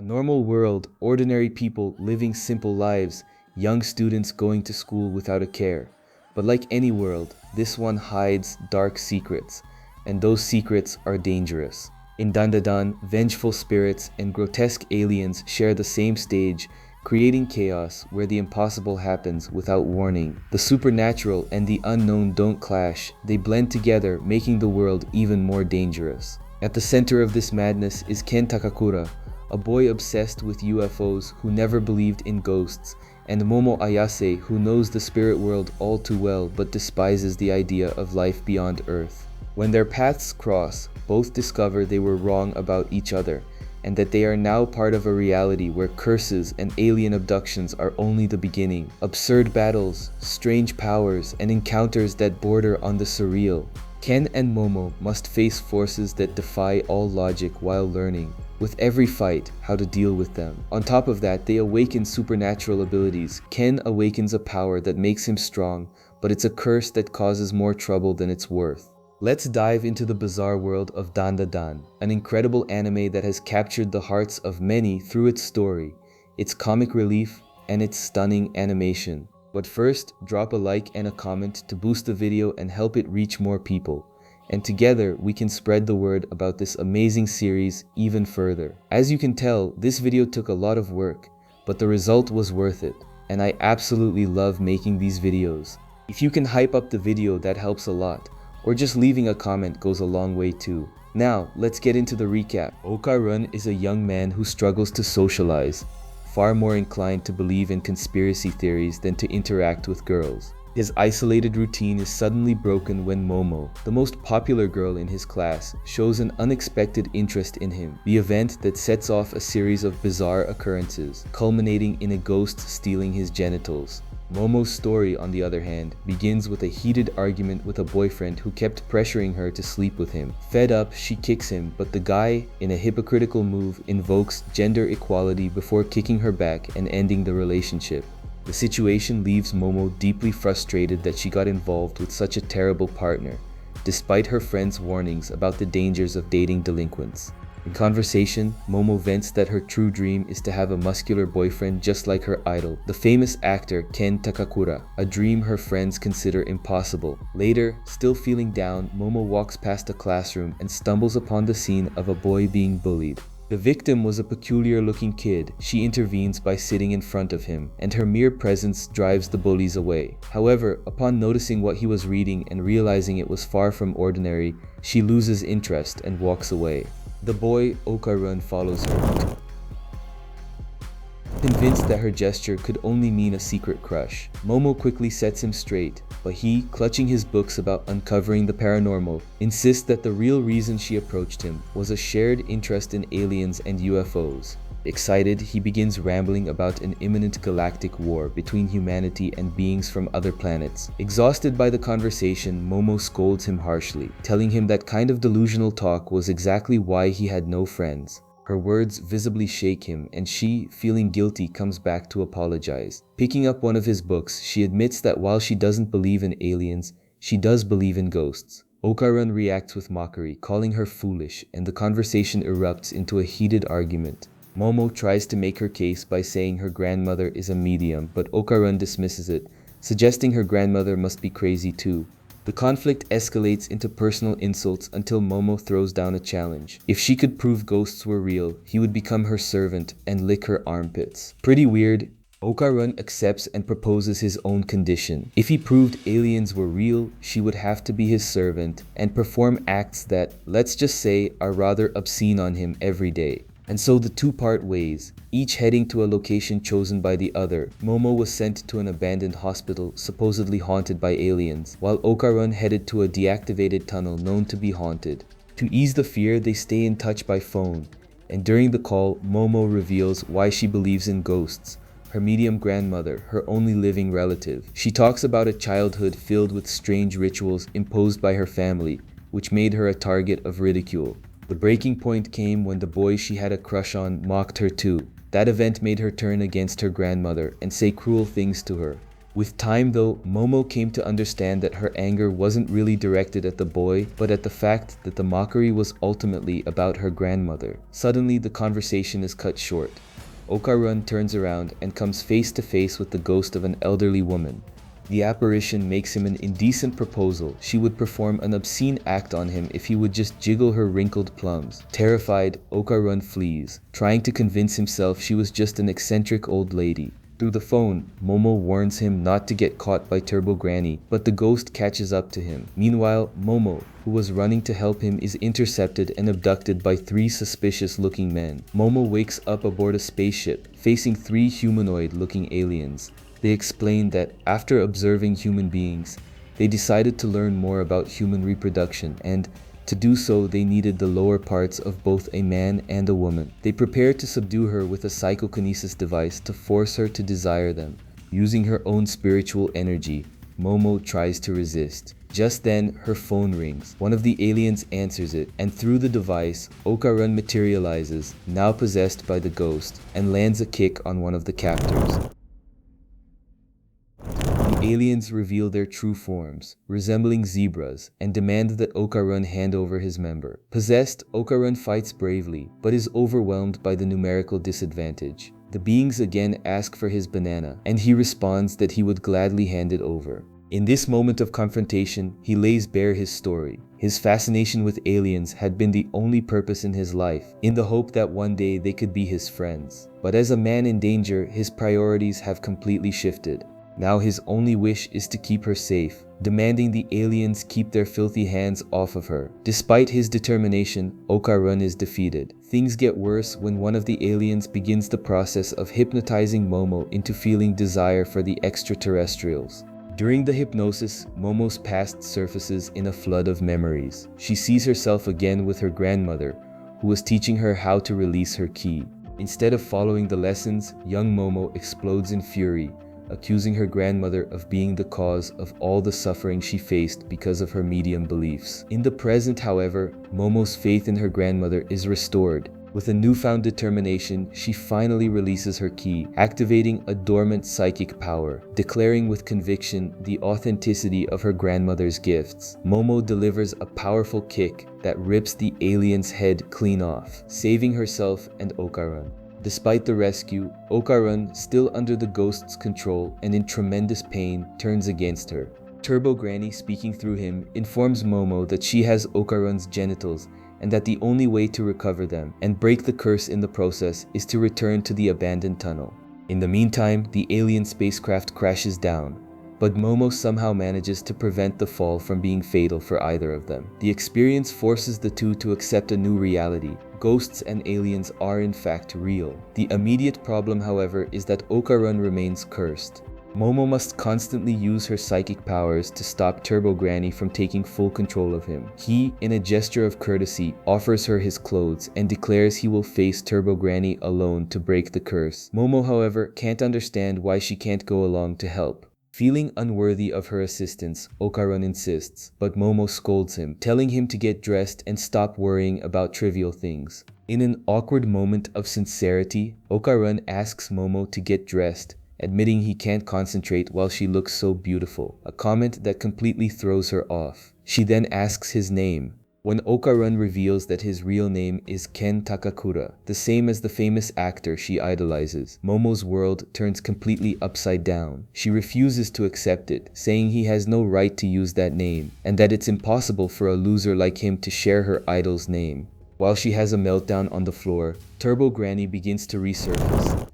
normal world, ordinary people living simple lives, young students going to school without a care. But like any world, this one hides dark secrets, and those secrets are dangerous. In Dandadan, vengeful spirits and grotesque aliens share the same stage, creating chaos where the impossible happens without warning. The supernatural and the unknown don't clash, they blend together, making the world even more dangerous. At the center of this madness is Ken Takakura, a boy obsessed with UFOs who never believed in ghosts, and Momo Ayase, who knows the spirit world all too well but despises the idea of life beyond Earth. When their paths cross, both discover they were wrong about each other, and that they are now part of a reality where curses and alien abductions are only the beginning. Absurd battles, strange powers, and encounters that border on the surreal. Ken and Momo must face forces that defy all logic while learning, with every fight, how to deal with them. On top of that, they awaken supernatural abilities. Ken awakens a power that makes him strong, but it's a curse that causes more trouble than it's worth. Let's dive into the bizarre world of Dandadan, an incredible anime that has captured the hearts of many through its story, its comic relief, and its stunning animation. But first, drop a like and a comment to boost the video and help it reach more people. And together, we can spread the word about this amazing series even further. As you can tell, this video took a lot of work, but the result was worth it, and I absolutely love making these videos. If you can hype up the video, that helps a lot. Or just leaving a comment goes a long way too. Now, let's get into the recap. Okarun is a young man who struggles to socialize, far more inclined to believe in conspiracy theories than to interact with girls. His isolated routine is suddenly broken when Momo, the most popular girl in his class, shows an unexpected interest in him, the event that sets off a series of bizarre occurrences, culminating in a ghost stealing his genitals. Momo's story, on the other hand, begins with a heated argument with a boyfriend who kept pressuring her to sleep with him. Fed up, she kicks him, but the guy, in a hypocritical move, invokes gender equality before kicking her back and ending the relationship. The situation leaves Momo deeply frustrated that she got involved with such a terrible partner, despite her friends' warnings about the dangers of dating delinquents. In conversation, Momo vents that her true dream is to have a muscular boyfriend just like her idol, the famous actor Ken Takakura, a dream her friends consider impossible. Later, still feeling down, Momo walks past a classroom and stumbles upon the scene of a boy being bullied. The victim was a peculiar-looking kid. She intervenes by sitting in front of him, and her mere presence drives the bullies away. However, upon noticing what he was reading and realizing it was far from ordinary, she loses interest and walks away. The boy, Okarun, follows her, convinced that her gesture could only mean a secret crush. Momo quickly sets him straight, but he, clutching his books about uncovering the paranormal, insists that the real reason she approached him was a shared interest in aliens and UFOs. Excited, he begins rambling about an imminent galactic war between humanity and beings from other planets. Exhausted by the conversation, Momo scolds him harshly, telling him that kind of delusional talk was exactly why he had no friends. Her words visibly shake him, and she, feeling guilty, comes back to apologize. Picking up one of his books, she admits that while she doesn't believe in aliens, she does believe in ghosts. Okarun reacts with mockery, calling her foolish, and the conversation erupts into a heated argument. Momo tries to make her case by saying her grandmother is a medium, but Okarun dismisses it, suggesting her grandmother must be crazy too. The conflict escalates into personal insults until Momo throws down a challenge. If she could prove ghosts were real, he would become her servant and lick her armpits. Pretty weird. Okarun accepts and proposes his own condition. If he proved aliens were real, she would have to be his servant and perform acts that, let's just say, are rather obscene on him every day. And so the two part ways, each heading to a location chosen by the other. Momo was sent to an abandoned hospital supposedly haunted by aliens, while Okarun headed to a deactivated tunnel known to be haunted. To ease the fear, they stay in touch by phone, and during the call, Momo reveals why she believes in ghosts. Her medium grandmother, her only living relative. She talks about a childhood filled with strange rituals imposed by her family, which made her a target of ridicule. The breaking point came when the boy she had a crush on mocked her too. That event made her turn against her grandmother and say cruel things to her. With time though, Momo came to understand that her anger wasn't really directed at the boy, but at the fact that the mockery was ultimately about her grandmother. Suddenly, the conversation is cut short. Okarun turns around and comes face to face with the ghost of an elderly woman. The apparition makes him an indecent proposal. She would perform an obscene act on him if he would just jiggle her wrinkled plums. Terrified, Okarun flees, trying to convince himself she was just an eccentric old lady. Through the phone, Momo warns him not to get caught by Turbo Granny, but the ghost catches up to him. Meanwhile, Momo, who was running to help him, is intercepted and abducted by 3 suspicious-looking men. Momo wakes up aboard a spaceship, facing 3 humanoid-looking aliens. They explain that after observing human beings, they decided to learn more about human reproduction, and to do so, they needed the lower parts of both a man and a woman. They prepare to subdue her with a psychokinesis device to force her to desire them. Using her own spiritual energy, Momo tries to resist. Just then, her phone rings. One of the aliens answers it, and through the device, Okarun materializes, now possessed by the ghost, and lands a kick on one of the captors. Aliens reveal their true forms, resembling zebras, and demand that Okarun hand over his member. Possessed, Okarun fights bravely, but is overwhelmed by the numerical disadvantage. The beings again ask for his banana, and he responds that he would gladly hand it over. In this moment of confrontation, he lays bare his story. His fascination with aliens had been the only purpose in his life, in the hope that one day they could be his friends. But as a man in danger, his priorities have completely shifted. Now his only wish is to keep her safe, demanding the aliens keep their filthy hands off of her. Despite his determination, Okarun is defeated. Things get worse when one of the aliens begins the process of hypnotizing Momo into feeling desire for the extraterrestrials. During the hypnosis, Momo's past surfaces in a flood of memories. She sees herself again with her grandmother, who was teaching her how to release her ki. Instead of following the lessons, young Momo explodes in fury, accusing her grandmother of being the cause of all the suffering she faced because of her medium beliefs. In the present, however, Momo's faith in her grandmother is restored. With a newfound determination, she finally releases her ki, activating a dormant psychic power, declaring with conviction the authenticity of her grandmother's gifts. Momo delivers a powerful kick that rips the alien's head clean off, saving herself and Okarun. Despite the rescue, Okarun, still under the ghost's control and in tremendous pain, turns against her. Turbo Granny, speaking through him, informs Momo that she has Okarun's genitals and that the only way to recover them and break the curse in the process is to return to the abandoned tunnel. In the meantime, the alien spacecraft crashes down, but Momo somehow manages to prevent the fall from being fatal for either of them. The experience forces the two to accept a new reality. Ghosts and aliens are in fact real. The immediate problem, however, is that Okarun remains cursed. Momo must constantly use her psychic powers to stop Turbo Granny from taking full control of him. He, in a gesture of courtesy, offers her his clothes and declares he will face Turbo Granny alone to break the curse. Momo, however, can't understand why she can't go along to help. Feeling unworthy of her assistance, Okarun insists, but Momo scolds him, telling him to get dressed and stop worrying about trivial things. In an awkward moment of sincerity, Okarun asks Momo to get dressed, admitting he can't concentrate while she looks so beautiful, a comment that completely throws her off. She then asks his name. When Okarun reveals that his real name is Ken Takakura, the same as the famous actor she idolizes, Momo's world turns completely upside down. She refuses to accept it, saying he has no right to use that name, and that it's impossible for a loser like him to share her idol's name. While she has a meltdown on the floor, Turbo Granny begins to resurface.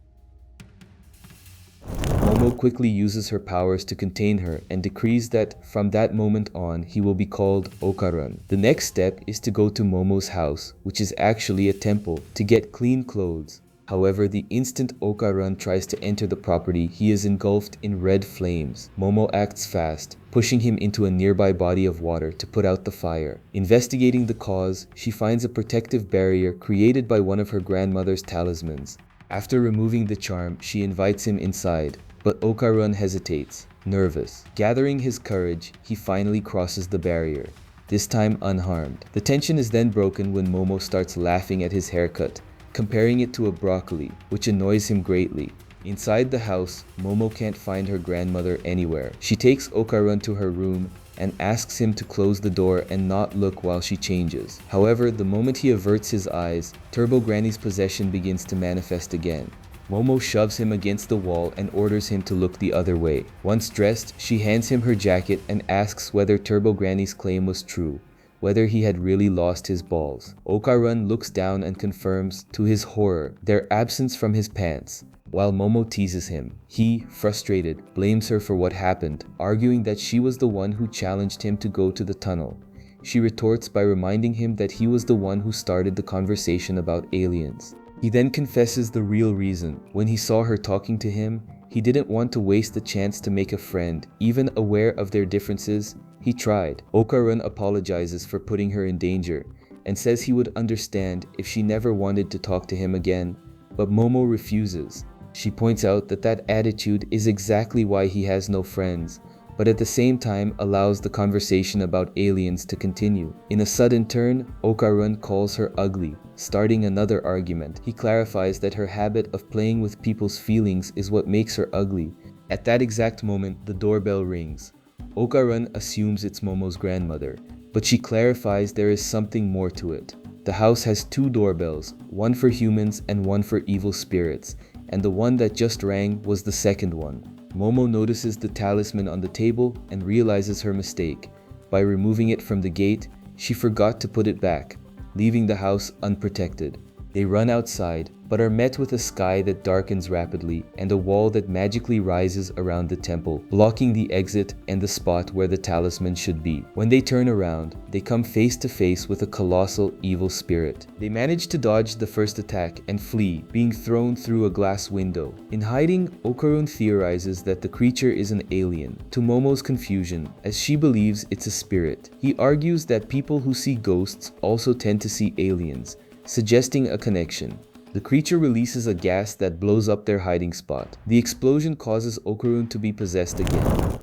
Momo quickly uses her powers to contain her and decrees that from that moment on he will be called Okarun. The next step is to go to Momo's house, which is actually a temple, to get clean clothes. However, the instant Okarun tries to enter the property, he is engulfed in red flames. Momo acts fast, pushing him into a nearby body of water to put out the fire. Investigating the cause, she finds a protective barrier created by one of her grandmother's talismans. After removing the charm, she invites him inside, but Okarun hesitates, nervous. Gathering his courage, he finally crosses the barrier, this time unharmed. The tension is then broken when Momo starts laughing at his haircut, comparing it to a broccoli, which annoys him greatly. Inside the house, Momo can't find her grandmother anywhere. She takes Okarun to her room and asks him to close the door and not look while she changes. However, the moment he averts his eyes, Turbo Granny's possession begins to manifest again. Momo shoves him against the wall and orders him to look the other way. Once dressed, she hands him her jacket and asks whether Turbo Granny's claim was true, whether he had really lost his balls. Okarun looks down and confirms, to his horror, their absence from his pants. While Momo teases him, he, frustrated, blames her for what happened, arguing that she was the one who challenged him to go to the tunnel. She retorts by reminding him that he was the one who started the conversation about aliens. He then confesses the real reason. When he saw her talking to him, he didn't want to waste the chance to make a friend. Even aware of their differences, he tried. Okarun apologizes for putting her in danger and says he would understand if she never wanted to talk to him again, but Momo refuses. She points out that that attitude is exactly why he has no friends, but at the same time allows the conversation about aliens to continue. In a sudden turn, Okarun calls her ugly, starting another argument. He clarifies that her habit of playing with people's feelings is what makes her ugly. At that exact moment, the doorbell rings. Okarun assumes it's Momo's grandmother, but she clarifies there is something more to it. The house has 2 doorbells, one for humans and one for evil spirits, and the one that just rang was the second one. Momo notices the talisman on the table and realizes her mistake. By removing it from the gate, she forgot to put it back, leaving the house unprotected. They run outside, but are met with a sky that darkens rapidly and a wall that magically rises around the temple, blocking the exit and the spot where the talisman should be. When they turn around, they come face to face with a colossal evil spirit. They manage to dodge the first attack and flee, being thrown through a glass window. In hiding, Okarun theorizes that the creature is an alien, to Momo's confusion, as she believes it's a spirit. He argues that people who see ghosts also tend to see aliens, suggesting a connection. The creature releases a gas that blows up their hiding spot. The explosion causes Okarun to be possessed again.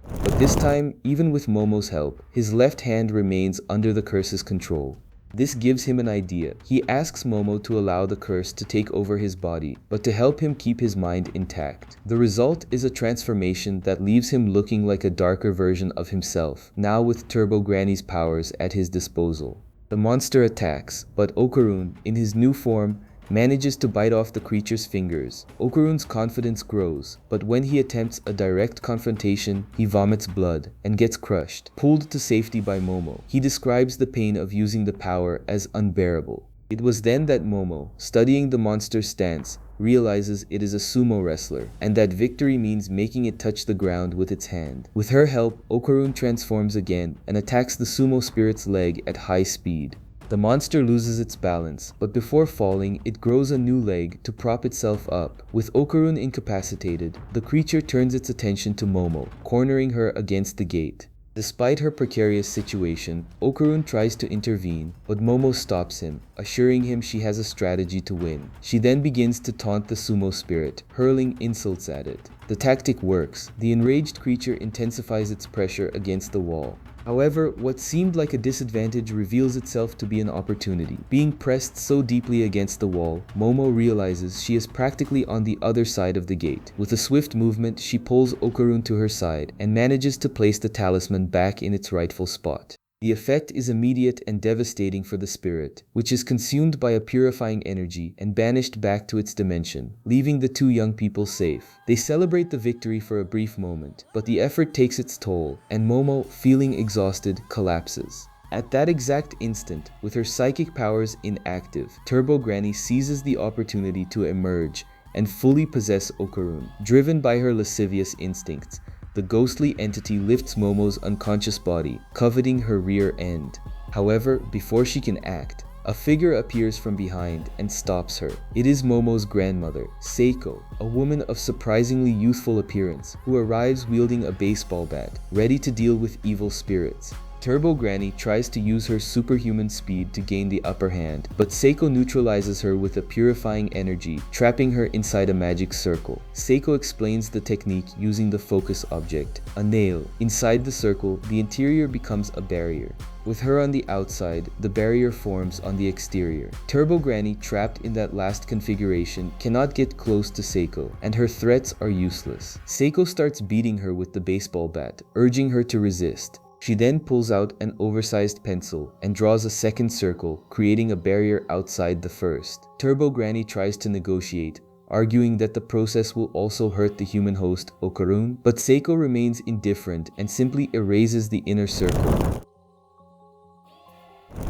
But this time, even with Momo's help, his left hand remains under the curse's control. This gives him an idea. He asks Momo to allow the curse to take over his body, but to help him keep his mind intact. The result is a transformation that leaves him looking like a darker version of himself, now with Turbo Granny's powers at his disposal. The monster attacks, but Okarun, in his new form, manages to bite off the creature's fingers. Okarun's confidence grows, but when he attempts a direct confrontation, he vomits blood and gets crushed, pulled to safety by Momo. He describes the pain of using the power as unbearable. It was then that Momo, studying the monster's stance, realizes it is a sumo wrestler, and that victory means making it touch the ground with its hand. With her help, Okarun transforms again and attacks the sumo spirit's leg at high speed. The monster loses its balance, but before falling, it grows a new leg to prop itself up. With Okarun incapacitated, the creature turns its attention to Momo, cornering her against the gate. Despite her precarious situation, Okarun tries to intervene, but Momo stops him, assuring him she has a strategy to win. She then begins to taunt the sumo spirit, hurling insults at it. The tactic works. The enraged creature intensifies its pressure against the wall. However, what seemed like a disadvantage reveals itself to be an opportunity. Being pressed so deeply against the wall, Momo realizes she is practically on the other side of the gate. With a swift movement, she pulls Okarun to her side and manages to place the talisman back in its rightful spot. The effect is immediate and devastating for the spirit, which is consumed by a purifying energy and banished back to its dimension, leaving the 2 young people safe. They celebrate the victory for a brief moment, but the effort takes its toll, and Momo, feeling exhausted, collapses. At that exact instant, with her psychic powers inactive, Turbo Granny seizes the opportunity to emerge and fully possess Okarun. Driven by her lascivious instincts, the ghostly entity lifts Momo's unconscious body, coveting her rear end. However, before she can act, a figure appears from behind and stops her. It is Momo's grandmother, Seiko, a woman of surprisingly youthful appearance, who arrives wielding a baseball bat, ready to deal with evil spirits. Turbo Granny tries to use her superhuman speed to gain the upper hand, but Seiko neutralizes her with a purifying energy, trapping her inside a magic circle. Seiko explains the technique using the focus object, a nail. Inside the circle, the interior becomes a barrier. With her on the outside, the barrier forms on the exterior. Turbo Granny, trapped in that last configuration, cannot get close to Seiko, and her threats are useless. Seiko starts beating her with the baseball bat, urging her to resist. She then pulls out an oversized pencil and draws a second circle, creating a barrier outside the first. Turbo Granny tries to negotiate, arguing that the process will also hurt the human host, Okarun, but Seiko remains indifferent and simply erases the inner circle,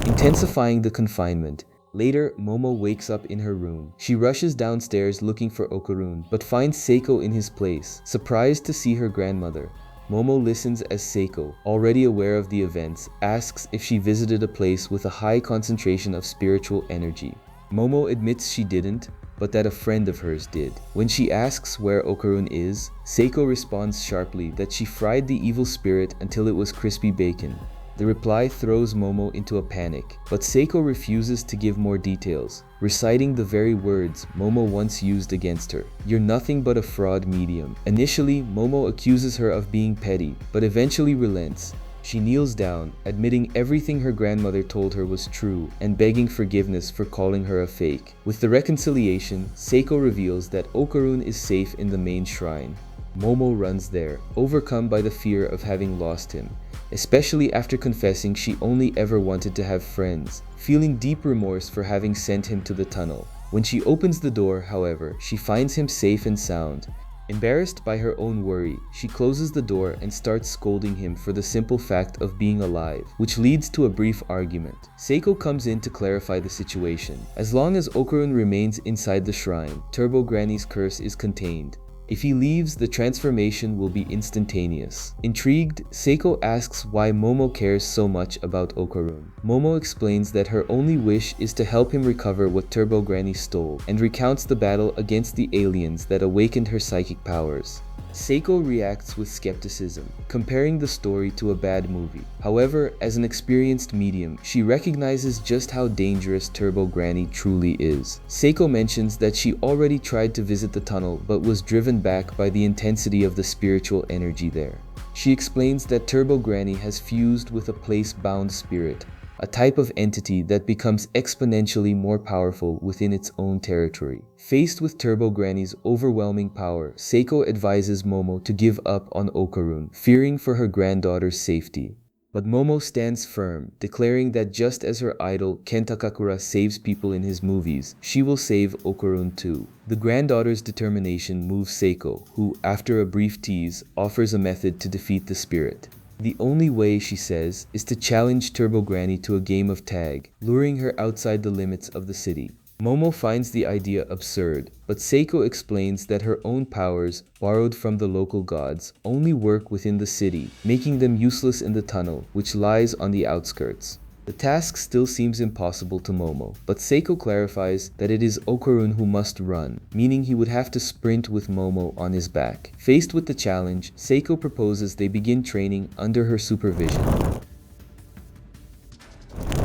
intensifying the confinement. Later, Momo wakes up in her room. She rushes downstairs looking for Okarun, but finds Seiko in his place. Surprised to see her grandmother, Momo listens as Seiko, already aware of the events, asks if she visited a place with a high concentration of spiritual energy. Momo admits she didn't, but that a friend of hers did. When she asks where Okarun is, Seiko responds sharply that she fried the evil spirit until it was crispy bacon. The reply throws Momo into a panic, but Seiko refuses to give more details, reciting the very words Momo once used against her. "You're nothing but a fraud medium." Initially, Momo accuses her of being petty, but eventually relents. She kneels down, admitting everything her grandmother told her was true and begging forgiveness for calling her a fake. With the reconciliation, Seiko reveals that Okarun is safe in the main shrine. Momo runs there, overcome by the fear of having lost him, especially after confessing she only ever wanted to have friends, feeling deep remorse for having sent him to the tunnel. When she opens the door, however, she finds him safe and sound. Embarrassed by her own worry, she closes the door and starts scolding him for the simple fact of being alive, which leads to a brief argument. Seiko comes in to clarify the situation. As long as Okarun remains inside the shrine, Turbo Granny's curse is contained. If he leaves, the transformation will be instantaneous. Intrigued, Seiko asks why Momo cares so much about Okarun. Momo explains that her only wish is to help him recover what Turbo Granny stole, and recounts the battle against the aliens that awakened her psychic powers. Seiko reacts with skepticism, comparing the story to a bad movie. However, as an experienced medium, she recognizes just how dangerous Turbo Granny truly is. Seiko mentions that she already tried to visit the tunnel but was driven back by the intensity of the spiritual energy there. She explains that Turbo Granny has fused with a place-bound spirit, a type of entity that becomes exponentially more powerful within its own territory. Faced with Turbo Granny's overwhelming power, Seiko advises Momo to give up on Okarun, fearing for her granddaughter's safety. But Momo stands firm, declaring that just as her idol Ken Takakura saves people in his movies, she will save Okarun too. The granddaughter's determination moves Seiko, who, after a brief tease, offers a method to defeat the spirit. The only way, she says, is to challenge Turbo Granny to a game of tag, luring her outside the limits of the city. Momo finds the idea absurd, but Seiko explains that her own powers, borrowed from the local gods, only work within the city, making them useless in the tunnel, which lies on the outskirts. The task still seems impossible to Momo, but Seiko clarifies that it is Okarun who must run, meaning he would have to sprint with Momo on his back. Faced with the challenge, Seiko proposes they begin training under her supervision.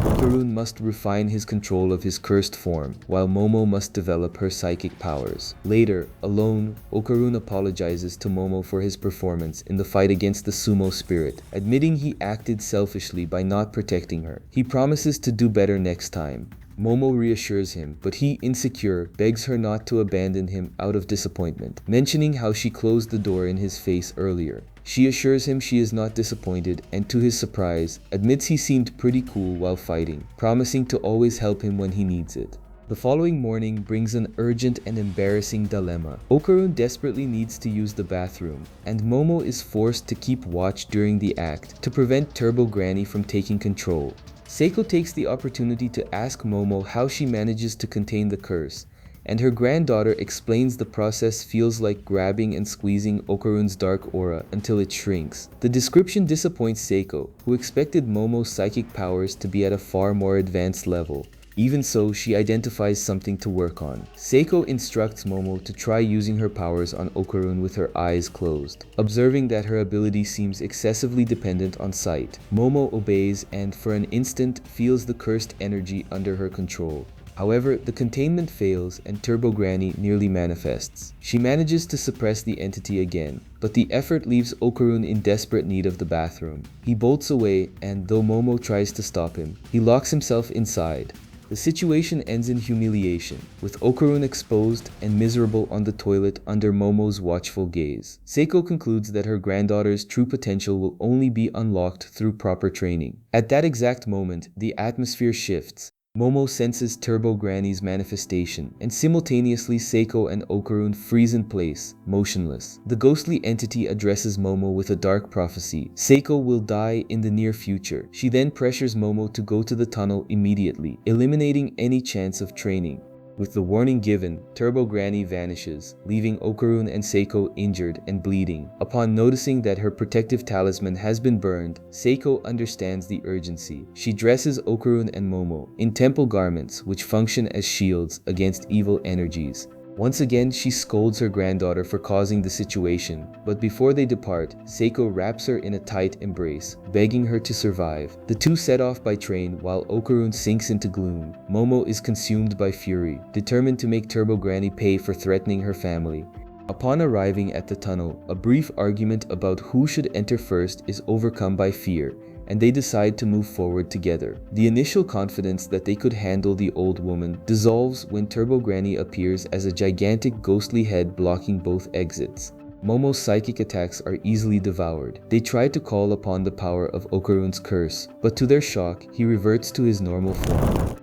Okarun must refine his control of his cursed form, while Momo must develop her psychic powers. Later, alone, Okarun apologizes to Momo for his performance in the fight against the sumo spirit, admitting he acted selfishly by not protecting her. He promises to do better next time. Momo reassures him, but he, insecure, begs her not to abandon him out of disappointment, mentioning how she closed the door in his face earlier. She assures him she is not disappointed and, to his surprise, admits he seemed pretty cool while fighting, promising to always help him when he needs it. The following morning brings an urgent and embarrassing dilemma. Okarun desperately needs to use the bathroom, and Momo is forced to keep watch during the act to prevent Turbo Granny from taking control. Seiko takes the opportunity to ask Momo how she manages to contain the curse, and her granddaughter explains the process feels like grabbing and squeezing Okarun's dark aura until it shrinks. The description disappoints Seiko, who expected Momo's psychic powers to be at a far more advanced level. Even so, she identifies something to work on. Seiko instructs Momo to try using her powers on Okarun with her eyes closed. Observing that her ability seems excessively dependent on sight, Momo obeys and for an instant feels the cursed energy under her control. However, the containment fails and Turbo Granny nearly manifests. She manages to suppress the entity again, but the effort leaves Okarun in desperate need of the bathroom. He bolts away and, though Momo tries to stop him, he locks himself inside. The situation ends in humiliation, with Okarun exposed and miserable on the toilet under Momo's watchful gaze. Seiko concludes that her granddaughter's true potential will only be unlocked through proper training. At that exact moment, the atmosphere shifts. Momo senses Turbo Granny's manifestation, and simultaneously Seiko and Okarun freeze in place, motionless. The ghostly entity addresses Momo with a dark prophecy. Seiko will die in the near future. She then pressures Momo to go to the tunnel immediately, eliminating any chance of training. With the warning given, Turbo Granny vanishes, leaving Okarun and Seiko injured and bleeding. Upon noticing that her protective talisman has been burned, Seiko understands the urgency. She dresses Okarun and Momo in temple garments which function as shields against evil energies. Once again, she scolds her granddaughter for causing the situation, but before they depart, Seiko wraps her in a tight embrace, begging her to survive. The two set off by train while Okarun sinks into gloom. Momo is consumed by fury, determined to make Turbo Granny pay for threatening her family. Upon arriving at the tunnel, a brief argument about who should enter first is overcome by fear, and they decide to move forward together. The initial confidence that they could handle the old woman dissolves when Turbo Granny appears as a gigantic ghostly head blocking both exits. Momo's psychic attacks are easily devoured. They try to call upon the power of Okarun's curse, but to their shock, he reverts to his normal form.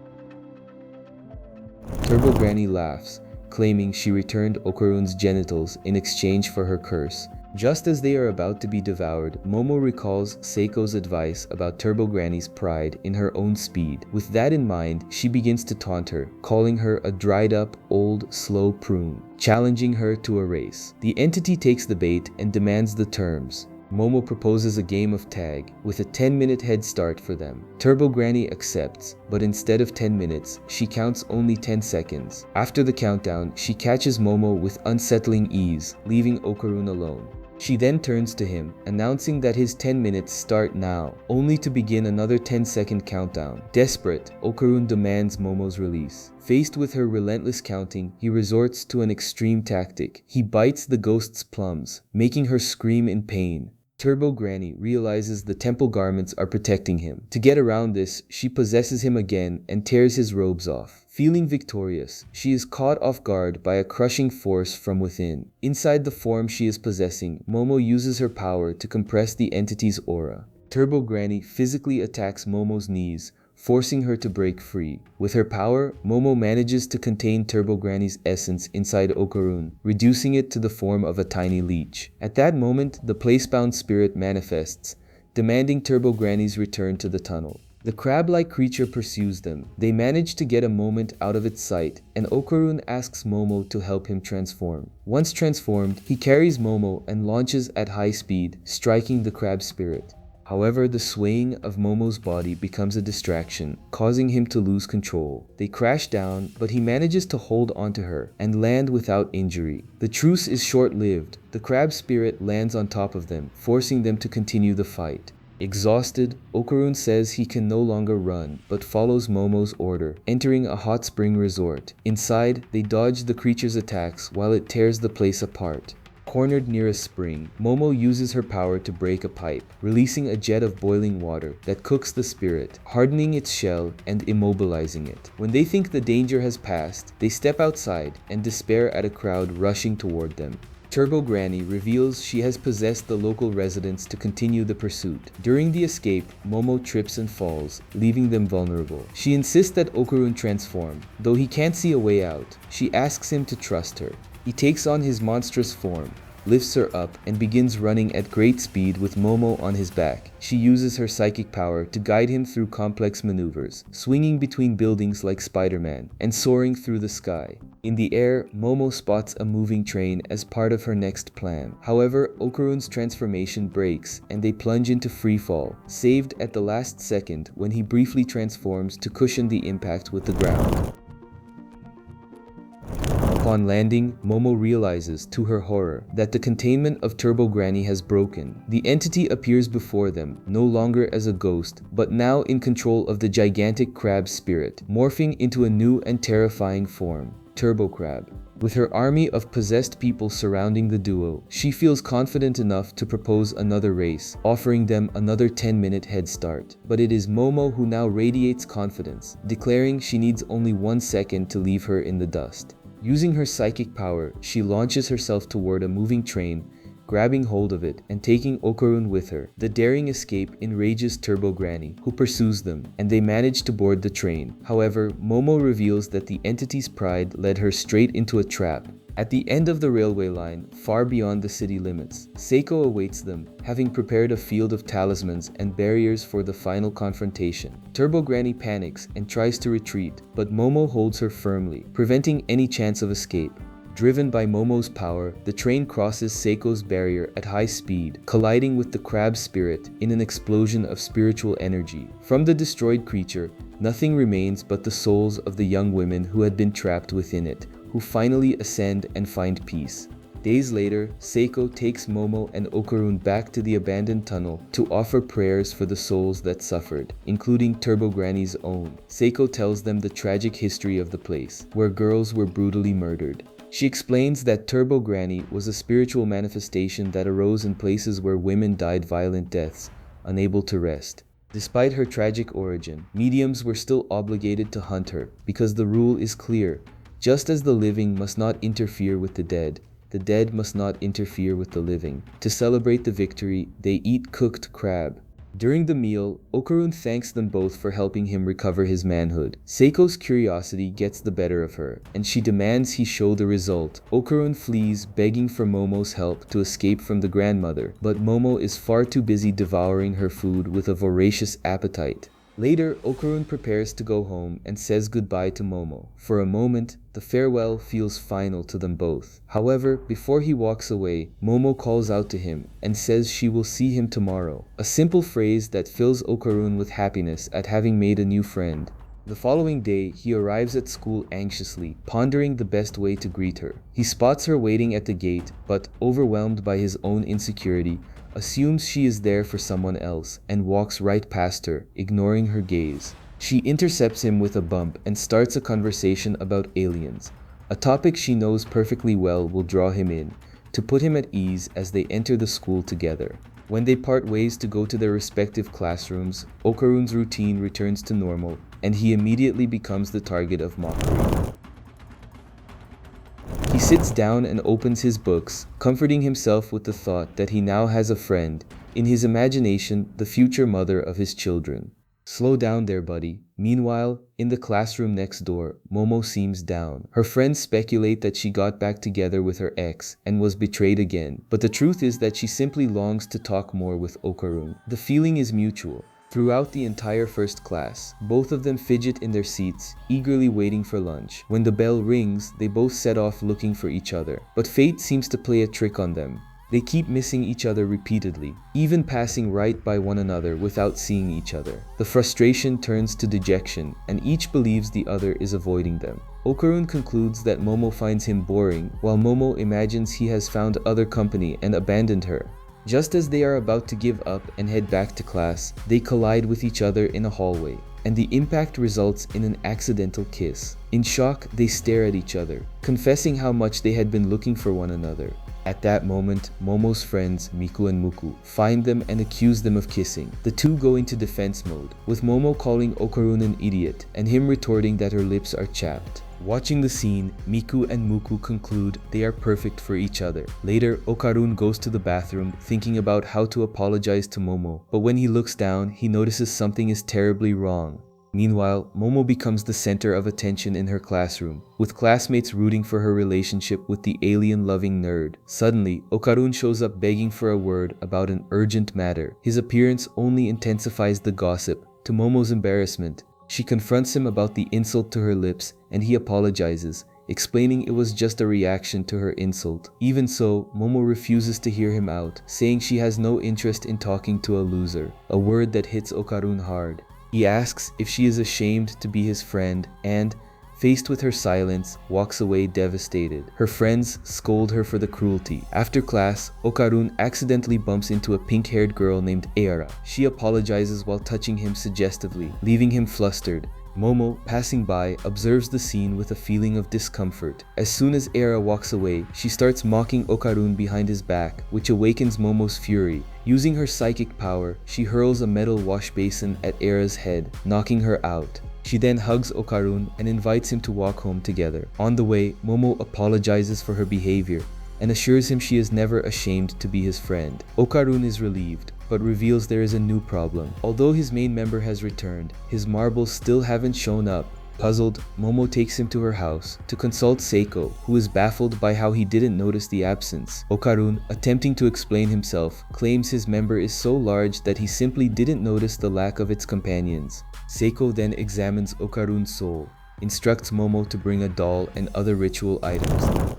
Turbo Granny laughs, claiming she returned Okarun's genitals in exchange for her curse. Just as they are about to be devoured, Momo recalls Seiko's advice about Turbo Granny's pride in her own speed. With that in mind, she begins to taunt her, calling her a dried-up, old, slow prune, challenging her to a race. The entity takes the bait and demands the terms. Momo proposes a game of tag, with a 10-minute head start for them. Turbo Granny accepts, but instead of 10 minutes, she counts only 10 seconds. After the countdown, she catches Momo with unsettling ease, leaving Okarun alone. She then turns to him, announcing that his 10 minutes start now, only to begin another 10-second countdown. Desperate, Okarun demands Momo's release. Faced with her relentless counting, he resorts to an extreme tactic. He bites the ghost's plums, making her scream in pain. Turbo Granny realizes the temple garments are protecting him. To get around this, she possesses him again and tears his robes off. Feeling victorious, she is caught off guard by a crushing force from within. Inside the form she is possessing, Momo uses her power to compress the entity's aura. Turbo Granny physically attacks Momo's knees, forcing her to break free. With her power, Momo manages to contain Turbo Granny's essence inside Okarun, reducing it to the form of a tiny leech. At that moment, the place-bound spirit manifests, demanding Turbo Granny's return to the tunnel. The crab-like creature pursues them. They manage to get a moment out of its sight, and Okarun asks Momo to help him transform. Once transformed, he carries Momo and launches at high speed, striking the crab spirit. However, the swaying of Momo's body becomes a distraction, causing him to lose control. They crash down, but he manages to hold onto her and land without injury. The truce is short-lived. The crab spirit lands on top of them, forcing them to continue the fight. Exhausted, Okarun says he can no longer run, but follows Momo's order, entering a hot spring resort. Inside, they dodge the creature's attacks while it tears the place apart. Cornered near a spring, Momo uses her power to break a pipe, releasing a jet of boiling water that cooks the spirit, hardening its shell and immobilizing it. When they think the danger has passed, they step outside and despair at a crowd rushing toward them. Turbo Granny reveals she has possessed the local residents to continue the pursuit. During the escape, Momo trips and falls, leaving them vulnerable. She insists that Okarun transform. Though he can't see a way out, she asks him to trust her. He takes on his monstrous form, lifts her up, and begins running at great speed with Momo on his back. She uses her psychic power to guide him through complex maneuvers, swinging between buildings like Spider-Man, and soaring through the sky. In the air, Momo spots a moving train as part of her next plan. However, Okarun's transformation breaks, and they plunge into freefall, saved at the last second when he briefly transforms to cushion the impact with the ground. Upon landing, Momo realizes, to her horror, that the containment of Turbo Granny has broken. The entity appears before them, no longer as a ghost, but now in control of the gigantic crab spirit, morphing into a new and terrifying form, Turbo Crab. With her army of possessed people surrounding the duo, she feels confident enough to propose another race, offering them another 10-minute head start. But it is Momo who now radiates confidence, declaring she needs only 1 second to leave her in the dust. Using her psychic power, she launches herself toward a moving train, grabbing hold of it and taking Okarun with her. The daring escape enrages Turbo Granny, who pursues them, and they manage to board the train. However, Momo reveals that the entity's pride led her straight into a trap. At the end of the railway line, far beyond the city limits, Seiko awaits them, having prepared a field of talismans and barriers for the final confrontation. Turbo Granny panics and tries to retreat, but Momo holds her firmly, preventing any chance of escape. Driven by Momo's power, the train crosses Seiko's barrier at high speed, colliding with the crab spirit in an explosion of spiritual energy. From the destroyed creature, nothing remains but the souls of the young women who had been trapped within it, who finally ascend and find peace. Days later, Seiko takes Momo and Okarun back to the abandoned tunnel to offer prayers for the souls that suffered, including Turbo Granny's own. Seiko tells them the tragic history of the place, where girls were brutally murdered. She explains that Turbo Granny was a spiritual manifestation that arose in places where women died violent deaths, unable to rest. Despite her tragic origin, mediums were still obligated to hunt her, because the rule is clear: just as the living must not interfere with the dead must not interfere with the living. To celebrate the victory, they eat cooked crab. During the meal, Okarun thanks them both for helping him recover his manhood. Seiko's curiosity gets the better of her, and she demands he show the result. Okarun flees, begging for Momo's help to escape from the grandmother, but Momo is far too busy devouring her food with a voracious appetite. Later, Okarun prepares to go home and says goodbye to Momo. For a moment, the farewell feels final to them both. However, before he walks away, Momo calls out to him and says she will see him tomorrow, a simple phrase that fills Okarun with happiness at having made a new friend. The following day, he arrives at school anxiously, pondering the best way to greet her. He spots her waiting at the gate, but overwhelmed by his own insecurity, assumes she is there for someone else and walks right past her, ignoring her gaze. She intercepts him with a bump and starts a conversation about aliens, a topic she knows perfectly well will draw him in, to put him at ease as they enter the school together. When they part ways to go to their respective classrooms, Okarun's routine returns to normal, and he immediately becomes the target of mockery. He sits down and opens his books, comforting himself with the thought that he now has a friend, in his imagination, the future mother of his children. Slow down there, buddy. Meanwhile, in the classroom next door, Momo seems down. Her friends speculate that she got back together with her ex and was betrayed again, but the truth is that she simply longs to talk more with Okarun. The feeling is mutual. Throughout the entire first class, both of them fidget in their seats, eagerly waiting for lunch. When the bell rings, they both set off looking for each other. But fate seems to play a trick on them. They keep missing each other repeatedly, even passing right by one another without seeing each other. The frustration turns to dejection, and each believes the other is avoiding them. Okarun concludes that Momo finds him boring, while Momo imagines he has found other company and abandoned her. Just as they are about to give up and head back to class, they collide with each other in a hallway, and the impact results in an accidental kiss. In shock, they stare at each other, confessing how much they had been looking for one another. At that moment, Momo's friends, Miku and Muku, find them and accuse them of kissing. The two go into defense mode, with Momo calling Okarun an idiot, and him retorting that her lips are chapped. Watching the scene, Miku and Muku conclude they are perfect for each other. Later, Okarun goes to the bathroom, thinking about how to apologize to Momo, but when he looks down, he notices something is terribly wrong. Meanwhile, Momo becomes the center of attention in her classroom, with classmates rooting for her relationship with the alien-loving nerd. Suddenly, Okarun shows up begging for a word about an urgent matter. His appearance only intensifies the gossip. To Momo's embarrassment, she confronts him about the insult to her lips, and he apologizes, explaining it was just a reaction to her insult. Even so, Momo refuses to hear him out, saying she has no interest in talking to a loser, a word that hits Okarun hard. He asks if she is ashamed to be his friend and, faced with her silence, walks away devastated. Her friends scold her for the cruelty. After class, Okarun accidentally bumps into a pink-haired girl named Eira. She apologizes while touching him suggestively, leaving him flustered. Momo, passing by, observes the scene with a feeling of discomfort. As soon as Eira walks away, she starts mocking Okarun behind his back, which awakens Momo's fury. Using her psychic power, she hurls a metal wash basin at Eira's head, knocking her out. She then hugs Okarun and invites him to walk home together. On the way, Momo apologizes for her behavior and assures him she is never ashamed to be his friend. Okarun is relieved, but reveals there is a new problem. Although his main member has returned, his marbles still haven't shown up. Puzzled, Momo takes him to her house to consult Seiko, who is baffled by how he didn't notice the absence. Okarun, attempting to explain himself, claims his member is so large that he simply didn't notice the lack of its companions. Seiko then examines Okarun's soul, instructs Momo to bring a doll and other ritual items,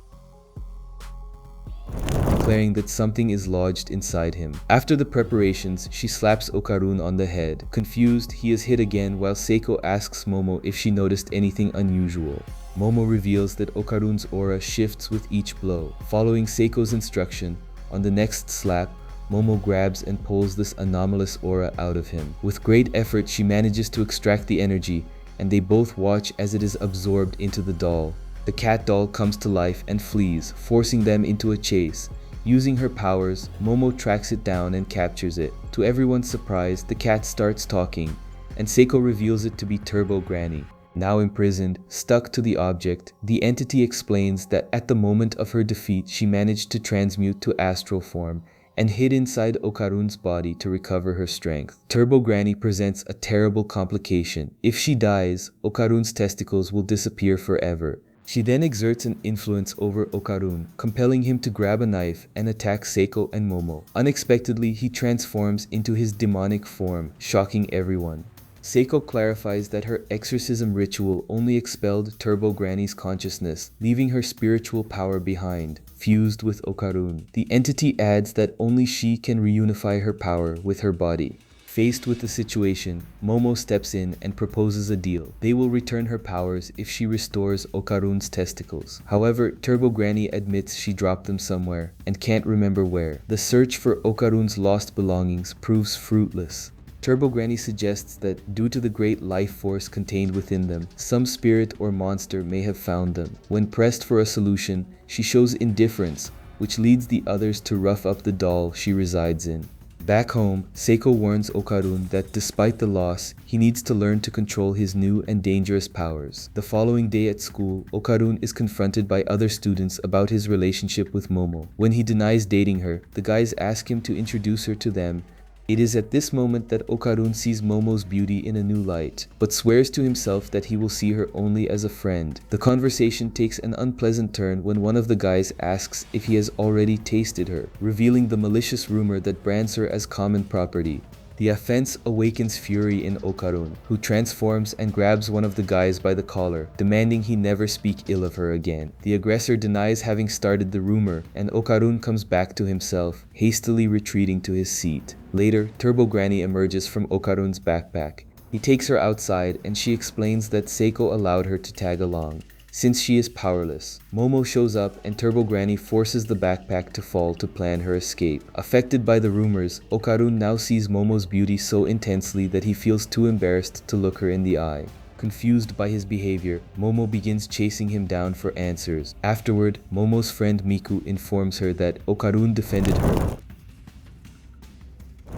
declaring that something is lodged inside him. After the preparations, she slaps Okarun on the head. Confused, he is hit again while Seiko asks Momo if she noticed anything unusual. Momo reveals that Okarun's aura shifts with each blow. Following Seiko's instruction, on the next slap, Momo grabs and pulls this anomalous aura out of him. With great effort, she manages to extract the energy, and they both watch as it is absorbed into the doll. The cat doll comes to life and flees, forcing them into a chase. Using her powers, Momo tracks it down and captures it. To everyone's surprise, the cat starts talking, and Seiko reveals it to be Turbo Granny. Now imprisoned, stuck to the object, the entity explains that at the moment of her defeat, she managed to transmute to astral form and hid inside Okarun's body to recover her strength. Turbo Granny presents a terrible complication. If she dies, Okarun's testicles will disappear forever. She then exerts an influence over Okarun, compelling him to grab a knife and attack Seiko and Momo. Unexpectedly, he transforms into his demonic form, shocking everyone. Seiko clarifies that her exorcism ritual only expelled Turbo Granny's consciousness, leaving her spiritual power behind, fused with Okarun. The entity adds that only she can reunify her power with her body. Faced with the situation, Momo steps in and proposes a deal. They will return her powers if she restores Okarun's testicles. However, Turbo Granny admits she dropped them somewhere and can't remember where. The search for Okarun's lost belongings proves fruitless. Turbo Granny suggests that due to the great life force contained within them, some spirit or monster may have found them. When pressed for a solution, she shows indifference, which leads the others to rough up the doll she resides in. Back home, Seiko warns Okarun that despite the loss, he needs to learn to control his new and dangerous powers. The following day at school, Okarun is confronted by other students about his relationship with Momo. When he denies dating her, the guys ask him to introduce her to them. It is at this moment that Okarun sees Momo's beauty in a new light, but swears to himself that he will see her only as a friend. The conversation takes an unpleasant turn when one of the guys asks if he has already tasted her, revealing the malicious rumor that brands her as common property. The offense awakens fury in Okarun, who transforms and grabs one of the guys by the collar, demanding he never speak ill of her again. The aggressor denies having started the rumor, and Okarun comes back to himself, hastily retreating to his seat. Later, Turbo Granny emerges from Okarun's backpack. He takes her outside, and she explains that Seiko allowed her to tag along, since she is powerless. Momo shows up and Turbo Granny forces the backpack to fall to plan her escape. Affected by the rumors, Okarun now sees Momo's beauty so intensely that he feels too embarrassed to look her in the eye. Confused by his behavior, Momo begins chasing him down for answers. Afterward, Momo's friend Miku informs her that Okarun defended her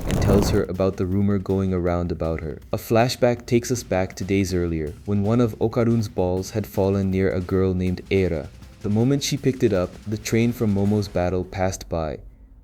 and tells her about the rumor going around about her. A flashback takes us back to days earlier, when one of Okarun's balls had fallen near a girl named Eira. The moment she picked it up, the train from Momo's battle passed by.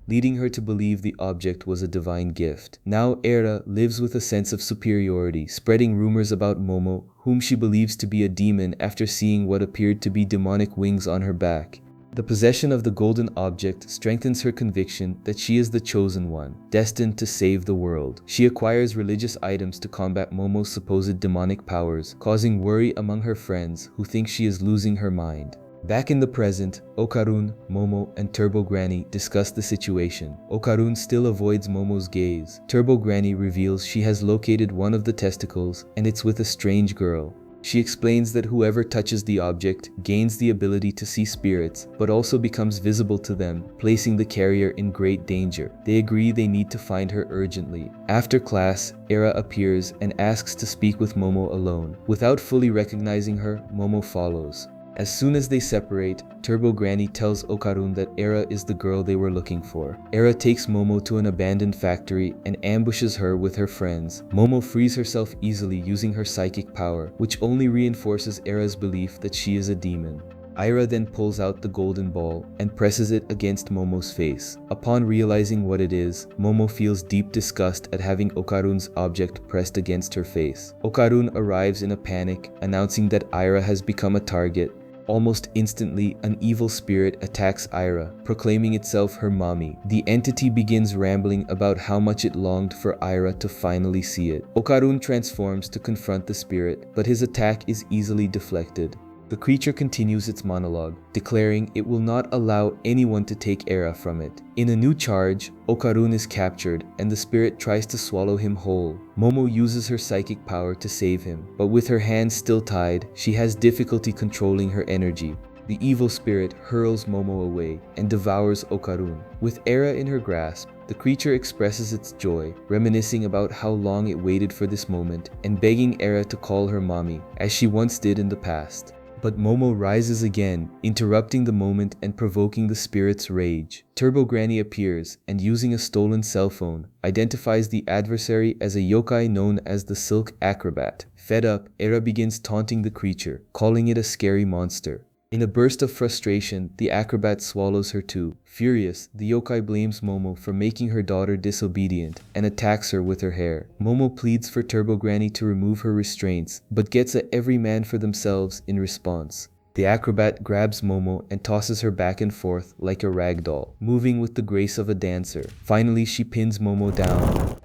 leading her to believe the object was a divine gift. Now Era lives with a sense of superiority, spreading rumors about Momo, whom she believes to be a demon after seeing what appeared to be demonic wings on her back. The possession of the golden object strengthens her conviction that she is the chosen one, destined to save the world. She acquires religious items to combat Momo's supposed demonic powers, causing worry among her friends who think she is losing her mind. Back in the present, Okarun, Momo, and Turbo Granny discuss the situation. Okarun still avoids Momo's gaze. Turbo Granny reveals she has located one of the testicles, and it's with a strange girl. She explains that whoever touches the object gains the ability to see spirits, but also becomes visible to them, placing the carrier in great danger. They agree they need to find her urgently. After class, Era appears and asks to speak with Momo alone. Without fully recognizing her, Momo follows. As soon as they separate, Turbo Granny tells Okarun that Era is the girl they were looking for. Era takes Momo to an abandoned factory and ambushes her with her friends. Momo frees herself easily using her psychic power, which only reinforces Era's belief that she is a demon. Ira then pulls out the golden ball and presses it against Momo's face. Upon realizing what it is, Momo feels deep disgust at having Okarun's object pressed against her face. Okarun arrives in a panic, announcing that Ira has become a target. Almost instantly, an evil spirit attacks Ira, proclaiming itself her mommy. The entity begins rambling about how much it longed for Ira to finally see it. Okarun transforms to confront the spirit, but his attack is easily deflected. The creature continues its monologue, declaring it will not allow anyone to take Era from it. In a new charge, Okarun is captured and the spirit tries to swallow him whole. Momo uses her psychic power to save him, but with her hands still tied, she has difficulty controlling her energy. The evil spirit hurls Momo away and devours Okarun. With Era in her grasp, the creature expresses its joy, reminiscing about how long it waited for this moment and begging Era to call her mommy, as she once did in the past. But Momo rises again, interrupting the moment and provoking the spirit's rage. Turbo Granny appears and, using a stolen cell phone, identifies the adversary as a yokai known as the Silk Acrobat. Fed up, Era begins taunting the creature, calling it a scary monster. In a burst of frustration, the acrobat swallows her too. Furious, the yokai blames Momo for making her daughter disobedient and attacks her with her hair. Momo pleads for Turbo Granny to remove her restraints, but gets a every man for themselves in response. The acrobat grabs Momo and tosses her back and forth like a rag doll, moving with the grace of a dancer. Finally, she pins Momo down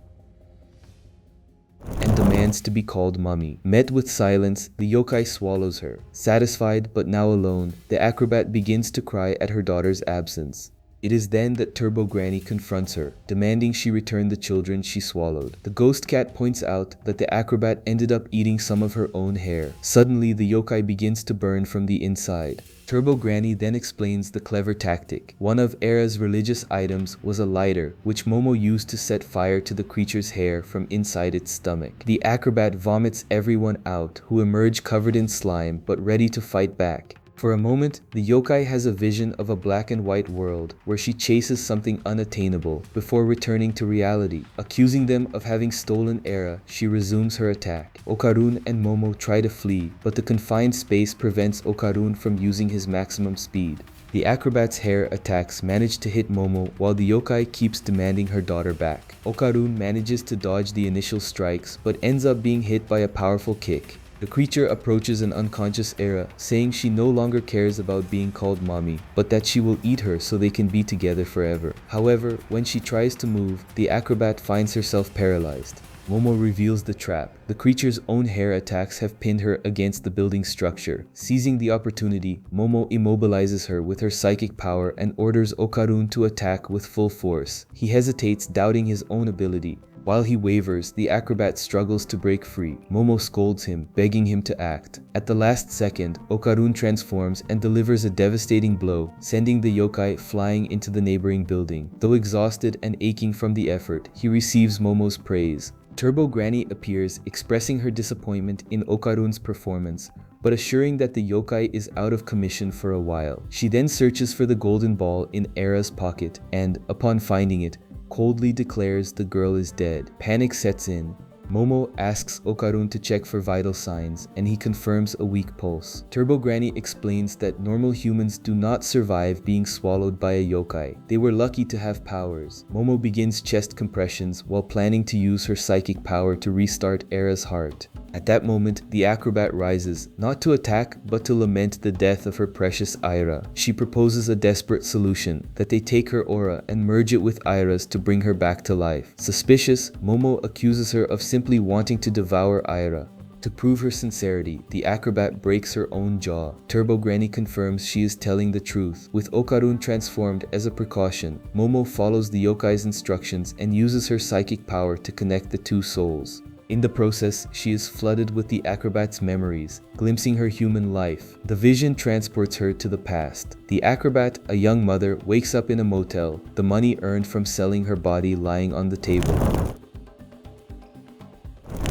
and demands to be called Mummy. Met with silence, the yokai swallows her. Satisfied but now alone, the acrobat begins to cry at her daughter's absence. It is then that Turbo Granny confronts her, demanding she return the children she swallowed. The ghost cat points out that the acrobat ended up eating some of her own hair. Suddenly, the yokai begins to burn from the inside. Turbo Granny then explains the clever tactic. One of Era's religious items was a lighter, which Momo used to set fire to the creature's hair from inside its stomach. The acrobat vomits everyone out, who emerge covered in slime but ready to fight back. For a moment, the yokai has a vision of a black and white world where she chases something unattainable before returning to reality. Accusing them of having stolen Era, she resumes her attack. Okarun and Momo try to flee, but the confined space prevents Okarun from using his maximum speed. The acrobat's hair attacks manage to hit Momo while the yokai keeps demanding her daughter back. Okarun manages to dodge the initial strikes but ends up being hit by a powerful kick. The creature approaches an unconscious Era, saying she no longer cares about being called mommy, but that she will eat her so they can be together forever. However, when she tries to move, the acrobat finds herself paralyzed. Momo reveals the trap. The creature's own hair attacks have pinned her against the building structure. Seizing the opportunity, Momo immobilizes her with her psychic power and orders Okarun to attack with full force. He hesitates, doubting his own ability. While he wavers, the acrobat struggles to break free. Momo scolds him, begging him to act. At the last second, Okarun transforms and delivers a devastating blow, sending the yokai flying into the neighboring building. Though exhausted and aching from the effort, he receives Momo's praise. Turbo Granny appears, expressing her disappointment in Okarun's performance, but assuring that the yokai is out of commission for a while. She then searches for the golden ball in Era's pocket and, upon finding it, coldly declares the girl is dead. Panic sets in. Momo asks Okarun to check for vital signs, and he confirms a weak pulse. Turbo Granny explains that normal humans do not survive being swallowed by a yokai. They were lucky to have powers. Momo begins chest compressions while planning to use her psychic power to restart Era's heart. At that moment, the acrobat rises, not to attack, but to lament the death of her precious Aira. She proposes a desperate solution, that they take her aura and merge it with Aira's to bring her back to life. Suspicious, Momo accuses her of simply wanting to devour Aira. To prove her sincerity, the acrobat breaks her own jaw. Turbo Granny confirms she is telling the truth. With Okarun transformed as a precaution, Momo follows the yokai's instructions and uses her psychic power to connect the two souls. In the process, she is flooded with the acrobat's memories, glimpsing her human life. The vision transports her to the past. The acrobat, a young mother, wakes up in a motel, the money earned from selling her body lying on the table.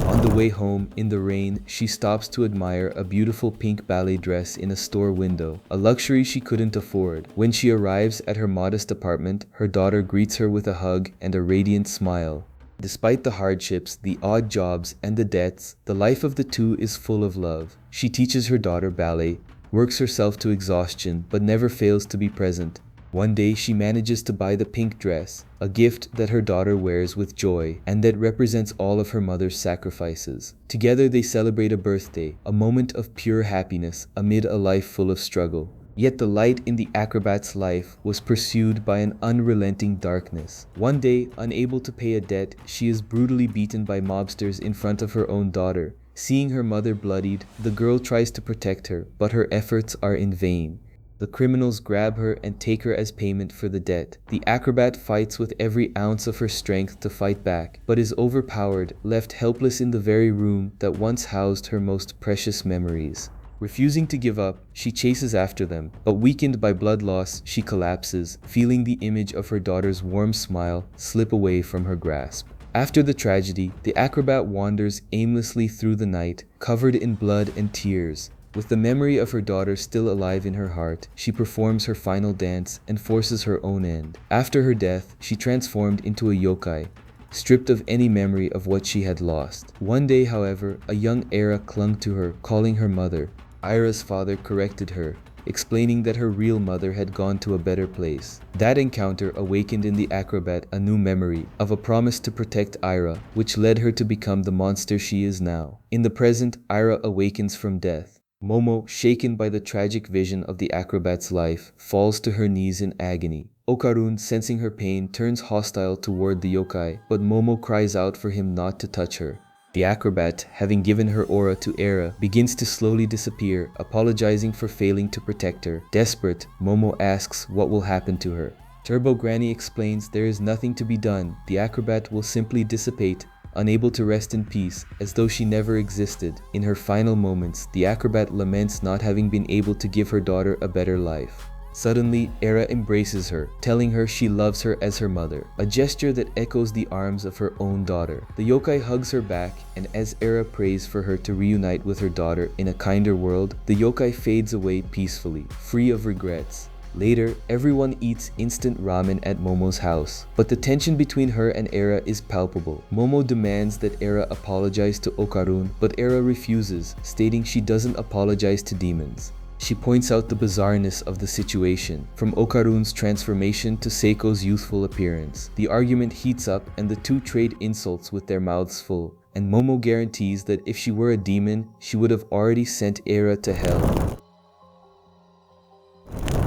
On the way home, in the rain, she stops to admire a beautiful pink ballet dress in a store window, a luxury she couldn't afford. When she arrives at her modest apartment, her daughter greets her with a hug and a radiant smile. Despite the hardships, the odd jobs, and the debts, the life of the two is full of love. She teaches her daughter ballet, works herself to exhaustion, but never fails to be present. One day she manages to buy the pink dress, a gift that her daughter wears with joy, and that represents all of her mother's sacrifices. Together they celebrate a birthday, a moment of pure happiness amid a life full of struggle. Yet the light in the acrobat's life was pursued by an unrelenting darkness. One day, unable to pay a debt, she is brutally beaten by mobsters in front of her own daughter. Seeing her mother bloodied, the girl tries to protect her, but her efforts are in vain. The criminals grab her and take her as payment for the debt. The acrobat fights with every ounce of her strength to fight back, but is overpowered, left helpless in the very room that once housed her most precious memories. Refusing to give up, she chases after them, but weakened by blood loss, she collapses, feeling the image of her daughter's warm smile slip away from her grasp. After the tragedy, the acrobat wanders aimlessly through the night, covered in blood and tears. With the memory of her daughter still alive in her heart, she performs her final dance and forces her own end. After her death, she transformed into a yokai, stripped of any memory of what she had lost. One day, however, a young Era clung to her, calling her mother. Aira's father corrected her, explaining that her real mother had gone to a better place. That encounter awakened in the acrobat a new memory of a promise to protect Aira, which led her to become the monster she is now. In the present, Aira awakens from death. Momo, shaken by the tragic vision of the acrobat's life, falls to her knees in agony. Okarun, sensing her pain, turns hostile toward the yokai, but Momo cries out for him not to touch her. The acrobat, having given her aura to Era, begins to slowly disappear, apologizing for failing to protect her. Desperate, Momo asks what will happen to her. Turbo Granny explains there is nothing to be done. The acrobat will simply dissipate, unable to rest in peace, as though she never existed. In her final moments, the acrobat laments not having been able to give her daughter a better life. Suddenly, Era embraces her, telling her she loves her as her mother, a gesture that echoes the arms of her own daughter. The yokai hugs her back, and as Era prays for her to reunite with her daughter in a kinder world, the yokai fades away peacefully, free of regrets. Later, everyone eats instant ramen at Momo's house, but the tension between her and Era is palpable. Momo demands that Era apologize to Okarun, but Era refuses, stating she doesn't apologize to demons. She points out the bizarreness of the situation, from Okarun's transformation to Seiko's youthful appearance. The argument heats up and the two trade insults with their mouths full, and Momo guarantees that if she were a demon, she would have already sent Era to hell.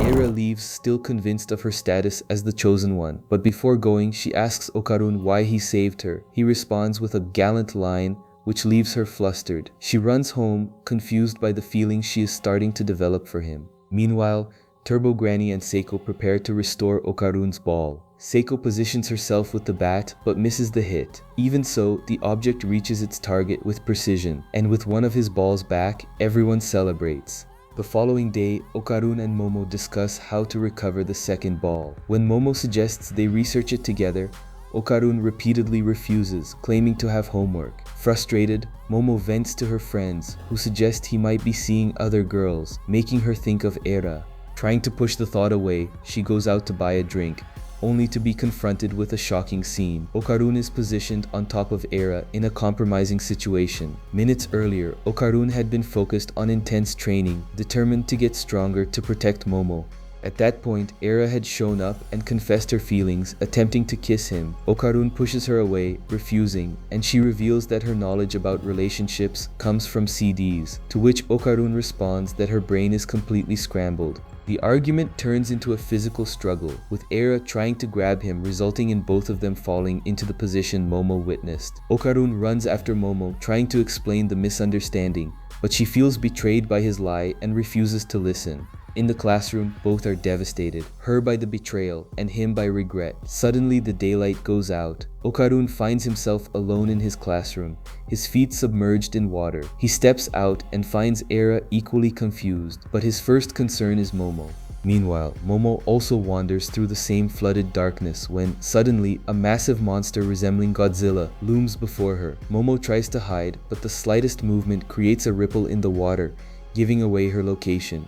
Era leaves, still convinced of her status as the chosen one, but before going, she asks Okarun why he saved her. He responds with a gallant line, which leaves her flustered. She runs home, confused by the feelings she is starting to develop for him. Meanwhile, Turbo Granny and Seiko prepare to restore Okarun's ball. Seiko positions herself with the bat, but misses the hit. Even so, the object reaches its target with precision, and with one of his balls back, everyone celebrates. The following day, Okarun and Momo discuss how to recover the second ball. When Momo suggests they research it together, Okarun repeatedly refuses, claiming to have homework. Frustrated, Momo vents to her friends, who suggest he might be seeing other girls, making her think of Era. Trying to push the thought away, she goes out to buy a drink, only to be confronted with a shocking scene. Okarun is positioned on top of Era in a compromising situation. Minutes earlier, Okarun had been focused on intense training, determined to get stronger to protect Momo. At that point, Era had shown up and confessed her feelings, attempting to kiss him. Okarun pushes her away, refusing, and she reveals that her knowledge about relationships comes from CDs, to which Okarun responds that her brain is completely scrambled. The argument turns into a physical struggle, with Era trying to grab him, resulting in both of them falling into the position Momo witnessed. Okarun runs after Momo, trying to explain the misunderstanding, but she feels betrayed by his lie and refuses to listen. In the classroom, both are devastated, her by the betrayal and him by regret. Suddenly, the daylight goes out. Okarun finds himself alone in his classroom, his feet submerged in water. He steps out and finds Era equally confused, but his first concern is Momo. Meanwhile, Momo also wanders through the same flooded darkness when, suddenly, a massive monster resembling Godzilla looms before her. Momo tries to hide, but the slightest movement creates a ripple in the water, giving away her location.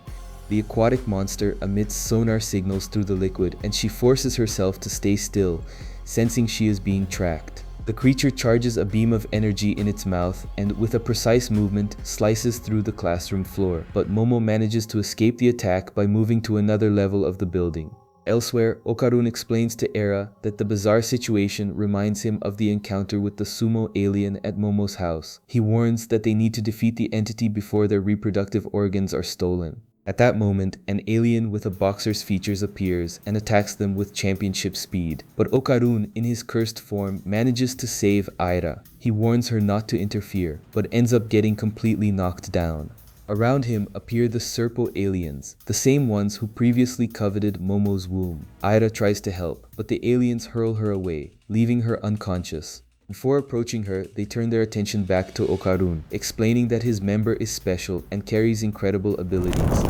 The aquatic monster emits sonar signals through the liquid, and she forces herself to stay still, sensing she is being tracked. The creature charges a beam of energy in its mouth and, with a precise movement, slices through the classroom floor. But Momo manages to escape the attack by moving to another level of the building. Elsewhere, Okarun explains to Era that the bizarre situation reminds him of the encounter with the sumo alien at Momo's house. He warns that they need to defeat the entity before their reproductive organs are stolen. At that moment, an alien with a boxer's features appears and attacks them with championship speed. But Okarun, in his cursed form, manages to save Aira. He warns her not to interfere, but ends up getting completely knocked down. Around him appear the Serpoians, the same ones who previously coveted Momo's womb. Aira tries to help, but the aliens hurl her away, leaving her unconscious. Before approaching her, they turn their attention back to Okarun, explaining that his member is special and carries incredible abilities.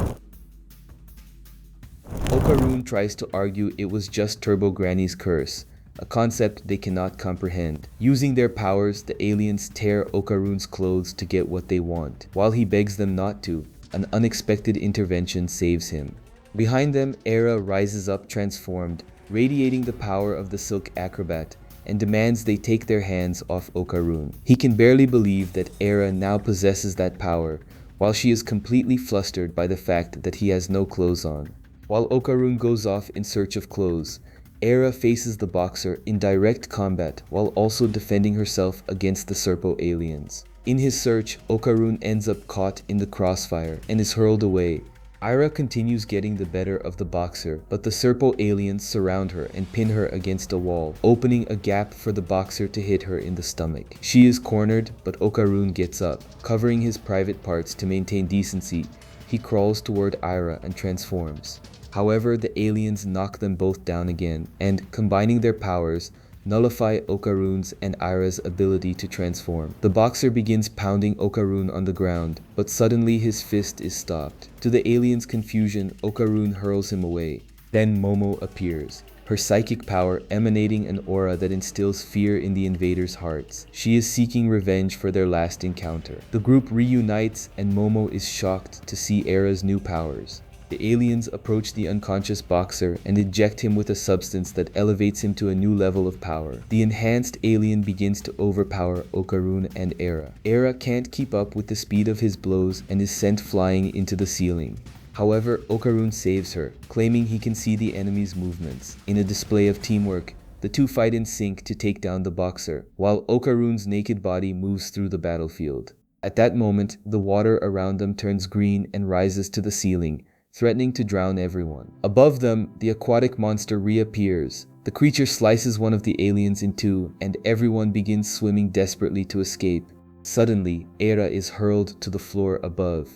Okarun tries to argue it was just Turbo Granny's curse, a concept they cannot comprehend. Using their powers, the aliens tear Okarun's clothes to get what they want. While he begs them not to, an unexpected intervention saves him. Behind them, Era rises up transformed, radiating the power of the Silk Acrobat, and demands they take their hands off Okarun. He can barely believe that Era now possesses that power, while she is completely flustered by the fact that he has no clothes on. While Okarun goes off in search of clothes, Era faces the boxer in direct combat while also defending herself against the Serpo aliens. In his search, Okarun ends up caught in the crossfire and is hurled away. Aira continues getting the better of the boxer, but the Serpo aliens surround her and pin her against a wall, opening a gap for the boxer to hit her in the stomach. She is cornered, but Okarun gets up. Covering his private parts to maintain decency, he crawls toward Aira and transforms. However, the aliens knock them both down again, and, combining their powers, nullify Okarun's and Aira's ability to transform. The boxer begins pounding Okarun on the ground, but suddenly his fist is stopped. To the aliens' confusion, Okarun hurls him away. Then Momo appears, her psychic power emanating an aura that instills fear in the invaders' hearts. She is seeking revenge for their last encounter. The group reunites and Momo is shocked to see Aira's new powers. The aliens approach the unconscious boxer and inject him with a substance that elevates him to a new level of power. The enhanced alien begins to overpower Okarun and Aira. Aira can't keep up with the speed of his blows and is sent flying into the ceiling. However, Okarun saves her, claiming he can see the enemy's movements. In a display of teamwork, the two fight in sync to take down the boxer, while Okarun's naked body moves through the battlefield. At that moment, the water around them turns green and rises to the ceiling, threatening to drown everyone. Above them, the aquatic monster reappears. The creature slices one of the aliens in two, and everyone begins swimming desperately to escape. Suddenly, Aira is hurled to the floor above,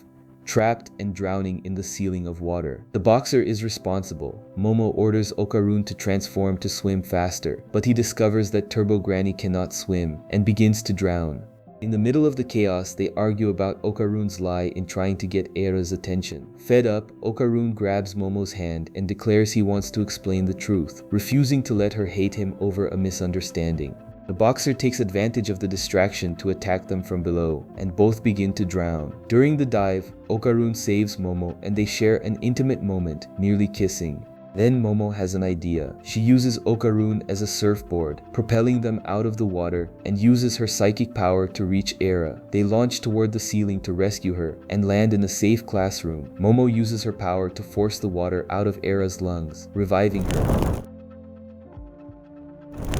trapped and drowning in the ceiling of water. The boxer is responsible. Momo orders Okarun to transform to swim faster, but he discovers that Turbo Granny cannot swim and begins to drown. In the middle of the chaos, they argue about Okarun's lie in trying to get Aira's attention. Fed up, Okarun grabs Momo's hand and declares he wants to explain the truth, refusing to let her hate him over a misunderstanding. The boxer takes advantage of the distraction to attack them from below, and both begin to drown. During the dive, Okarun saves Momo and they share an intimate moment, nearly kissing. Then Momo has an idea. She uses Okarun as a surfboard, propelling them out of the water, and uses her psychic power to reach Era. They launch toward the ceiling to rescue her and land in a safe classroom. Momo uses her power to force the water out of Era's lungs, reviving her.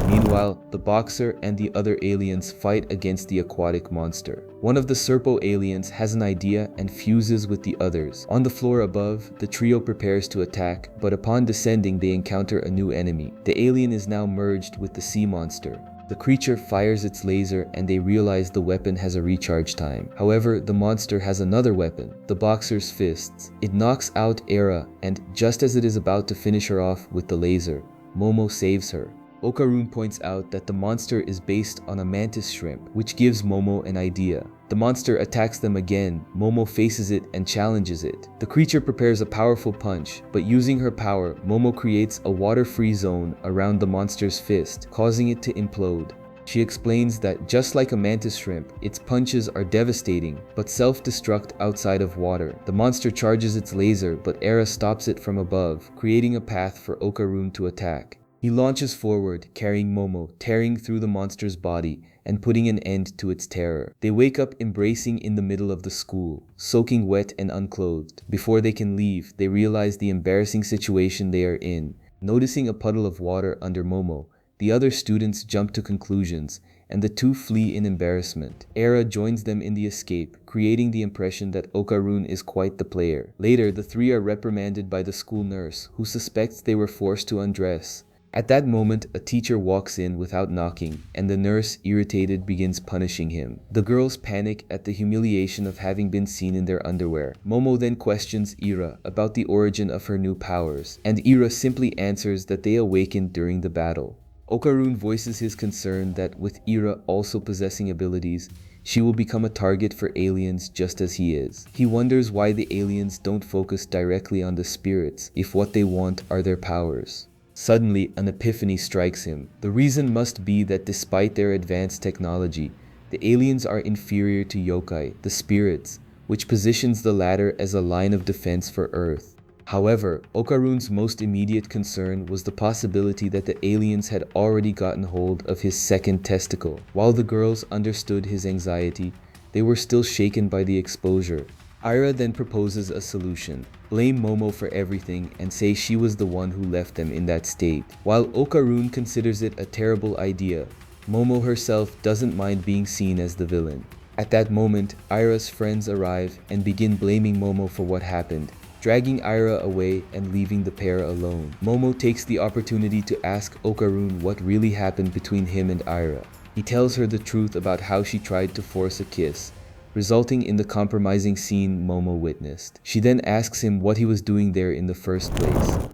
Meanwhile, the boxer and the other aliens fight against the aquatic monster. One of the Serpo aliens has an idea and fuses with the others. On the floor above, the trio prepares to attack, but upon descending they encounter a new enemy. The alien is now merged with the sea monster. The creature fires its laser and they realize the weapon has a recharge time. However, the monster has another weapon, the boxer's fists. It knocks out Era, and just as it is about to finish her off with the laser, Momo saves her. Okarun points out that the monster is based on a mantis shrimp, which gives Momo an idea. The monster attacks them again. Momo faces it and challenges it. The creature prepares a powerful punch, but using her power, Momo creates a water-free zone around the monster's fist, causing it to implode. She explains that just like a mantis shrimp, its punches are devastating, but self-destruct outside of water. The monster charges its laser, but Era stops it from above, creating a path for Okarun to attack. He launches forward, carrying Momo, tearing through the monster's body and putting an end to its terror. They wake up embracing in the middle of the school, soaking wet and unclothed. Before they can leave, they realize the embarrassing situation they are in. Noticing a puddle of water under Momo, the other students jump to conclusions, and the two flee in embarrassment. Era joins them in the escape, creating the impression that Okarun is quite the player. Later, the three are reprimanded by the school nurse, who suspects they were forced to undress. At that moment, a teacher walks in without knocking, and the nurse, irritated, begins punishing him. The girls panic at the humiliation of having been seen in their underwear. Momo then questions Ira about the origin of her new powers, and Ira simply answers that they awakened during the battle. Okarun voices his concern that with Ira also possessing abilities, she will become a target for aliens just as he is. He wonders why the aliens don't focus directly on the spirits if what they want are their powers. Suddenly, an epiphany strikes him. The reason must be that despite their advanced technology, the aliens are inferior to yokai, the spirits, which positions the latter as a line of defense for Earth. However, Okarun's most immediate concern was the possibility that the aliens had already gotten hold of his second testicle. While the girls understood his anxiety, they were still shaken by the exposure. Ira then proposes a solution. Blame Momo for everything and say she was the one who left them in that state. While Okarun considers it a terrible idea, Momo herself doesn't mind being seen as the villain. At that moment, Ira's friends arrive and begin blaming Momo for what happened, dragging Ira away and leaving the pair alone. Momo takes the opportunity to ask Okarun what really happened between him and Ira. He tells her the truth about how she tried to force a kiss, resulting in the compromising scene Momo witnessed. She then asks him what he was doing there in the first place.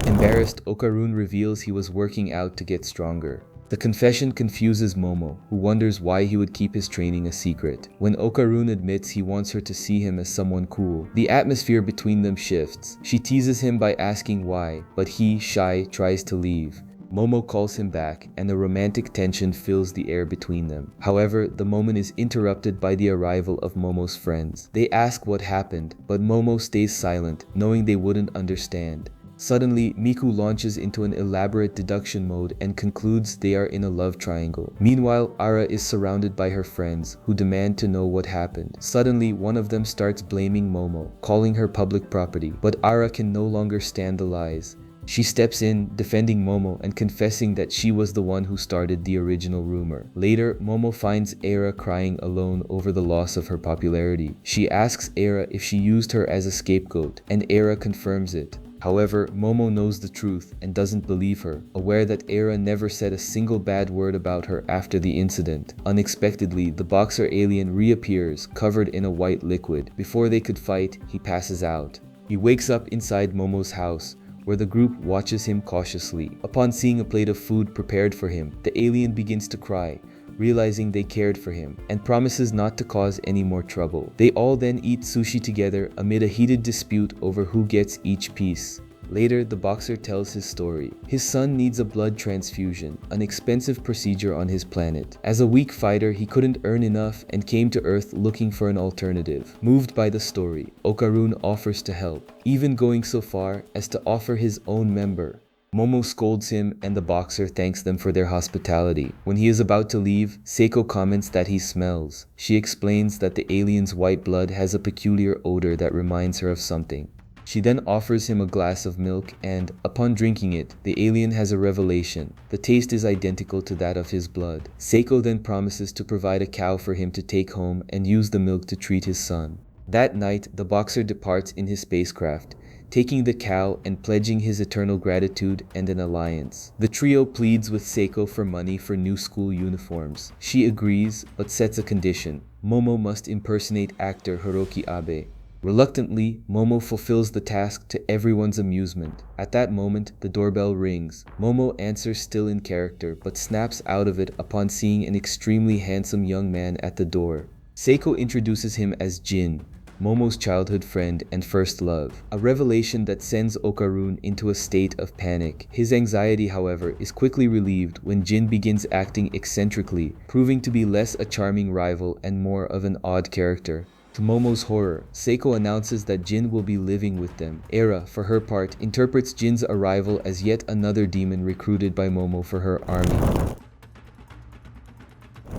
Embarrassed, Okarun reveals he was working out to get stronger. The confession confuses Momo, who wonders why he would keep his training a secret. When Okarun admits he wants her to see him as someone cool, the atmosphere between them shifts. She teases him by asking why, but he, shy, tries to leave. Momo calls him back, and a romantic tension fills the air between them. However, the moment is interrupted by the arrival of Momo's friends. They ask what happened, but Momo stays silent, knowing they wouldn't understand. Suddenly, Miku launches into an elaborate deduction mode and concludes they are in a love triangle. Meanwhile, Ara is surrounded by her friends, who demand to know what happened. Suddenly, one of them starts blaming Momo, calling her public property, but Ara can no longer stand the lies. She steps in, defending Momo and confessing that she was the one who started the original rumor. Later, Momo finds Era crying alone over the loss of her popularity. She asks Era if she used her as a scapegoat, and Era confirms it. However, Momo knows the truth and doesn't believe her, aware that Era never said a single bad word about her after the incident. Unexpectedly, the boxer alien reappears, covered in a white liquid. Before they could fight, he passes out. He wakes up inside Momo's house, where the group watches him cautiously. Upon seeing a plate of food prepared for him, the alien begins to cry, realizing they cared for him, and promises not to cause any more trouble. They all then eat sushi together amid a heated dispute over who gets each piece. Later, the boxer tells his story. His son needs a blood transfusion, an expensive procedure on his planet. As a weak fighter, he couldn't earn enough and came to Earth looking for an alternative. Moved by the story, Okarun offers to help, even going so far as to offer his own member. Momo scolds him and the boxer thanks them for their hospitality. When he is about to leave, Seiko comments that he smells. She explains that the alien's white blood has a peculiar odor that reminds her of something. She then offers him a glass of milk and, upon drinking it, the alien has a revelation. The taste is identical to that of his blood. Seiko then promises to provide a cow for him to take home and use the milk to treat his son. That night, the boxer departs in his spacecraft, taking the cow and pledging his eternal gratitude and an alliance. The trio pleads with Seiko for money for new school uniforms. She agrees, but sets a condition. Momo must impersonate actor Hiroki Abe. Reluctantly, Momo fulfills the task to everyone's amusement. At that moment, the doorbell rings. Momo answers still in character, but snaps out of it upon seeing an extremely handsome young man at the door. Seiko introduces him as Jin, Momo's childhood friend and first love, a revelation that sends Okarun into a state of panic. His anxiety, however, is quickly relieved when Jin begins acting eccentrically, proving to be less a charming rival and more of an odd character. To Momo's horror, Seiko announces that Jin will be living with them. Era, for her part, interprets Jin's arrival as yet another demon recruited by Momo for her army,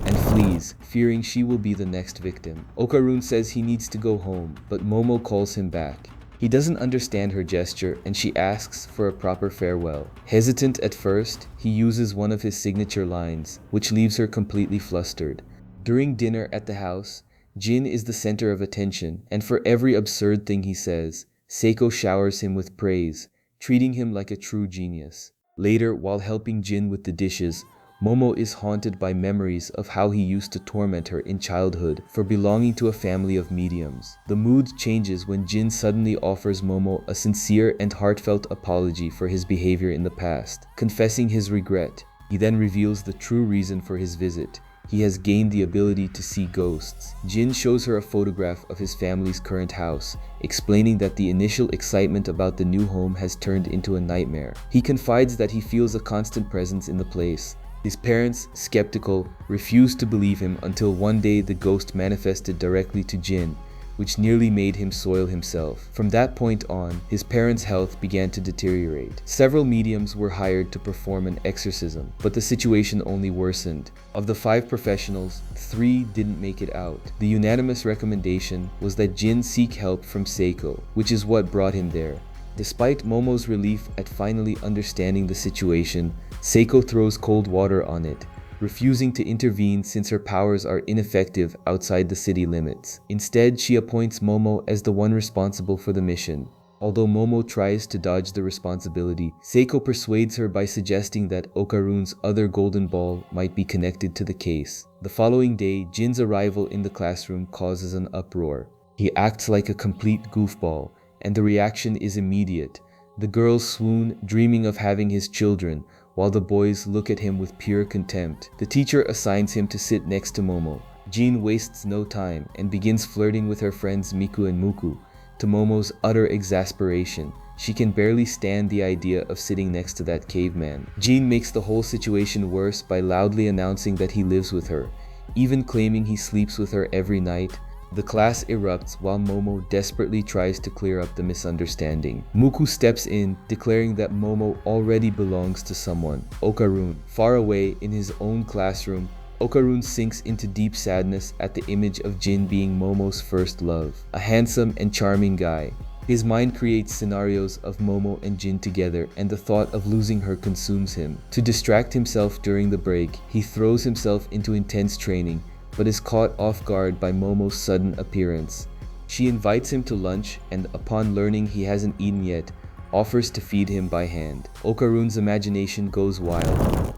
and flees, fearing she will be the next victim. Okarun says he needs to go home, but Momo calls him back. He doesn't understand her gesture and she asks for a proper farewell. Hesitant at first, he uses one of his signature lines, which leaves her completely flustered. During dinner at the house, Jin is the center of attention, and for every absurd thing he says, Seiko showers him with praise, treating him like a true genius. Later, while helping Jin with the dishes, Momo is haunted by memories of how he used to torment her in childhood for belonging to a family of mediums. The mood changes when Jin suddenly offers Momo a sincere and heartfelt apology for his behavior in the past, confessing his regret. He then reveals the true reason for his visit. He has gained the ability to see ghosts. Jin shows her a photograph of his family's current house, explaining that the initial excitement about the new home has turned into a nightmare. He confides that he feels a constant presence in the place. His parents, skeptical, refused to believe him until one day the ghost manifested directly to Jin, which nearly made him soil himself. From that point on, his parents' health began to deteriorate. Several mediums were hired to perform an exorcism, but the situation only worsened. Of the 5 professionals, 3 didn't make it out. The unanimous recommendation was that Jin seek help from Seiko, which is what brought him there. Despite Momo's relief at finally understanding the situation, Seiko throws cold water on it, refusing to intervene since her powers are ineffective outside the city limits. Instead, she appoints Momo as the one responsible for the mission. Although Momo tries to dodge the responsibility, Seiko persuades her by suggesting that Okarun's other golden ball might be connected to the case. The following day, Jin's arrival in the classroom causes an uproar. He acts like a complete goofball, and the reaction is immediate. The girls swoon, dreaming of having his children, while the boys look at him with pure contempt. The teacher assigns him to sit next to Momo. Jin wastes no time and begins flirting with her friends Miku and Muku, to Momo's utter exasperation. She can barely stand the idea of sitting next to that caveman. Jin makes the whole situation worse by loudly announcing that he lives with her, even claiming he sleeps with her every night. The class erupts while Momo desperately tries to clear up the misunderstanding. Muku steps in, declaring that Momo already belongs to someone, Okarun. Far away in his own classroom, Okarun sinks into deep sadness at the image of Jin being Momo's first love, a handsome and charming guy. His mind creates scenarios of Momo and Jin together, and the thought of losing her consumes him. To distract himself during the break, he throws himself into intense training, but is caught off guard by Momo's sudden appearance. She invites him to lunch and, upon learning he hasn't eaten yet, offers to feed him by hand. Okarun's imagination goes wild.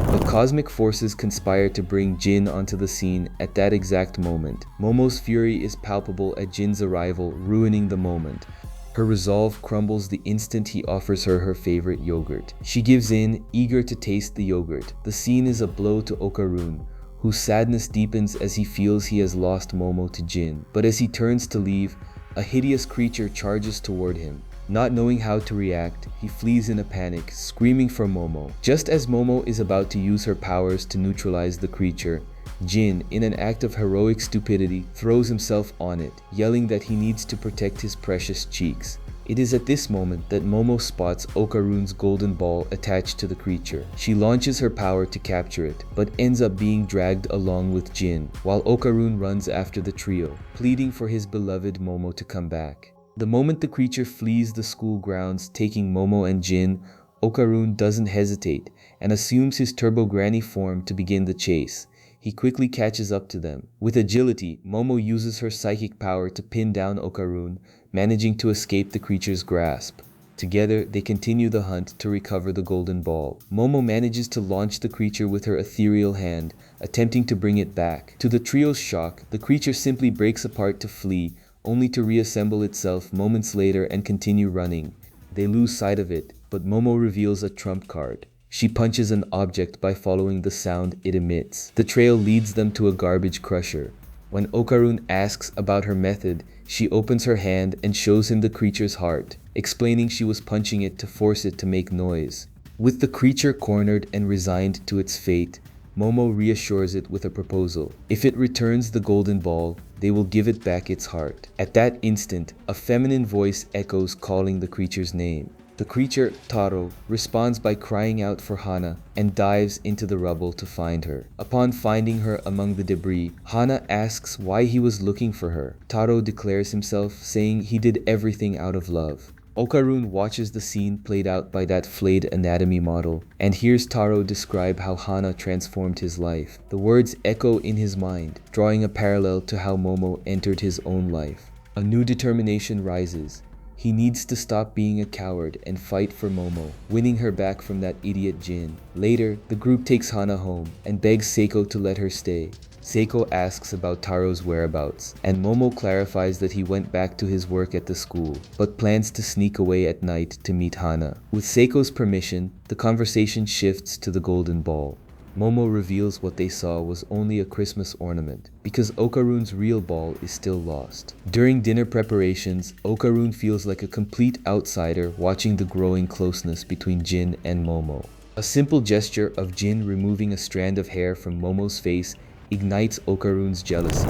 But cosmic forces conspire to bring Jin onto the scene at that exact moment. Momo's fury is palpable at Jin's arrival, ruining the moment. Her resolve crumbles the instant he offers her her favorite yogurt. She gives in, eager to taste the yogurt. The scene is a blow to Okarun, whose sadness deepens as he feels he has lost Momo to Jin. But as he turns to leave, a hideous creature charges toward him. Not knowing how to react, he flees in a panic, screaming for Momo. Just as Momo is about to use her powers to neutralize the creature, Jin, in an act of heroic stupidity, throws himself on it, yelling that he needs to protect his precious cheeks. It is at this moment that Momo spots Okarun's golden ball attached to the creature. She launches her power to capture it, but ends up being dragged along with Jin, while Okarun runs after the trio, pleading for his beloved Momo to come back. The moment the creature flees the school grounds, taking Momo and Jin, Okarun doesn't hesitate and assumes his Turbo Granny form to begin the chase. He quickly catches up to them. With agility, Momo uses her psychic power to pin down Okarun, managing to escape the creature's grasp. Together, they continue the hunt to recover the golden ball. Momo manages to launch the creature with her ethereal hand, attempting to bring it back. To the trio's shock, the creature simply breaks apart to flee, only to reassemble itself moments later and continue running. They lose sight of it, but Momo reveals a trump card. She punches an object by following the sound it emits. The trail leads them to a garbage crusher. When Okarun asks about her method, she opens her hand and shows him the creature's heart, explaining she was punching it to force it to make noise. With the creature cornered and resigned to its fate, Momo reassures it with a proposal. If it returns the golden ball, they will give it back its heart. At that instant, a feminine voice echoes calling the creature's name. The creature, Taro, responds by crying out for Hana and dives into the rubble to find her. Upon finding her among the debris, Hana asks why he was looking for her. Taro declares himself, saying he did everything out of love. Okarun watches the scene played out by that flayed anatomy model and hears Taro describe how Hana transformed his life. The words echo in his mind, drawing a parallel to how Momo entered his own life. A new determination rises. He needs to stop being a coward and fight for Momo, winning her back from that idiot Jin. Later, the group takes Hana home and begs Seiko to let her stay. Seiko asks about Taro's whereabouts, and Momo clarifies that he went back to his work at the school, but plans to sneak away at night to meet Hana. With Seiko's permission, the conversation shifts to the golden ball. Momo reveals what they saw was only a Christmas ornament, because Okarun's real ball is still lost. During dinner preparations, Okarun feels like a complete outsider watching the growing closeness between Jin and Momo. A simple gesture of Jin removing a strand of hair from Momo's face ignites Okarun's jealousy.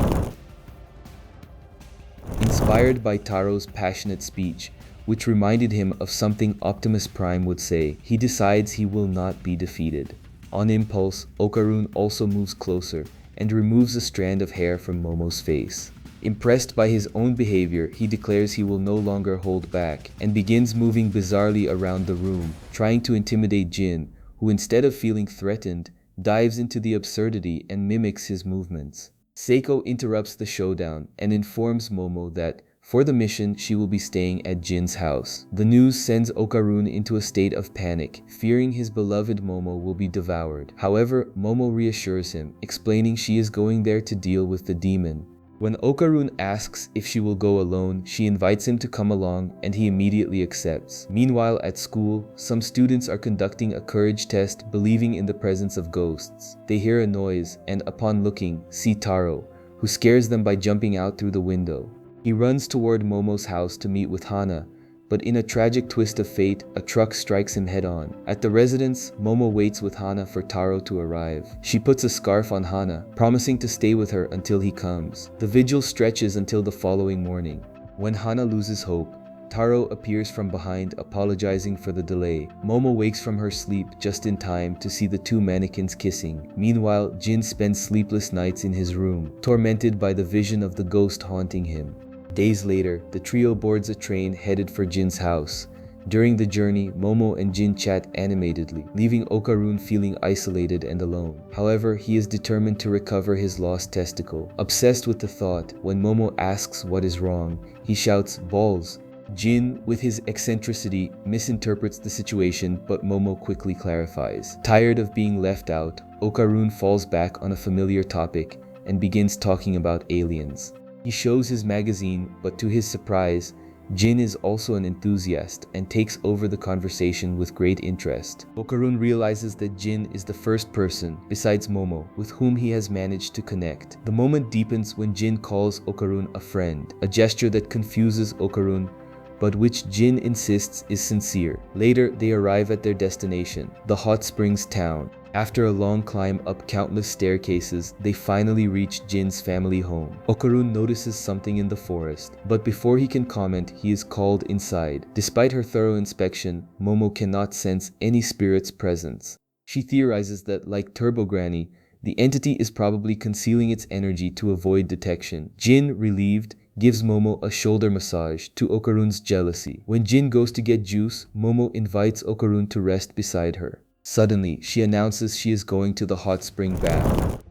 Inspired by Taro's passionate speech, which reminded him of something Optimus Prime would say, he decides he will not be defeated. On impulse, Okarun also moves closer and removes a strand of hair from Momo's face. Impressed by his own behavior, he declares he will no longer hold back and begins moving bizarrely around the room, trying to intimidate Jin, who instead of feeling threatened, dives into the absurdity and mimics his movements. Seiko interrupts the showdown and informs Momo that, for the mission, she will be staying at Jin's house. The news sends Okarun into a state of panic, fearing his beloved Momo will be devoured. However, Momo reassures him, explaining she is going there to deal with the demon. When Okarun asks if she will go alone, she invites him to come along and he immediately accepts. Meanwhile, at school, some students are conducting a courage test believing in the presence of ghosts. They hear a noise and, upon looking, see Taro, who scares them by jumping out through the window. He runs toward Momo's house to meet with Hana, but in a tragic twist of fate, a truck strikes him head-on. At the residence, Momo waits with Hana for Taro to arrive. She puts a scarf on Hana, promising to stay with her until he comes. The vigil stretches until the following morning. When Hana loses hope, Taro appears from behind, apologizing for the delay. Momo wakes from her sleep just in time to see the two mannequins kissing. Meanwhile, Jin spends sleepless nights in his room, tormented by the vision of the ghost haunting him. Days later, the trio boards a train headed for Jin's house. During the journey, Momo and Jin chat animatedly, leaving Okarun feeling isolated and alone. However, he is determined to recover his lost testicle. Obsessed with the thought, when Momo asks what is wrong, he shouts, "Balls!" Jin, with his eccentricity, misinterprets the situation, but Momo quickly clarifies. Tired of being left out, Okarun falls back on a familiar topic and begins talking about aliens. He shows his magazine, but to his surprise, Jin is also an enthusiast and takes over the conversation with great interest. Okarun realizes that Jin is the first person, besides Momo, with whom he has managed to connect. The moment deepens when Jin calls Okarun a friend, a gesture that confuses Okarun, but which Jin insists is sincere. Later, they arrive at their destination, the hot springs town. After a long climb up countless staircases, they finally reach Jin's family home. Okarun notices something in the forest, but before he can comment, he is called inside. Despite her thorough inspection, Momo cannot sense any spirit's presence. She theorizes that, like Turbo Granny, the entity is probably concealing its energy to avoid detection. Jin, relieved, gives Momo a shoulder massage to Okarun's jealousy. When Jin goes to get juice, Momo invites Okarun to rest beside her. Suddenly, she announces she is going to the hot spring bath.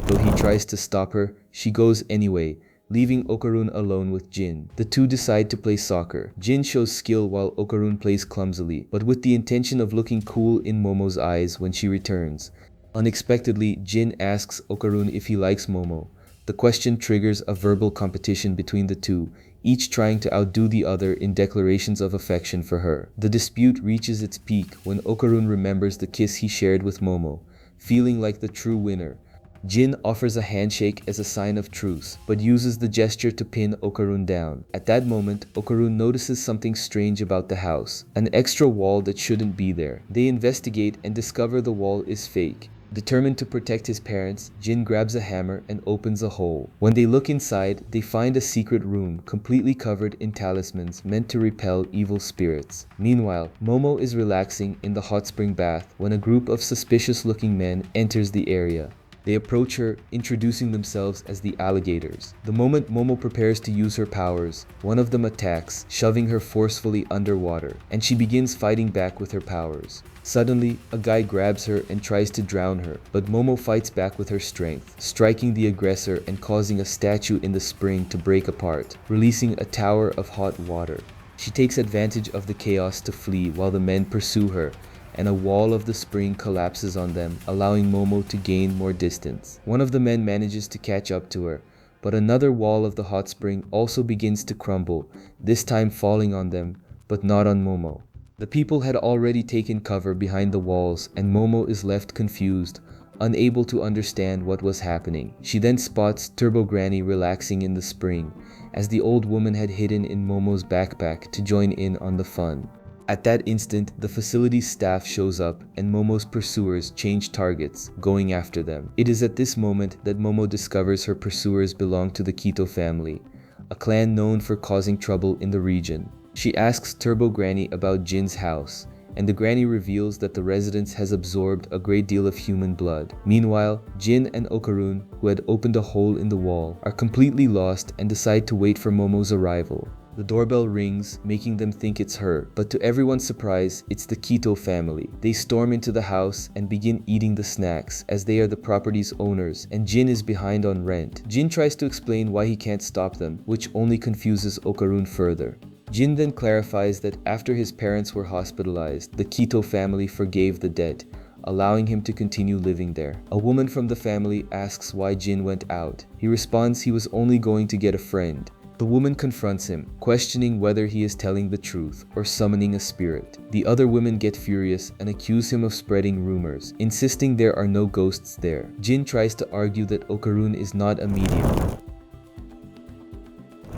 Though he tries to stop her, she goes anyway, leaving Okarun alone with Jin. The two decide to play soccer. Jin shows skill while Okarun plays clumsily, but with the intention of looking cool in Momo's eyes when she returns. Unexpectedly, Jin asks Okarun if he likes Momo. The question triggers a verbal competition between the two, each trying to outdo the other in declarations of affection for her. The dispute reaches its peak when Okarun remembers the kiss he shared with Momo, feeling like the true winner. Jin offers a handshake as a sign of truce, but uses the gesture to pin Okarun down. At that moment, Okarun notices something strange about the house, an extra wall that shouldn't be there. They investigate and discover the wall is fake. Determined to protect his parents, Jin grabs a hammer and opens a hole. When they look inside, they find a secret room completely covered in talismans meant to repel evil spirits. Meanwhile, Momo is relaxing in the hot spring bath when a group of suspicious-looking men enters the area. They approach her, introducing themselves as the alligators. The moment Momo prepares to use her powers, one of them attacks, shoving her forcefully underwater, and she begins fighting back with her powers. Suddenly, a guy grabs her and tries to drown her, but Momo fights back with her strength, striking the aggressor and causing a statue in the spring to break apart, releasing a tower of hot water. She takes advantage of the chaos to flee while the men pursue her, and a wall of the spring collapses on them, allowing Momo to gain more distance. One of the men manages to catch up to her, but another wall of the hot spring also begins to crumble, this time falling on them, but not on Momo. The people had already taken cover behind the walls, and Momo is left confused, unable to understand what was happening. She then spots Turbo Granny relaxing in the spring, as the old woman had hidden in Momo's backpack to join in on the fun. At that instant, the facility's staff shows up and Momo's pursuers change targets, going after them. It is at this moment that Momo discovers her pursuers belong to the Kito family, a clan known for causing trouble in the region. She asks Turbo Granny about Jin's house, and the granny reveals that the residence has absorbed a great deal of human blood. Meanwhile, Jin and Okarun, who had opened a hole in the wall, are completely lost and decide to wait for Momo's arrival. The doorbell rings, making them think it's her, but to everyone's surprise, it's the Kito family. They storm into the house and begin eating the snacks, as they are the property's owners, and Jin is behind on rent. Jin tries to explain why he can't stop them, which only confuses Okarun further. Jin then clarifies that after his parents were hospitalized, the Kito family forgave the debt, allowing him to continue living there. A woman from the family asks why Jin went out. He responds he was only going to get a friend. The woman confronts him, questioning whether he is telling the truth or summoning a spirit. The other women get furious and accuse him of spreading rumors, insisting there are no ghosts there. Jin tries to argue that Okarun is not a medium,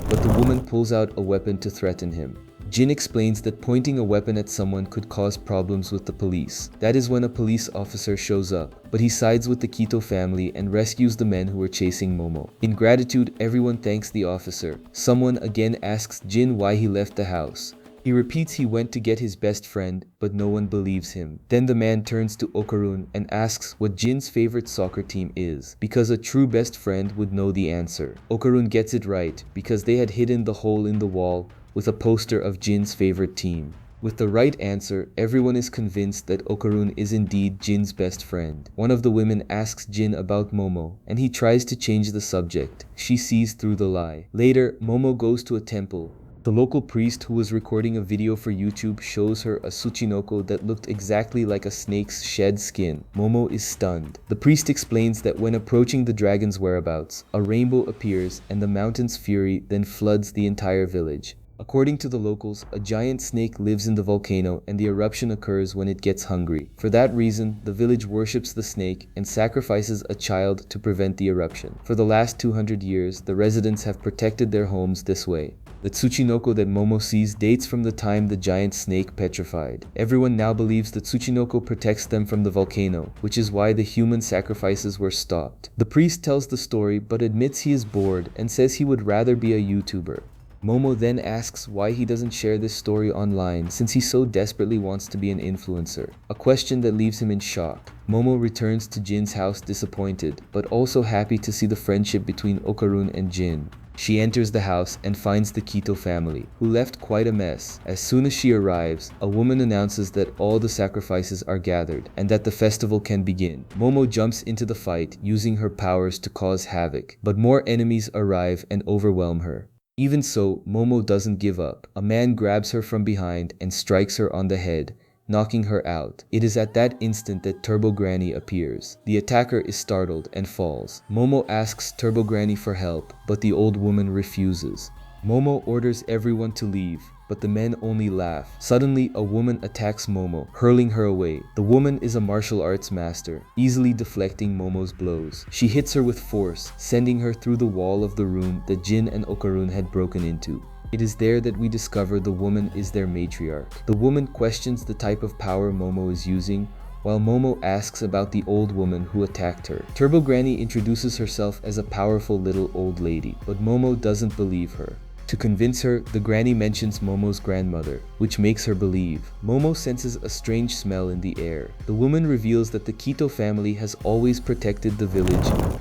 but the woman pulls out a weapon to threaten him. Jin explains that pointing a weapon at someone could cause problems with the police. That is when a police officer shows up, but he sides with the Kito family and rescues the men who were chasing Momo. In gratitude, everyone thanks the officer. Someone again asks Jin why he left the house. He repeats he went to get his best friend, but no one believes him. Then the man turns to Okarun and asks what Jin's favorite soccer team is, because a true best friend would know the answer. Okarun gets it right, because they had hidden the hole in the wall with a poster of Jin's favorite team. With the right answer, everyone is convinced that Okarun is indeed Jin's best friend. One of the women asks Jin about Momo, and he tries to change the subject. She sees through the lie. Later, Momo goes to a temple, The local priest who was recording a video for YouTube shows her a tsuchinoko that looked exactly like a snake's shed skin. Momo is stunned. The priest explains that when approaching the dragon's whereabouts, a rainbow appears and the mountain's fury then floods the entire village. According to the locals, a giant snake lives in the volcano and the eruption occurs when it gets hungry. For that reason, the village worships the snake and sacrifices a child to prevent the eruption. For the last 200 years, the residents have protected their homes this way. The tsuchinoko that Momo sees dates from the time the giant snake petrified. Everyone now believes the tsuchinoko protects them from the volcano, which is why the human sacrifices were stopped. The priest tells the story but admits he is bored and says he would rather be a YouTuber. Momo then asks why he doesn't share this story online since he so desperately wants to be an influencer, a question that leaves him in shock. Momo returns to Jin's house disappointed, but also happy to see the friendship between Okarun and Jin. She enters the house and finds the Kito family, who left quite a mess. As soon as she arrives, a woman announces that all the sacrifices are gathered and that the festival can begin. Momo jumps into the fight using her powers to cause havoc, but more enemies arrive and overwhelm her. Even so, Momo doesn't give up. A man grabs her from behind and strikes her on the head, knocking her out. It is at that instant that Turbo Granny appears. The attacker is startled and falls. Momo asks Turbo Granny for help, but the old woman refuses. Momo orders everyone to leave, but the men only laugh. Suddenly, a woman attacks Momo, hurling her away. The woman is a martial arts master, easily deflecting Momo's blows. She hits her with force, sending her through the wall of the room that Jin and Okarun had broken into. It is there that we discover the woman is their matriarch. The woman questions the type of power Momo is using, while Momo asks about the old woman who attacked her. Turbo Granny introduces herself as a powerful little old lady, but Momo doesn't believe her. To convince her, the granny mentions Momo's grandmother, which makes her believe. Momo senses a strange smell in the air. The woman reveals that the Kito family has always protected the village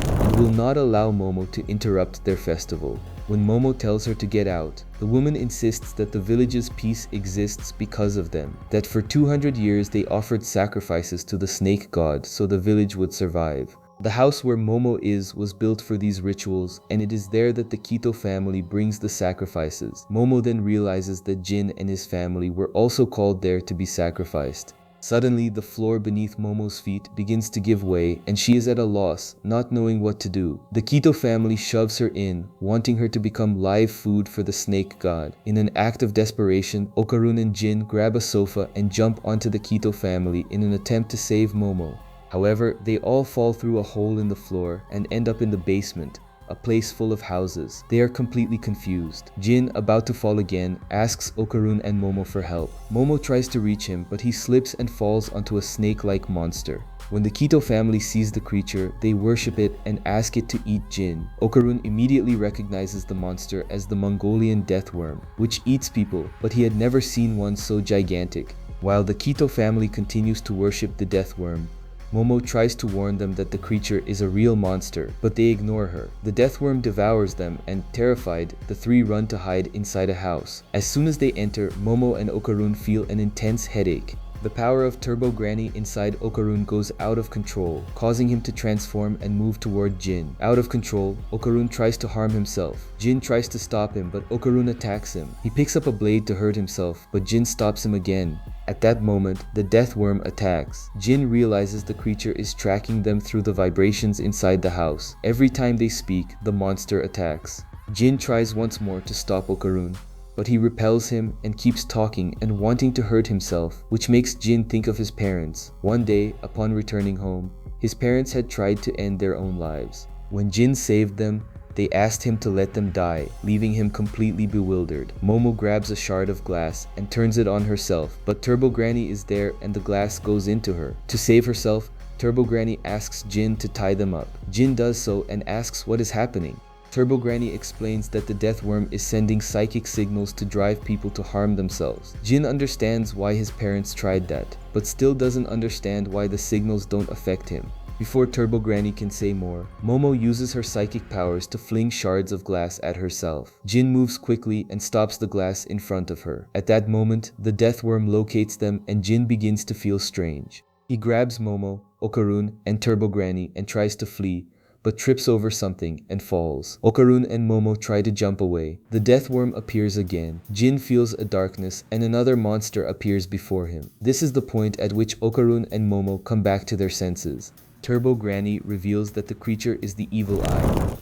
and will not allow Momo to interrupt their festival. When Momo tells her to get out, the woman insists that the village's peace exists because of them, that for 200 years they offered sacrifices to the snake god so the village would survive. The house where Momo is was built for these rituals, and it is there that the Kito family brings the sacrifices. Momo then realizes that Jin and his family were also called there to be sacrificed. Suddenly, the floor beneath Momo's feet begins to give way, and she is at a loss, not knowing what to do. The Kito family shoves her in, wanting her to become live food for the snake god. In an act of desperation, Okarun and Jin grab a sofa and jump onto the Kito family in an attempt to save Momo. However, they all fall through a hole in the floor and end up in the basement, a place full of houses. They are completely confused. Jin, about to fall again, asks Okarun and Momo for help. Momo tries to reach him, but he slips and falls onto a snake-like monster. When the Kito family sees the creature, they worship it and ask it to eat Jin. Okarun immediately recognizes the monster as the Mongolian death worm, which eats people, but he had never seen one so gigantic. While the Kito family continues to worship the death worm, Momo tries to warn them that the creature is a real monster, but they ignore her. The deathworm devours them, and terrified, the three run to hide inside a house. As soon as they enter, Momo and Okarun feel an intense headache. The power of Turbo Granny inside Okarun goes out of control, causing him to transform and move toward Jin. Out of control, Okarun tries to harm himself. Jin tries to stop him, but Okarun attacks him. He picks up a blade to hurt himself, but Jin stops him again. At that moment, the death worm attacks. Jin realizes the creature is tracking them through the vibrations inside the house. Every time they speak, the monster attacks. Jin tries once more to stop Okarun, but he repels him and keeps talking and wanting to hurt himself, which makes Jin think of his parents. One day, upon returning home, his parents had tried to end their own lives. When Jin saved them, they asked him to let them die, leaving him completely bewildered. Momo grabs a shard of glass and turns it on herself, but Turbo Granny is there and the glass goes into her. To save herself, Turbo Granny asks Jin to tie them up. Jin does so and asks what is happening. Turbo Granny explains that the death worm is sending psychic signals to drive people to harm themselves. Jin understands why his parents tried that, but still doesn't understand why the signals don't affect him. Before Turbo Granny can say more, Momo uses her psychic powers to fling shards of glass at herself. Jin moves quickly and stops the glass in front of her. At that moment, the death worm locates them and Jin begins to feel strange. He grabs Momo, Okarun, and Turbo Granny and tries to flee, but trips over something and falls. Okarun and Momo try to jump away. The death worm appears again. Jin feels a darkness and another monster appears before him. This is the point at which Okarun and Momo come back to their senses. Turbo Granny reveals that the creature is the evil eye,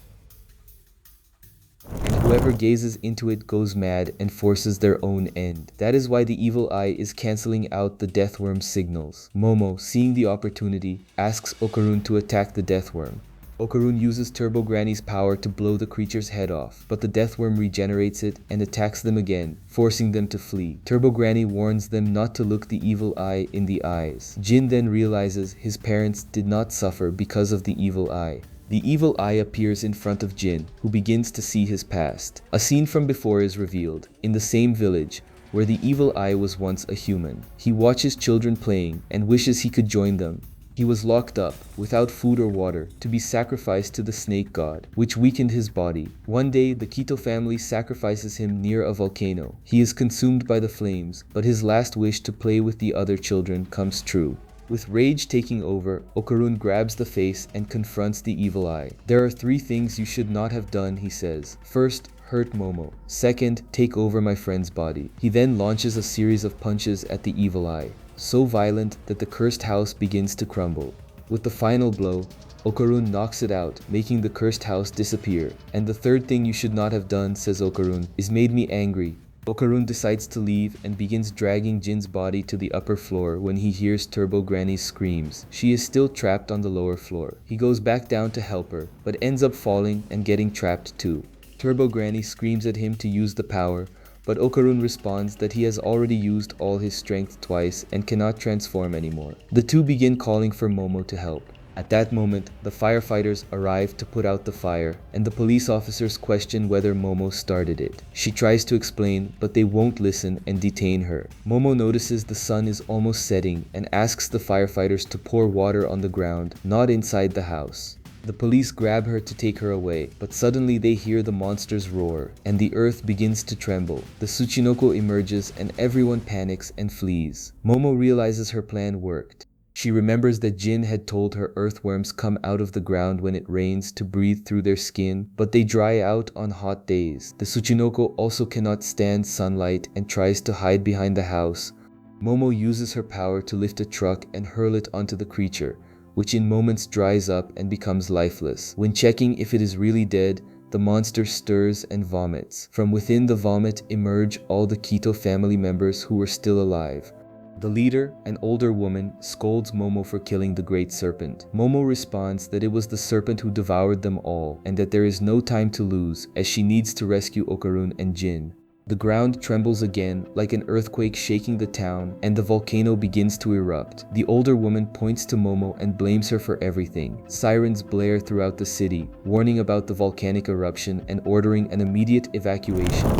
and whoever gazes into it goes mad and forces their own end. That is why the evil eye is cancelling out the deathworm's signals. Momo, seeing the opportunity, asks Okarun to attack the deathworm. Okarun uses Turbo Granny's power to blow the creature's head off, but the deathworm regenerates it and attacks them again, forcing them to flee. Turbo Granny warns them not to look the evil eye in the eyes. Jin then realizes his parents did not suffer because of the evil eye. The evil eye appears in front of Jin, who begins to see his past. A scene from before is revealed, in the same village, where the evil eye was once a human. He watches children playing and wishes he could join them. He was locked up, without food or water, to be sacrificed to the snake god, which weakened his body. One day, the Kito family sacrifices him near a volcano. He is consumed by the flames, but his last wish to play with the other children comes true. With rage taking over, Okarun grabs the face and confronts the evil eye. "There are 3 things you should not have done," he says. "First, hurt Momo. Second, take over my friend's body." He then launches a series of punches at the evil eye, so violent that the cursed house begins to crumble. With the final blow, Okarun knocks it out, making the cursed house disappear. "And the third thing you should not have done," says Okarun, "is made me angry." Okarun decides to leave and begins dragging Jin's body to the upper floor when he hears Turbo Granny's screams. She is still trapped on the lower floor. He goes back down to help her, but ends up falling and getting trapped too. Turbo Granny screams at him to use the power, but Okarun responds that he has already used all his strength twice and cannot transform anymore. The two begin calling for Momo to help. At that moment, the firefighters arrive to put out the fire, and the police officers question whether Momo started it. She tries to explain, but they won't listen and detain her. Momo notices the sun is almost setting and asks the firefighters to pour water on the ground, not inside the house. The police grab her to take her away, but suddenly they hear the monsters roar, and the earth begins to tremble. The Tsuchinoko emerges and everyone panics and flees. Momo realizes her plan worked. She remembers that Jin had told her earthworms come out of the ground when it rains to breathe through their skin, but they dry out on hot days. The Tsuchinoko also cannot stand sunlight and tries to hide behind the house. Momo uses her power to lift a truck and hurl it onto the creature, which in moments dries up and becomes lifeless. When checking if it is really dead, the monster stirs and vomits. From within the vomit emerge all the Kito family members who were still alive. The leader, an older woman, scolds Momo for killing the great serpent. Momo responds that it was the serpent who devoured them all, and that there is no time to lose, as she needs to rescue Okarun and Jin. The ground trembles again, like an earthquake shaking the town, and the volcano begins to erupt. The older woman points to Momo and blames her for everything. Sirens blare throughout the city, warning about the volcanic eruption and ordering an immediate evacuation.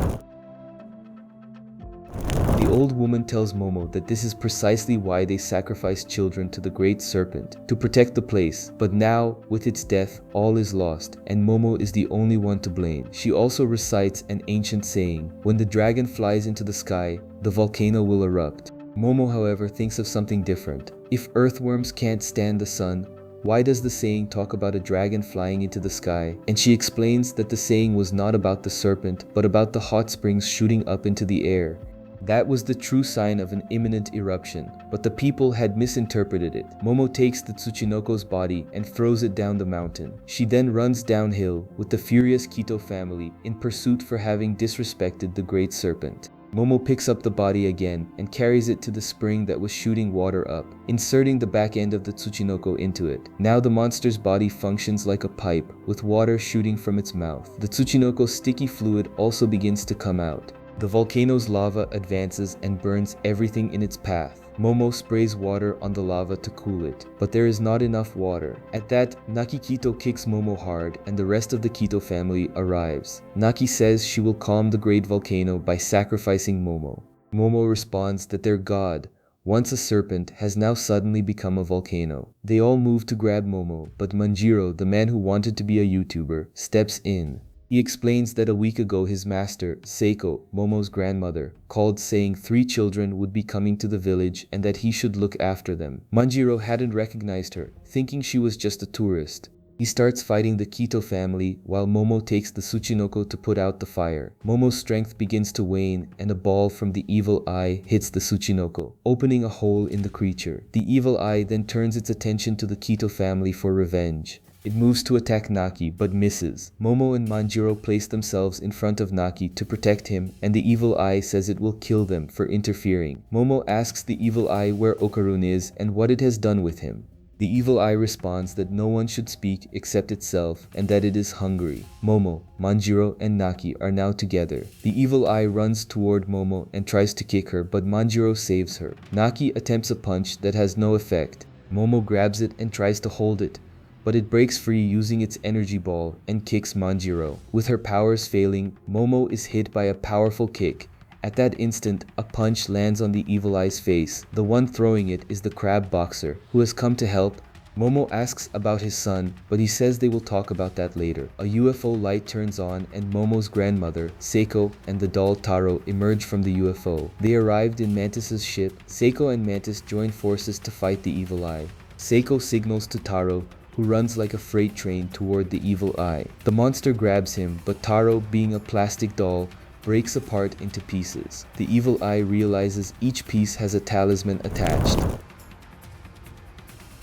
The old woman tells Momo that this is precisely why they sacrificed children to the great serpent, to protect the place. But now, with its death, all is lost, and Momo is the only one to blame. She also recites an ancient saying: "When the dragon flies into the sky, the volcano will erupt." Momo, however, thinks of something different. If earthworms can't stand the sun, why does the saying talk about a dragon flying into the sky? And she explains that the saying was not about the serpent, but about the hot springs shooting up into the air. That was the true sign of an imminent eruption, but the people had misinterpreted it. Momo takes the Tsuchinoko's body and throws it down the mountain. She then runs downhill with the furious Kito family in pursuit for having disrespected the great serpent. Momo picks up the body again and carries it to the spring that was shooting water up, inserting the back end of the Tsuchinoko into it. Now the monster's body functions like a pipe, with water shooting from its mouth. The Tsuchinoko's sticky fluid also begins to come out. The volcano's lava advances and burns everything in its path. Momo sprays water on the lava to cool it, but there is not enough water. At that, Naki Kito kicks Momo hard and the rest of the Kito family arrives. Naki says she will calm the great volcano by sacrificing Momo. Momo responds that their god, once a serpent, has now suddenly become a volcano. They all move to grab Momo, but Manjiro, the man who wanted to be a YouTuber, steps in. He explains that a week ago his master, Seiko, Momo's grandmother, called saying 3 children would be coming to the village and that he should look after them. Manjiro hadn't recognized her, thinking she was just a tourist. He starts fighting the Kito family while Momo takes the Tsuchinoko to put out the fire. Momo's strength begins to wane and a ball from the evil eye hits the Tsuchinoko, opening a hole in the creature. The evil eye then turns its attention to the Kito family for revenge. It moves to attack Naki but misses. Momo and Manjiro place themselves in front of Naki to protect him, and the evil eye says it will kill them for interfering. Momo asks the evil eye where Okarun is and what it has done with him. The evil eye responds that no one should speak except itself and that it is hungry. Momo, Manjiro, and Naki are now together. The evil eye runs toward Momo and tries to kick her, but Manjiro saves her. Naki attempts a punch that has no effect. Momo grabs it and tries to hold it, but it breaks free using its energy ball and kicks Manjiro. With her powers failing, Momo is hit by a powerful kick. At that instant, a punch lands on the evil eye's face. The one throwing it is the crab boxer, who has come to help. Momo asks about his son, but he says they will talk about that later. A UFO light turns on and Momo's grandmother, Seiko, and the doll Taro emerge from the UFO. They arrived in Mantis's ship. Seiko and Mantis join forces to fight the evil eye. Seiko signals to Taro, who runs like a freight train toward the evil eye. The monster grabs him, but Taro, being a plastic doll, breaks apart into pieces. The evil eye realizes each piece has a talisman attached.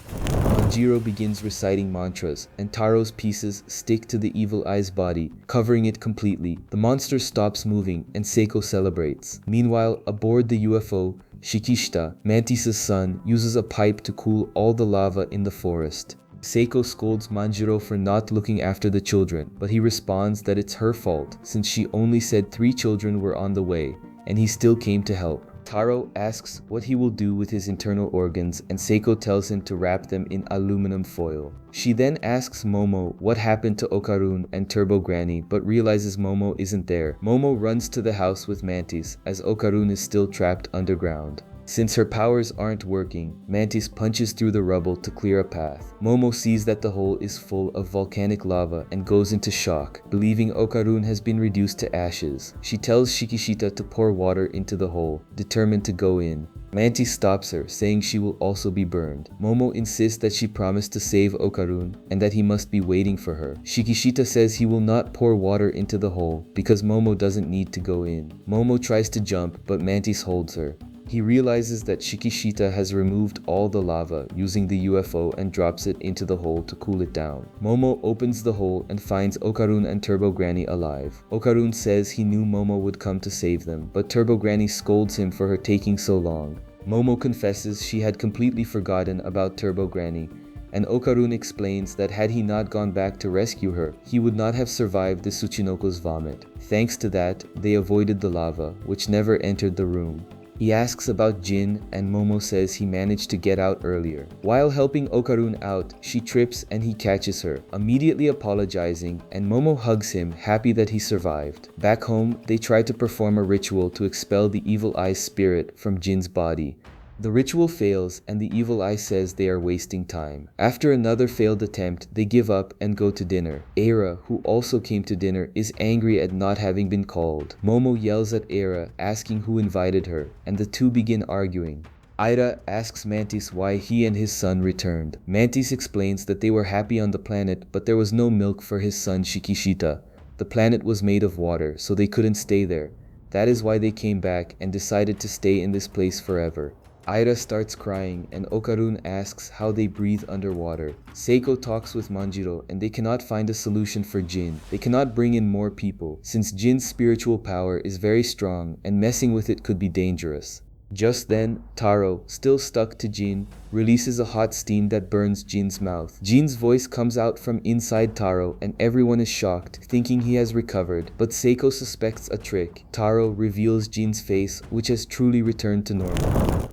Manjiro begins reciting mantras, and Taro's pieces stick to the evil eye's body, covering it completely. The monster stops moving, and Seiko celebrates. Meanwhile, aboard the UFO, Shikishita, Mantis' son, uses a pipe to cool all the lava in the forest. Seiko scolds Manjiro for not looking after the children, but he responds that it's her fault since she only said 3 children were on the way, and he still came to help. Taro asks what he will do with his internal organs, and Seiko tells him to wrap them in aluminum foil. She then asks Momo what happened to Okarun and Turbo Granny, but realizes Momo isn't there. Momo runs to the house with Mantis, as Okarun is still trapped underground. Since her powers aren't working, Mantis punches through the rubble to clear a path. Momo sees that the hole is full of volcanic lava and goes into shock, believing Okarun has been reduced to ashes. She tells Shikishita to pour water into the hole, determined to go in. Mantis stops her, saying she will also be burned. Momo insists that she promised to save Okarun and that he must be waiting for her. Shikishita says he will not pour water into the hole because Momo doesn't need to go in. Momo tries to jump, but Mantis holds her. He realizes that Shikishita has removed all the lava using the UFO and drops it into the hole to cool it down. Momo opens the hole and finds Okarun and Turbo Granny alive. Okarun says he knew Momo would come to save them, but Turbo Granny scolds him for her taking so long. Momo confesses she had completely forgotten about Turbo Granny, and Okarun explains that had he not gone back to rescue her, he would not have survived the Tsuchinoko's vomit. Thanks to that, they avoided the lava, which never entered the room. He asks about Jin, and Momo says he managed to get out earlier. While helping Okarun out, she trips and he catches her, immediately apologizing, and Momo hugs him, happy that he survived. Back home, they try to perform a ritual to expel the evil eye's spirit from Jin's body. The ritual fails, and the evil eye says they are wasting time. After another failed attempt, they give up and go to dinner. Eira, who also came to dinner, is angry at not having been called. Momo yells at Eira, asking who invited her, and the two begin arguing. Aira asks Mantis why he and his son returned. Mantis explains that they were happy on the planet, but there was no milk for his son Shikishita. The planet was made of water, so they couldn't stay there. That is why they came back and decided to stay in this place forever. Aira starts crying, and Okarun asks how they breathe underwater. Seiko talks with Manjiro, and they cannot find a solution for Jin. They cannot bring in more people, since Jin's spiritual power is very strong, and messing with it could be dangerous. Just then, Taro, still stuck to Jin, releases a hot steam that burns Jin's mouth. Jin's voice comes out from inside Taro, and everyone is shocked, thinking he has recovered, but Seiko suspects a trick. Taro reveals Jin's face, which has truly returned to normal.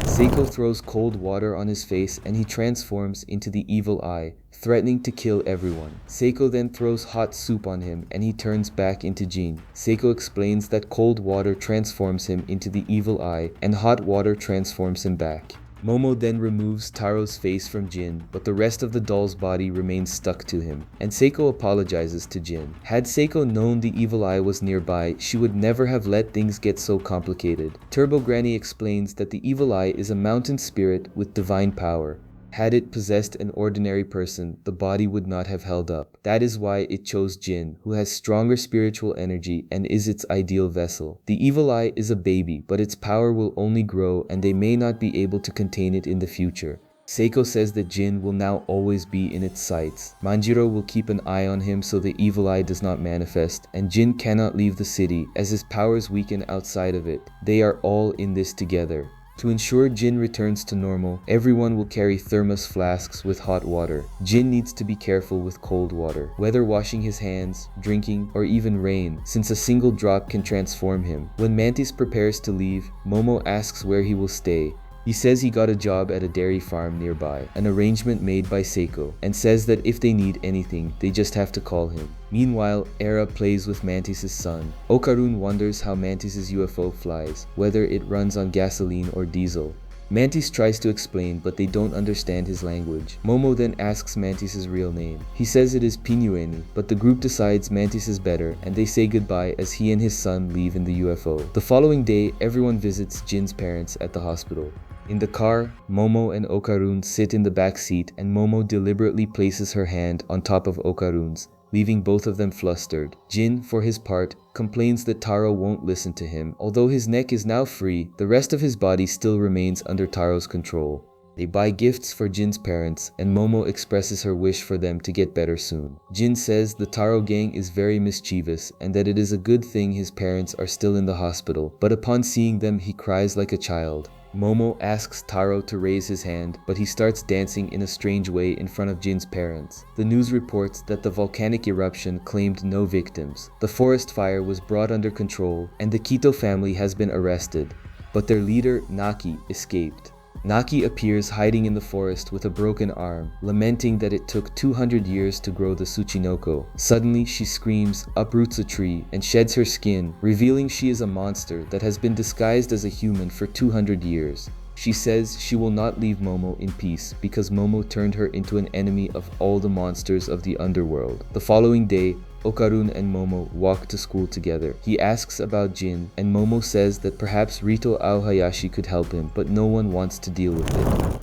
Seiko throws cold water on his face and he transforms into the evil eye, threatening to kill everyone. Seiko then throws hot soup on him and he turns back into Jin. Seiko explains that cold water transforms him into the evil eye and hot water transforms him back. Momo then removes Taro's face from Jin, but the rest of the doll's body remains stuck to him, and Seiko apologizes to Jin. Had Seiko known the evil eye was nearby, she would never have let things get so complicated. Turbo Granny explains that the evil eye is a mountain spirit with divine power. Had it possessed an ordinary person, the body would not have held up. That is why it chose Jin, who has stronger spiritual energy and is its ideal vessel. The evil eye is a baby, but its power will only grow and they may not be able to contain it in the future. Seiko says that Jin will now always be in its sights. Manjiro will keep an eye on him so the evil eye does not manifest, and Jin cannot leave the city as his powers weaken outside of it. They are all in this together. To ensure Jin returns to normal, everyone will carry thermos flasks with hot water. Jin needs to be careful with cold water, whether washing his hands, drinking, or even rain, since a single drop can transform him. When Mantis prepares to leave, Momo asks where he will stay. He says he got a job at a dairy farm nearby, an arrangement made by Seiko, and says that if they need anything, they just have to call him. Meanwhile, Era plays with Mantis' son. Okarun wonders how Mantis' UFO flies, whether it runs on gasoline or diesel. Mantis tries to explain, but they don't understand his language. Momo then asks Mantis' real name. He says it is Pinueni, but the group decides Mantis is better, and they say goodbye as he and his son leave in the UFO. The following day, everyone visits Jin's parents at the hospital. In the car, Momo and Okarun sit in the back seat and Momo deliberately places her hand on top of Okarun's, leaving both of them flustered. Jin, for his part, complains that Taro won't listen to him. Although his neck is now free, the rest of his body still remains under Taro's control. They buy gifts for Jin's parents, and Momo expresses her wish for them to get better soon. Jin says the Taro gang is very mischievous and that it is a good thing his parents are still in the hospital, but upon seeing them he cries like a child. Momo asks Taro to raise his hand, but he starts dancing in a strange way in front of Jin's parents. The news reports that the volcanic eruption claimed no victims. The forest fire was brought under control, and the Kito family has been arrested, but their leader, Naki, escaped. Naki appears hiding in the forest with a broken arm, lamenting that it took 200 years to grow the Tsuchinoko. Suddenly, she screams, uproots a tree, and sheds her skin, revealing she is a monster that has been disguised as a human for 200 years. She says she will not leave Momo in peace because Momo turned her into an enemy of all the monsters of the underworld. The following day, Okarun and Momo walk to school together. He asks about Jin, and Momo says that perhaps Rito Aohayashi could help him, but no one wants to deal with it.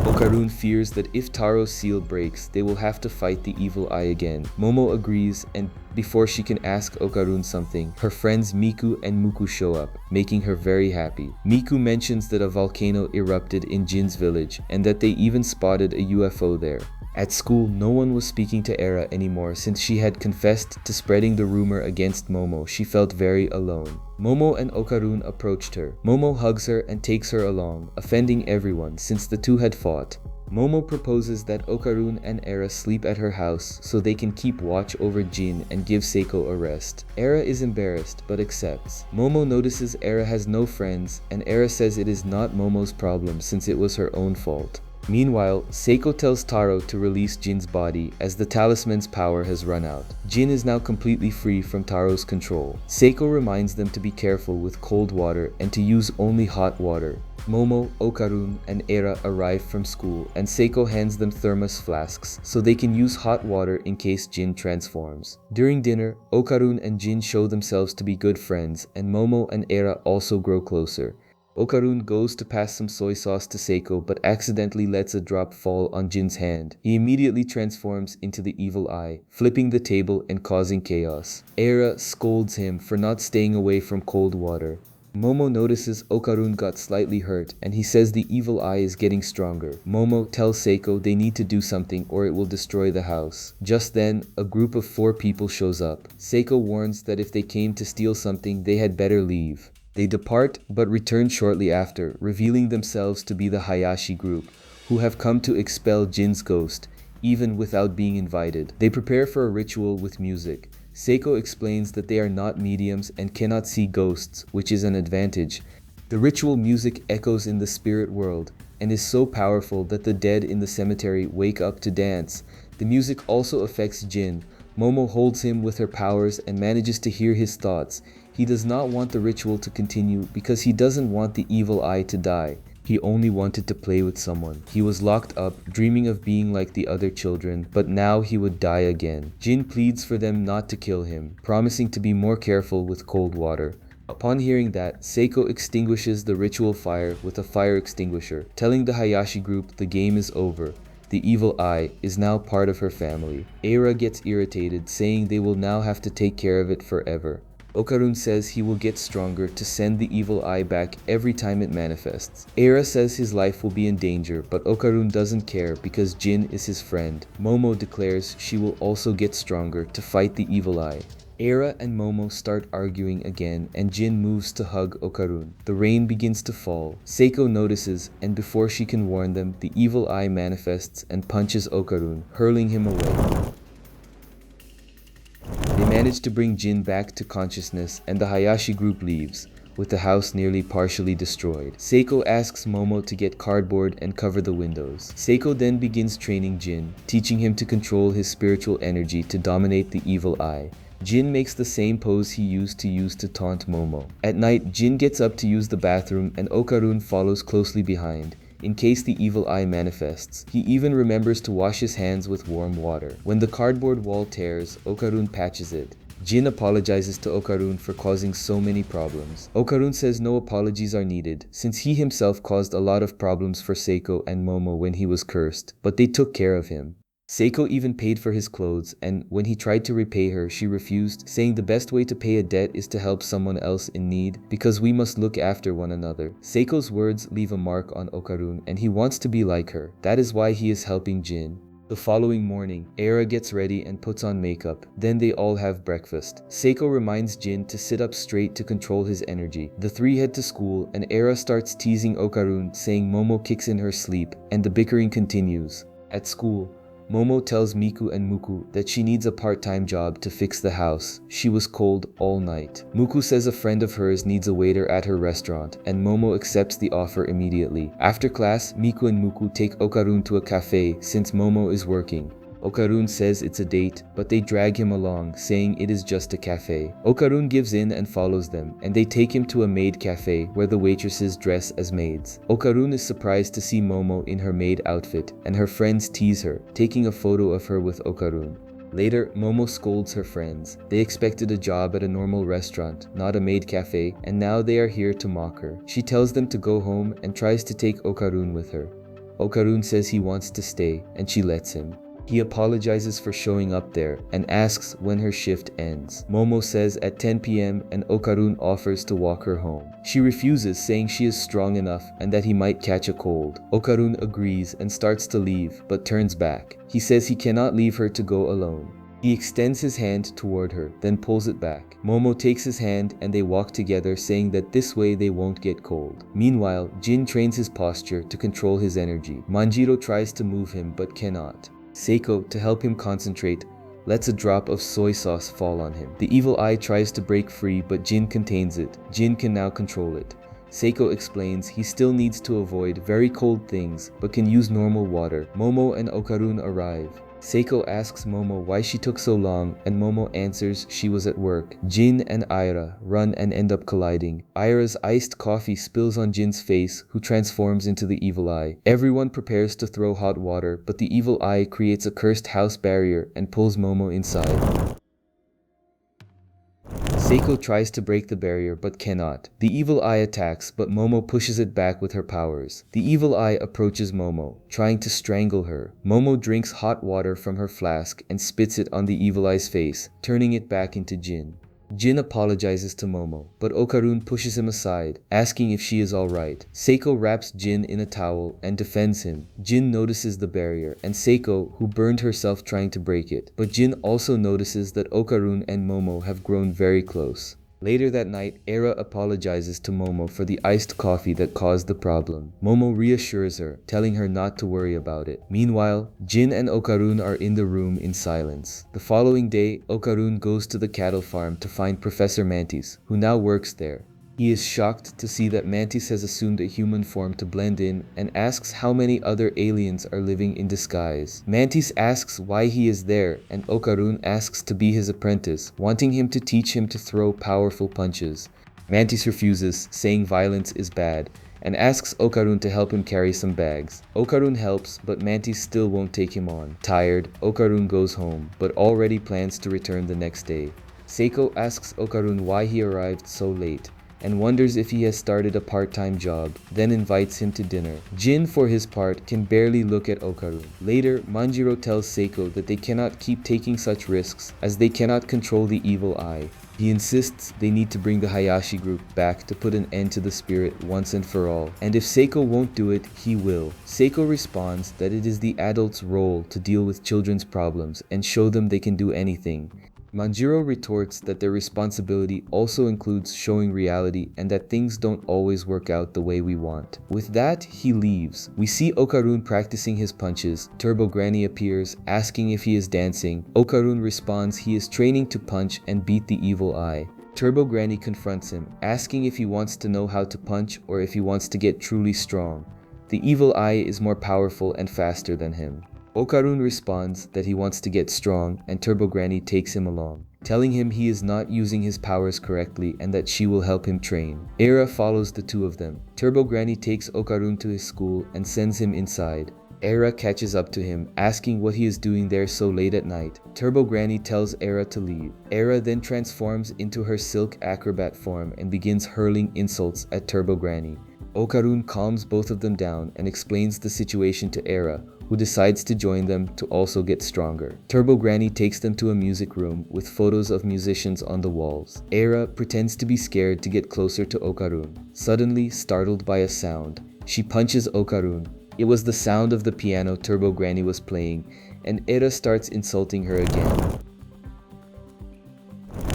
Okarun fears that if Taro's seal breaks, they will have to fight the evil eye again. Momo agrees, and before she can ask Okarun something, her friends Miku and Muku show up, making her very happy. Miku mentions that a volcano erupted in Jin's village, and that they even spotted a UFO there. At school, no one was speaking to Era anymore since she had confessed to spreading the rumor against Momo. She felt very alone. Momo and Okarun approached her. Momo hugs her and takes her along, offending everyone since the two had fought. Momo proposes that Okarun and Era sleep at her house so they can keep watch over Jin and give Seiko a rest. Era is embarrassed but accepts. Momo notices Era has no friends, and Era says it is not Momo's problem since it was her own fault. Meanwhile, Seiko tells Taro to release Jin's body as the talisman's power has run out. Jin is now completely free from Taro's control. Seiko reminds them to be careful with cold water and to use only hot water. Momo, Okarun, and Era arrive from school, and Seiko hands them thermos flasks so they can use hot water in case Jin transforms. During dinner, Okarun and Jin show themselves to be good friends, and Momo and Era also grow closer. Okarun goes to pass some soy sauce to Seiko but accidentally lets a drop fall on Jin's hand. He immediately transforms into the evil eye, flipping the table and causing chaos. Era scolds him for not staying away from cold water. Momo notices Okarun got slightly hurt and he says the evil eye is getting stronger. Momo tells Seiko they need to do something or it will destroy the house. Just then, a group of 4 people shows up. Seiko warns that if they came to steal something, they had better leave. They depart but return shortly after, revealing themselves to be the Hayashi group, who have come to expel Jin's ghost, even without being invited. They prepare for a ritual with music. Seiko explains that they are not mediums and cannot see ghosts, which is an advantage. The ritual music echoes in the spirit world and is so powerful that the dead in the cemetery wake up to dance. The music also affects Jin. Momo holds him with her powers and manages to hear his thoughts. He does not want the ritual to continue because he doesn't want the evil eye to die. He only wanted to play with someone. He was locked up, dreaming of being like the other children, but now he would die again. Jin pleads for them not to kill him, promising to be more careful with cold water. Upon hearing that, Seiko extinguishes the ritual fire with a fire extinguisher, telling the Hayashi group the game is over. The evil eye is now part of her family. Eira gets irritated, saying they will now have to take care of it forever. Okarun says he will get stronger to send the evil eye back every time it manifests. Eira says his life will be in danger, but Okarun doesn't care because Jin is his friend. Momo declares she will also get stronger to fight the evil eye. Eira and Momo start arguing again, and Jin moves to hug Okarun. The rain begins to fall. Seiko notices, and before she can warn them, the evil eye manifests and punches Okarun, hurling him away. They manage to bring Jin back to consciousness, and the Hayashi group leaves, with the house nearly partially destroyed. Seiko asks Momo to get cardboard and cover the windows. Seiko then begins training Jin, teaching him to control his spiritual energy to dominate the evil eye. Jin makes the same pose he used to taunt Momo. At night, Jin gets up to use the bathroom and Okarun follows closely behind, in case the evil eye manifests. He even remembers to wash his hands with warm water. When the cardboard wall tears, Okarun patches it. Jin apologizes to Okarun for causing so many problems. Okarun says no apologies are needed, since he himself caused a lot of problems for Seiko and Momo when he was cursed, but they took care of him. Seiko even paid for his clothes, and when he tried to repay her, she refused, saying the best way to pay a debt is to help someone else in need, because we must look after one another. Seiko's words leave a mark on Okarun, and he wants to be like her. That is why he is helping Jin. The following morning, Eira gets ready and puts on makeup. Then they all have breakfast. Seiko reminds Jin to sit up straight to control his energy. The three head to school, and Eira starts teasing Okarun, saying Momo kicks in her sleep, and the bickering continues. At school, Momo tells Miku and Muku that she needs a part-time job to fix the house. She was cold all night. Muku says a friend of hers needs a waiter at her restaurant, and Momo accepts the offer immediately. After class, Miku and Muku take Okarun to a cafe since Momo is working. Okarun says it's a date, but they drag him along, saying it is just a cafe. Okarun gives in and follows them, and they take him to a maid cafe where the waitresses dress as maids. Okarun is surprised to see Momo in her maid outfit, and her friends tease her, taking a photo of her with Okarun. Later, Momo scolds her friends. They expected a job at a normal restaurant, not a maid cafe, and now they are here to mock her. She tells them to go home and tries to take Okarun with her. Okarun says he wants to stay, and she lets him. He apologizes for showing up there and asks when her shift ends. Momo says at 10 p.m. and Okarun offers to walk her home. She refuses, saying she is strong enough and that he might catch a cold. Okarun agrees and starts to leave, but turns back. He says he cannot leave her to go alone. He extends his hand toward her, then pulls it back. Momo takes his hand and they walk together, saying that this way they won't get cold. Meanwhile, Jin trains his posture to control his energy. Manjiro tries to move him but cannot. Seiko, to help him concentrate, lets a drop of soy sauce fall on him. The evil eye tries to break free, but Jin contains it. Jin can now control it. Seiko explains he still needs to avoid very cold things, but can use normal water. Momo and Okarun arrive. Seiko asks Momo why she took so long, and Momo answers she was at work. Jin and Aira run and end up colliding. Aira's iced coffee spills on Jin's face, who transforms into the evil eye. Everyone prepares to throw hot water, but the evil eye creates a cursed house barrier and pulls Momo inside. Seiko tries to break the barrier but cannot. The evil eye attacks, but Momo pushes it back with her powers. The evil eye approaches Momo, trying to strangle her. Momo drinks hot water from her flask and spits it on the evil eye's face, turning it back into Jin. Jin apologizes to Momo, but Okarun pushes him aside, asking if she is alright. Seiko wraps Jin in a towel and defends him. Jin notices the barrier, and Seiko, who burned herself trying to break it. But Jin also notices that Okarun and Momo have grown very close. Later that night, Eira apologizes to Momo for the iced coffee that caused the problem. Momo reassures her, telling her not to worry about it. Meanwhile, Jin and Okarun are in the room in silence. The following day, Okarun goes to the cattle farm to find Professor Mantis, who now works there. He is shocked to see that Mantis has assumed a human form to blend in and asks how many other aliens are living in disguise. Mantis asks why he is there, and Okarun asks to be his apprentice, wanting him to teach him to throw powerful punches. Mantis refuses, saying violence is bad, and asks Okarun to help him carry some bags. Okarun helps, but Mantis still won't take him on. Tired, Okarun goes home, but already plans to return the next day. Seiko asks Okarun why he arrived so late, and wonders if he has started a part-time job, then invites him to dinner. Jin, for his part, can barely look at Okarun. Later, Manjiro tells Seiko that they cannot keep taking such risks as they cannot control the evil eye. He insists they need to bring the Hayashi group back to put an end to the spirit once and for all, and if Seiko won't do it, he will. Seiko responds that it is the adult's role to deal with children's problems and show them they can do anything. Manjiro retorts that their responsibility also includes showing reality and that things don't always work out the way we want. With that, he leaves. We see Okarun practicing his punches. Turbo Granny appears, asking if he is dancing. Okarun responds he is training to punch and beat the evil eye. Turbo Granny confronts him, asking if he wants to know how to punch or if he wants to get truly strong. The evil eye is more powerful and faster than him. Okarun responds that he wants to get strong, and Turbo Granny takes him along, telling him he is not using his powers correctly and that she will help him train. Era follows the two of them. Turbo Granny takes Okarun to his school and sends him inside. Era catches up to him, asking what he is doing there so late at night. Turbo Granny tells Era to leave. Era then transforms into her silk acrobat form and begins hurling insults at Turbo Granny. Okarun calms both of them down and explains the situation to Era, who decides to join them to also get stronger. Turbo Granny takes them to a music room with photos of musicians on the walls. Era pretends to be scared to get closer to Okarun. Suddenly, startled by a sound, she punches Okarun. It was the sound of the piano Turbo Granny was playing, and Era starts insulting her again.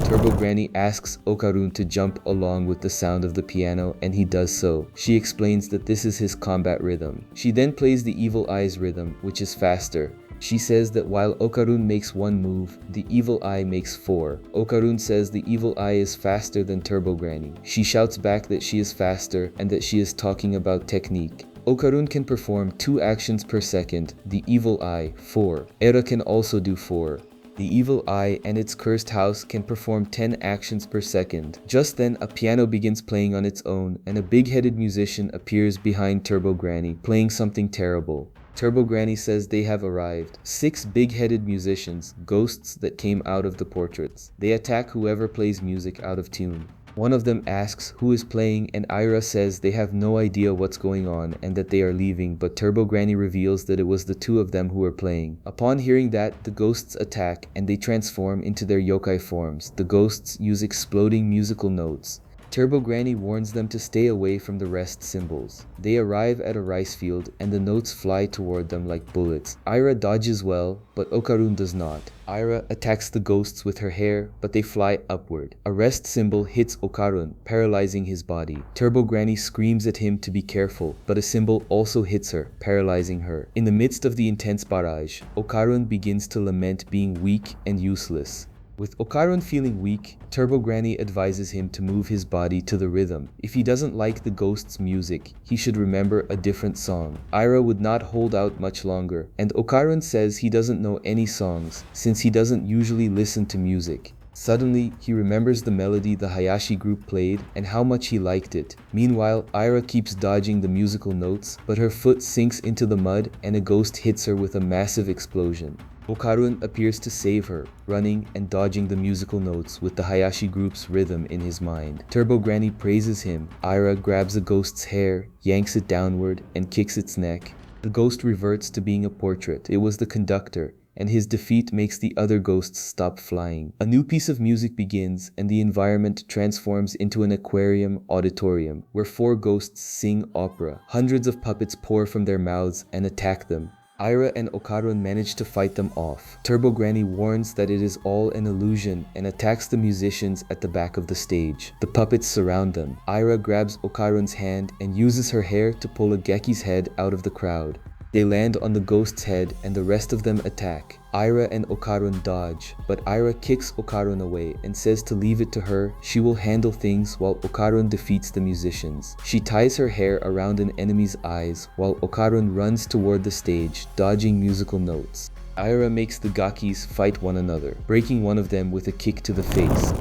Turbo Granny asks Okarun to jump along with the sound of the piano, and he does so. She explains that this is his combat rhythm. She then plays the evil eye's rhythm, which is faster. She says that while Okarun makes one move, the evil eye makes 4. Okarun says the evil eye is faster than Turbo Granny. She shouts back that she is faster and that she is talking about technique. Okarun can perform 2 actions per second, the evil eye 4. Era can also do 4. The evil eye and its cursed house can perform 10 actions per second. Just then, a piano begins playing on its own, and a big-headed musician appears behind Turbo Granny, playing something terrible. Turbo Granny says they have arrived. 6 big-headed musicians, ghosts that came out of the portraits. They attack whoever plays music out of tune. One of them asks who is playing, and Ira says they have no idea what's going on and that they are leaving, but Turbo Granny reveals that it was the 2 of them who were playing. Upon hearing that, the ghosts attack and they transform into their yokai forms. The ghosts use exploding musical notes. Turbo Granny warns them to stay away from the rest symbols. They arrive at a rice field and the notes fly toward them like bullets. Ira dodges well, but Okarun does not. Ira attacks the ghosts with her hair, but they fly upward. A rest symbol hits Okarun, paralyzing his body. Turbo Granny screams at him to be careful, but a symbol also hits her, paralyzing her. In the midst of the intense barrage, Okarun begins to lament being weak and useless. With Okarun feeling weak, Turbo Granny advises him to move his body to the rhythm. If he doesn't like the ghost's music, he should remember a different song. Ira would not hold out much longer, and Okarun says he doesn't know any songs, since he doesn't usually listen to music. Suddenly, he remembers the melody the Hayashi group played and how much he liked it. Meanwhile, Ira keeps dodging the musical notes, but her foot sinks into the mud and a ghost hits her with a massive explosion. Okarun appears to save her, running and dodging the musical notes with the Hayashi group's rhythm in his mind. Turbo Granny praises him. Ira grabs a ghost's hair, yanks it downward, and kicks its neck. The ghost reverts to being a portrait. It was the conductor, and his defeat makes the other ghosts stop flying. A new piece of music begins, and the environment transforms into an aquarium auditorium, where 4 ghosts sing opera. Hundreds of puppets pour from their mouths and attack them. Ira and Okarun manage to fight them off. Turbo Granny warns that it is all an illusion and attacks the musicians at the back of the stage. The puppets surround them. Ira grabs Okarun's hand and uses her hair to pull a Geki's head out of the crowd. They land on the ghost's head and the rest of them attack. Ira and Okarun dodge, but Ira kicks Okarun away and says to leave it to her. She will handle things while Okarun defeats the musicians. She ties her hair around an enemy's eyes while Okarun runs toward the stage, dodging musical notes. Ira makes the Gakis fight one another, breaking one of them with a kick to the face.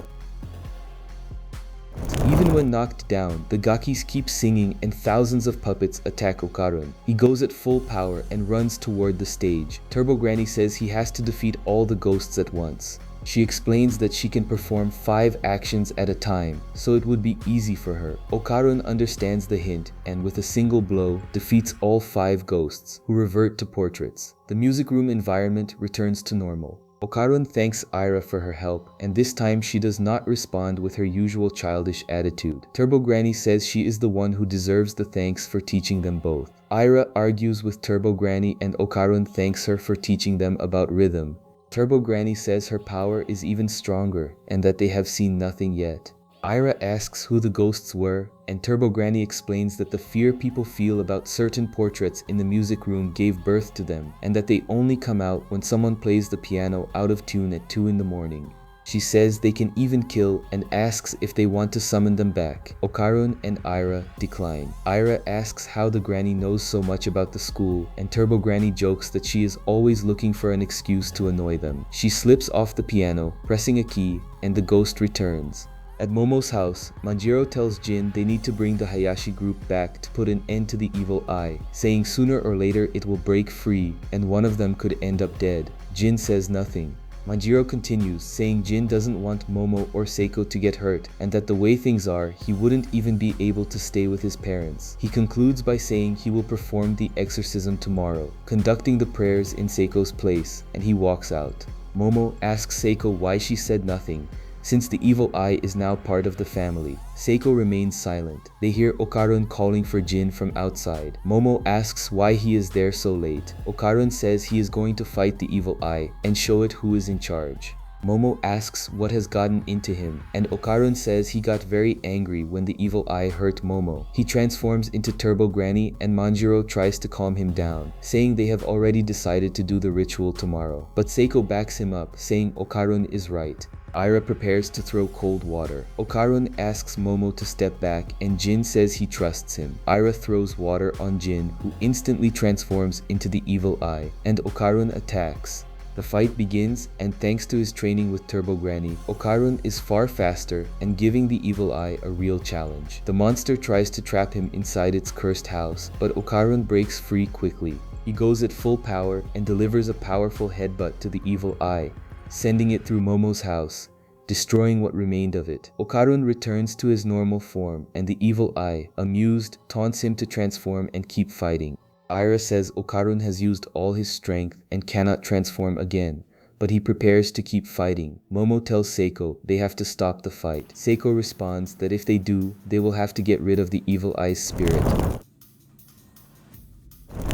Even when knocked down, the Gakis keep singing and thousands of puppets attack Okarun. He goes at full power and runs toward the stage. Turbo Granny says he has to defeat all the ghosts at once. She explains that she can perform 5 actions at a time, so it would be easy for her. Okarun understands the hint and with a single blow defeats all 5 ghosts, who revert to portraits. The music room environment returns to normal. Okarun thanks Ira for her help, and this time she does not respond with her usual childish attitude. Turbo Granny says she is the one who deserves the thanks for teaching them both. Ira argues with Turbo Granny and Okarun thanks her for teaching them about rhythm. Turbo Granny says her power is even stronger and that they have seen nothing yet. Ira asks who the ghosts were, and Turbo Granny explains that the fear people feel about certain portraits in the music room gave birth to them, and that they only come out when someone plays the piano out of tune at 2 in the morning. She says they can even kill and asks if they want to summon them back. Okarun and Ira decline. Ira asks how the granny knows so much about the school, and Turbo Granny jokes that she is always looking for an excuse to annoy them. She slips off the piano, pressing a key, and the ghost returns. At Momo's house, Manjiro tells Jin they need to bring the Hayashi group back to put an end to the evil eye, saying sooner or later it will break free and one of them could end up dead. Jin says nothing. Manjiro continues, saying Jin doesn't want Momo or Seiko to get hurt and that the way things are, he wouldn't even be able to stay with his parents. He concludes by saying he will perform the exorcism tomorrow, conducting the prayers in Seiko's place, and he walks out. Momo asks Seiko why she said nothing, since the evil eye is now part of the family. Seiko remains silent. They hear Okarun calling for Jin from outside. Momo asks why he is there so late. Okarun says he is going to fight the evil eye and show it who is in charge. Momo asks what has gotten into him, and Okarun says he got very angry when the evil eye hurt Momo. He transforms into Turbo Granny and Manjiro tries to calm him down, saying they have already decided to do the ritual tomorrow. But Seiko backs him up, saying Okarun is right. Ira prepares to throw cold water. Okarun asks Momo to step back and Jin says he trusts him. Ira throws water on Jin, who instantly transforms into the evil eye, and Okarun attacks. The fight begins, and thanks to his training with Turbo Granny, Okarun is far faster and giving the evil eye a real challenge. The monster tries to trap him inside its cursed house, but Okarun breaks free quickly. He goes at full power and delivers a powerful headbutt to the evil eye, sending it through Momo's house, destroying what remained of it. Okarun returns to his normal form, and the evil eye, amused, taunts him to transform and keep fighting. Ira says Okarun has used all his strength and cannot transform again, but he prepares to keep fighting. Momo tells Seiko they have to stop the fight. Seiko responds that if they do, they will have to get rid of the evil eye's spirit.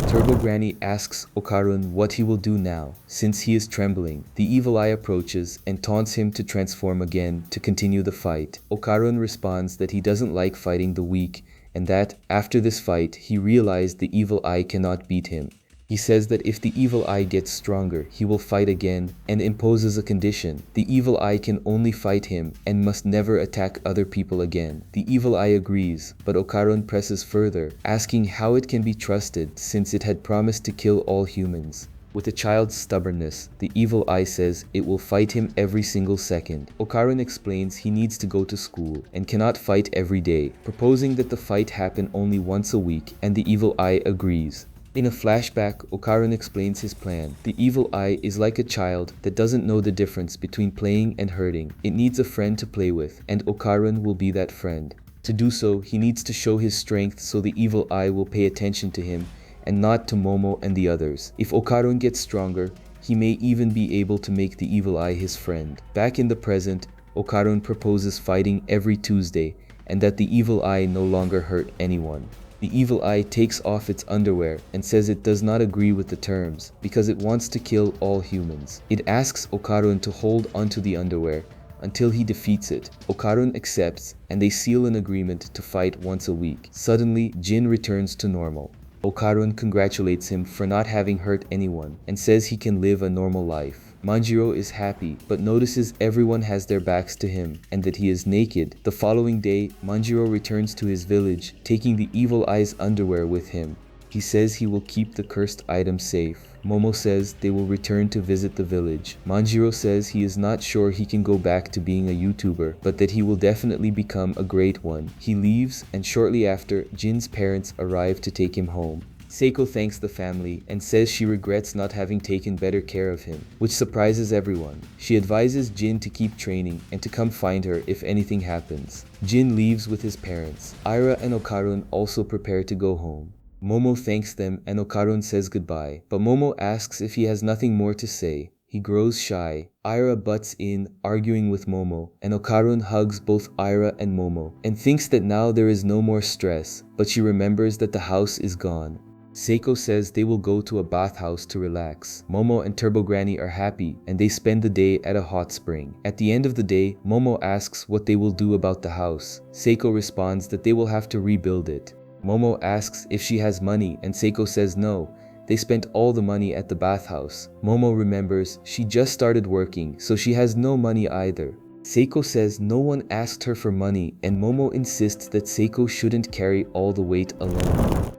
Turbo Granny asks Okarun what he will do now, since he is trembling. The evil eye approaches and taunts him to transform again to continue the fight. Okarun responds that he doesn't like fighting the weak, and that, after this fight, he realized the evil eye cannot beat him. He says that if the evil eye gets stronger, he will fight again, and imposes a condition. The evil eye can only fight him and must never attack other people again. The evil eye agrees, but Okarun presses further, asking how it can be trusted since it had promised to kill all humans. With a child's stubbornness, the evil eye says it will fight him every single second. Okarun explains he needs to go to school and cannot fight every day, proposing that the fight happen only once a week, and the evil eye agrees. In a flashback, Okarun explains his plan. The evil eye is like a child that doesn't know the difference between playing and hurting. It needs a friend to play with, and Okarun will be that friend. To do so, he needs to show his strength so the evil eye will pay attention to him and not to Momo and the others. If Okarun gets stronger, he may even be able to make the evil eye his friend. Back in the present, Okarun proposes fighting every Tuesday and that the evil eye no longer hurt anyone. The evil eye takes off its underwear and says it does not agree with the terms because it wants to kill all humans. It asks Okarun to hold onto the underwear until he defeats it. Okarun accepts and they seal an agreement to fight once a week. Suddenly, Jin returns to normal. Okarun congratulates him for not having hurt anyone and says he can live a normal life. Manjiro is happy but notices everyone has their backs to him and that he is naked. The following day, Manjiro returns to his village, taking the evil eye's underwear with him. He says he will keep the cursed item safe. Momo says they will return to visit the village. Manjiro says he is not sure he can go back to being a YouTuber, but that he will definitely become a great one. He leaves, and shortly after, Jin's parents arrive to take him home. Seiko thanks the family and says she regrets not having taken better care of him, which surprises everyone. She advises Jin to keep training and to come find her if anything happens. Jin leaves with his parents. Aira and Okarun also prepare to go home. Momo thanks them and Okarun says goodbye, but Momo asks if he has nothing more to say. He grows shy. Aira butts in, arguing with Momo, and Okarun hugs both Aira and Momo, and thinks that now there is no more stress, but she remembers that the house is gone. Seiko says they will go to a bathhouse to relax. Momo and Turbo Granny are happy, and they spend the day at a hot spring. At the end of the day, Momo asks what they will do about the house. Seiko responds that they will have to rebuild it. Momo asks if she has money, and Seiko says no. They spent all the money at the bathhouse. Momo remembers she just started working, so she has no money either. Seiko says no one asked her for money, and Momo insists that Seiko shouldn't carry all the weight alone,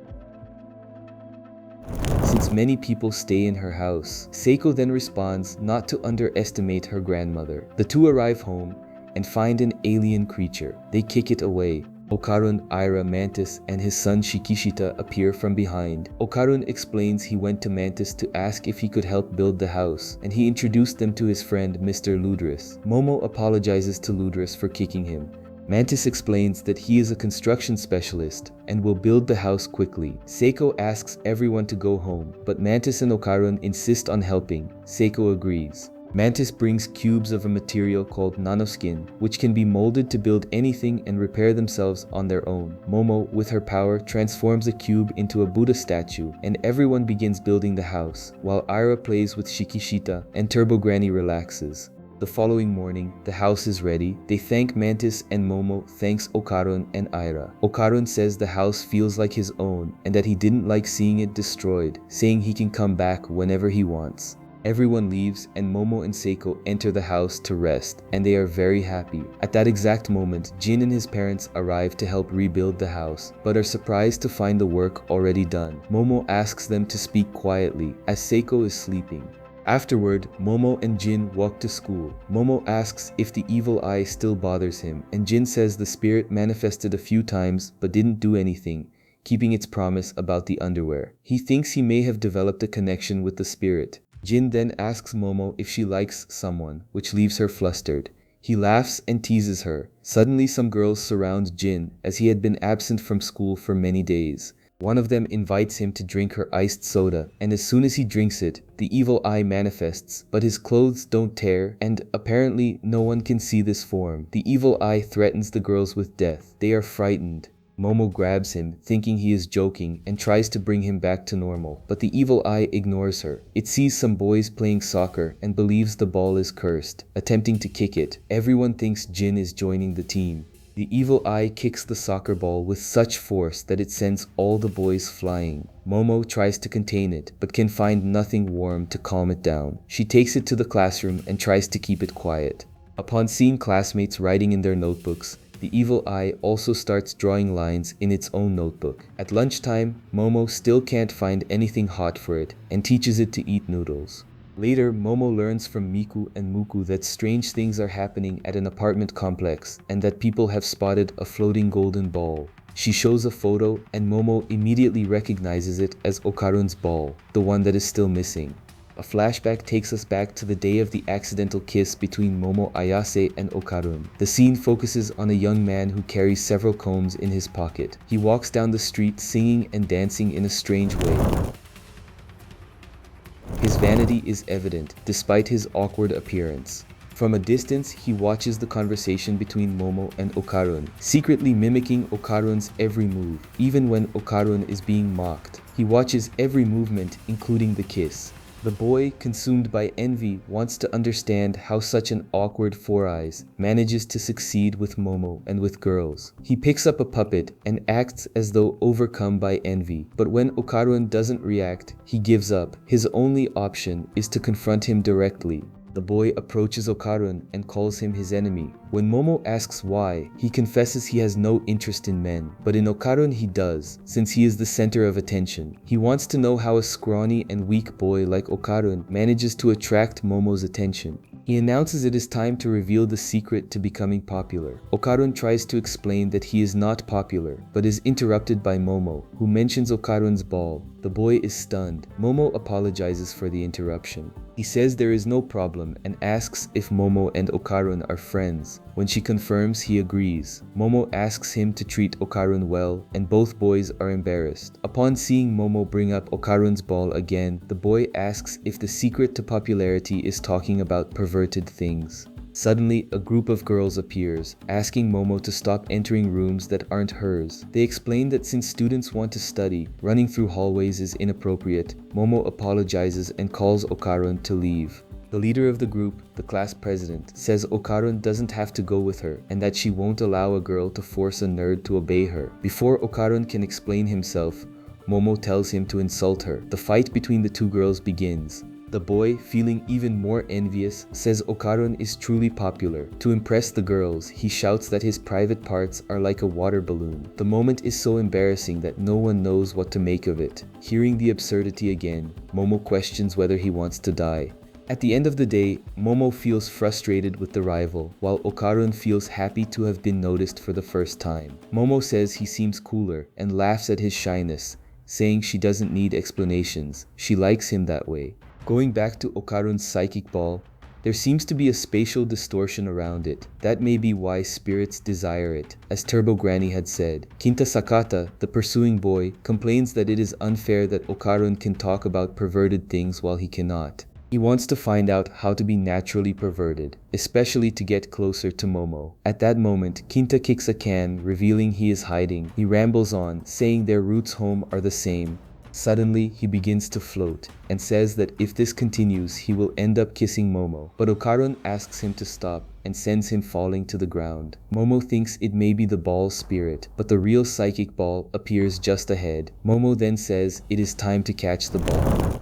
since many people stay in her house. Seiko then responds not to underestimate her grandmother. The two arrive home and find an alien creature. They kick it away. Okarun, Aira, Mantis, and his son Shikishita appear from behind. Okarun explains he went to Mantis to ask if he could help build the house, and he introduced them to his friend Mr. Ludris. Momo apologizes to Ludris for kicking him. Mantis explains that he is a construction specialist and will build the house quickly. Seiko asks everyone to go home, but Mantis and Okarun insist on helping. Seiko agrees. Mantis brings cubes of a material called nanoskin, which can be molded to build anything and repair themselves on their own. Momo, with her power, transforms a cube into a Buddha statue, and everyone begins building the house, while Aira plays with Shikishita and Turbo Granny relaxes. The following morning, the house is ready. They thank Mantis and Momo thanks Okarun and Aira. Okarun says the house feels like his own and that he didn't like seeing it destroyed, saying he can come back whenever he wants. Everyone leaves and Momo and Seiko enter the house to rest, and they are very happy. At that exact moment, Jin and his parents arrive to help rebuild the house, but are surprised to find the work already done. Momo asks them to speak quietly, as Seiko is sleeping. Afterward, Momo and Jin walk to school. Momo asks if the evil eye still bothers him, and Jin says the spirit manifested a few times but didn't do anything, keeping its promise about the underwear. He thinks he may have developed a connection with the spirit. Jin then asks Momo if she likes someone, which leaves her flustered. He laughs and teases her. Suddenly some girls surround Jin, as he had been absent from school for many days. One of them invites him to drink her iced soda, and as soon as he drinks it, the evil eye manifests, but his clothes don't tear, and apparently no one can see this form. The evil eye threatens the girls with death. They are frightened. Momo grabs him, thinking he is joking, and tries to bring him back to normal, but the evil eye ignores her. It sees some boys playing soccer and believes the ball is cursed, attempting to kick it. Everyone thinks Jin is joining the team. The evil eye kicks the soccer ball with such force that it sends all the boys flying. Momo tries to contain it, but can find nothing warm to calm it down. She takes it to the classroom and tries to keep it quiet. Upon seeing classmates writing in their notebooks, the evil eye also starts drawing lines in its own notebook. At lunchtime, Momo still can't find anything hot for it and teaches it to eat noodles. Later, Momo learns from Miku and Muku that strange things are happening at an apartment complex and that people have spotted a floating golden ball. She shows a photo and Momo immediately recognizes it as Okarun's ball, the one that is still missing. A flashback takes us back to the day of the accidental kiss between Momo Ayase and Okarun. The scene focuses on a young man who carries several combs in his pocket. He walks down the street singing and dancing in a strange way. His vanity is evident, despite his awkward appearance. From a distance, he watches the conversation between Momo and Okarun, secretly mimicking Okarun's every move, even when Okarun is being mocked. He watches every movement, including the kiss. The boy, consumed by envy, wants to understand how such an awkward Four Eyes manages to succeed with Momo and with girls. He picks up a puppet and acts as though overcome by envy, but when Okarun doesn't react, he gives up. His only option is to confront him directly. The boy approaches Okarun and calls him his enemy. When Momo asks why, he confesses he has no interest in men, but in Okarun he does, since he is the center of attention. He wants to know how a scrawny and weak boy like Okarun manages to attract Momo's attention. He announces it is time to reveal the secret to becoming popular. Okarun tries to explain that he is not popular, but is interrupted by Momo, who mentions Okarun's ball. The boy is stunned. Momo apologizes for the interruption. He says there is no problem and asks if Momo and Okarun are friends. When she confirms, he agrees. Momo asks him to treat Okarun well, and both boys are embarrassed. Upon seeing Momo bring up Okarun's ball again, the boy asks if the secret to popularity is talking about perverted things. Suddenly, a group of girls appears, asking Momo to stop entering rooms that aren't hers. They explain that since students want to study, running through hallways is inappropriate. Momo apologizes and calls Okarun to leave. The leader of the group, the class president, says Okarun doesn't have to go with her and that she won't allow a girl to force a nerd to obey her. Before Okarun can explain himself, Momo tells him to insult her. The fight between the two girls begins. The boy, feeling even more envious, says Okarun is truly popular. To impress the girls, he shouts that his private parts are like a water balloon. The moment is so embarrassing that no one knows what to make of it. Hearing the absurdity again, Momo questions whether he wants to die. At the end of the day, Momo feels frustrated with the rival, while Okarun feels happy to have been noticed for the first time. Momo says he seems cooler and laughs at his shyness, saying she doesn't need explanations. She likes him that way. Going back to Okarun's psychic ball, there seems to be a spatial distortion around it. That may be why spirits desire it, as Turbo Granny had said. Kinta Sakata, the pursuing boy, complains that it is unfair that Okarun can talk about perverted things while he cannot. He wants to find out how to be naturally perverted, especially to get closer to Momo. At that moment, Kinta kicks a can, revealing he is hiding. He rambles on, saying their routes home are the same. Suddenly, he begins to float, and says that if this continues, he will end up kissing Momo. But Okarun asks him to stop, and sends him falling to the ground. Momo thinks it may be the ball's spirit, but the real psychic ball appears just ahead. Momo then says it is time to catch the ball.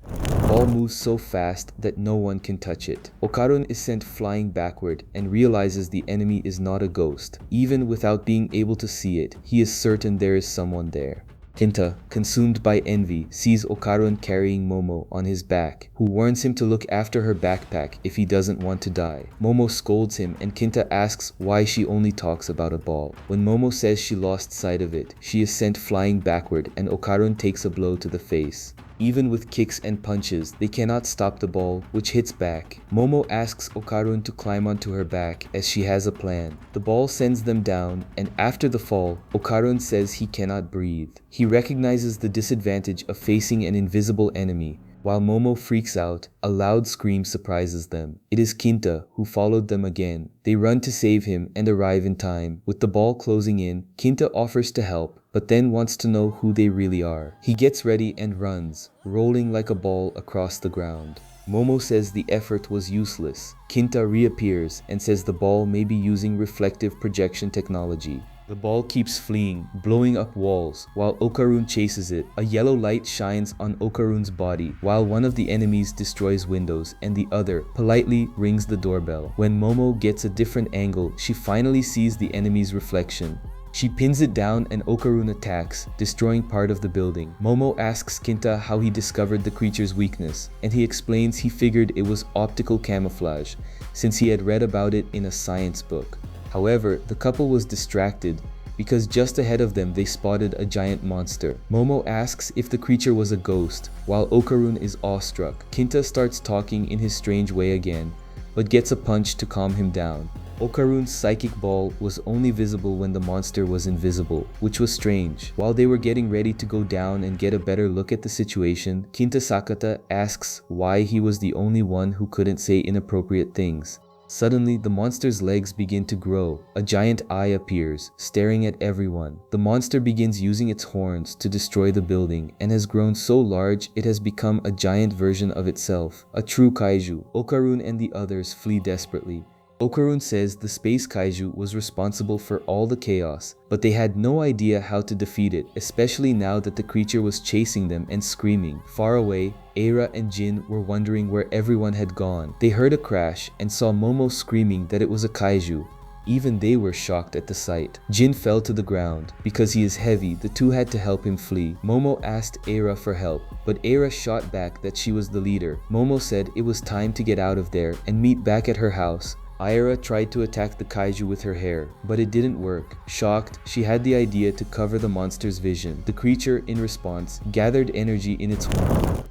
The ball moves so fast that no one can touch it. Okarun is sent flying backward and realizes the enemy is not a ghost. Even without being able to see it, he is certain there is someone there. Kinta, consumed by envy, sees Okarun carrying Momo on his back, who warns him to look after her backpack if he doesn't want to die. Momo scolds him and Kinta asks why she only talks about a ball. When Momo says she lost sight of it, she is sent flying backward and Okarun takes a blow to the face. Even with kicks and punches, they cannot stop the ball, which hits back. Momo asks Okarun to climb onto her back as she has a plan. The ball sends them down, and after the fall, Okarun says he cannot breathe. He recognizes the disadvantage of facing an invisible enemy. While Momo freaks out, a loud scream surprises them. It is Kinta, who followed them again. They run to save him and arrive in time. With the ball closing in, Kinta offers to help, but then wants to know who they really are. He gets ready and runs, rolling like a ball across the ground. Momo says the effort was useless. Kinta reappears and says the ball may be using reflective projection technology. The ball keeps fleeing, blowing up walls, while Okarun chases it. A yellow light shines on Okarun's body, while one of the enemies destroys windows and the other politely rings the doorbell. When Momo gets a different angle, she finally sees the enemy's reflection. She pins it down and Okarun attacks, destroying part of the building. Momo asks Kinta how he discovered the creature's weakness, and he explains he figured it was optical camouflage, since he had read about it in a science book. However, the couple was distracted because just ahead of them they spotted a giant monster. Momo asks if the creature was a ghost, while Okarun is awestruck. Kinta starts talking in his strange way again, but gets a punch to calm him down. Okarun's psychic ball was only visible when the monster was invisible, which was strange. While they were getting ready to go down and get a better look at the situation, Kinta Sakata asks why he was the only one who couldn't say inappropriate things. Suddenly, the monster's legs begin to grow. A giant eye appears, staring at everyone. The monster begins using its horns to destroy the building and has grown so large it has become a giant version of itself, a true kaiju. Okarun and the others flee desperately. Okarun says the space kaiju was responsible for all the chaos, but they had no idea how to defeat it, especially now that the creature was chasing them and screaming. Far away, Eira and Jin were wondering where everyone had gone. They heard a crash and saw Momo screaming that it was a kaiju. Even they were shocked at the sight. Jin fell to the ground. Because he is heavy, the two had to help him flee. Momo asked Eira for help, but Eira shot back that she was the leader. Momo said it was time to get out of there and meet back at her house, Aira tried to attack the kaiju with her hair, but it didn't work. Shocked, she had the idea to cover the monster's vision. The creature, in response, gathered energy in its horn,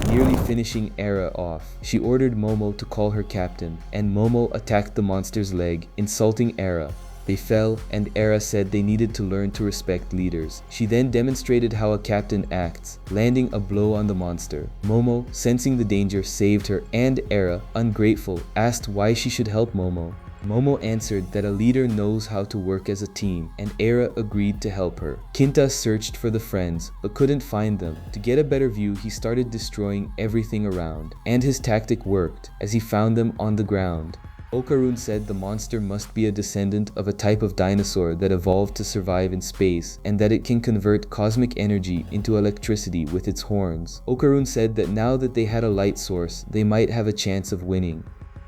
nearly finishing Aira off. She ordered Momo to call her captain, and Momo attacked the monster's leg, insulting Aira. They fell, and Aira said they needed to learn to respect leaders. She then demonstrated how a captain acts, landing a blow on the monster. Momo, sensing the danger, saved her, and Aira, ungrateful, asked why she should help Momo. Momo answered that a leader knows how to work as a team, and Aira agreed to help her. Kinta searched for the friends, but couldn't find them. To get a better view, he started destroying everything around, and his tactic worked, as he found them on the ground. Okarun said the monster must be a descendant of a type of dinosaur that evolved to survive in space, and that it can convert cosmic energy into electricity with its horns. Okarun said that now that they had a light source, they might have a chance of winning.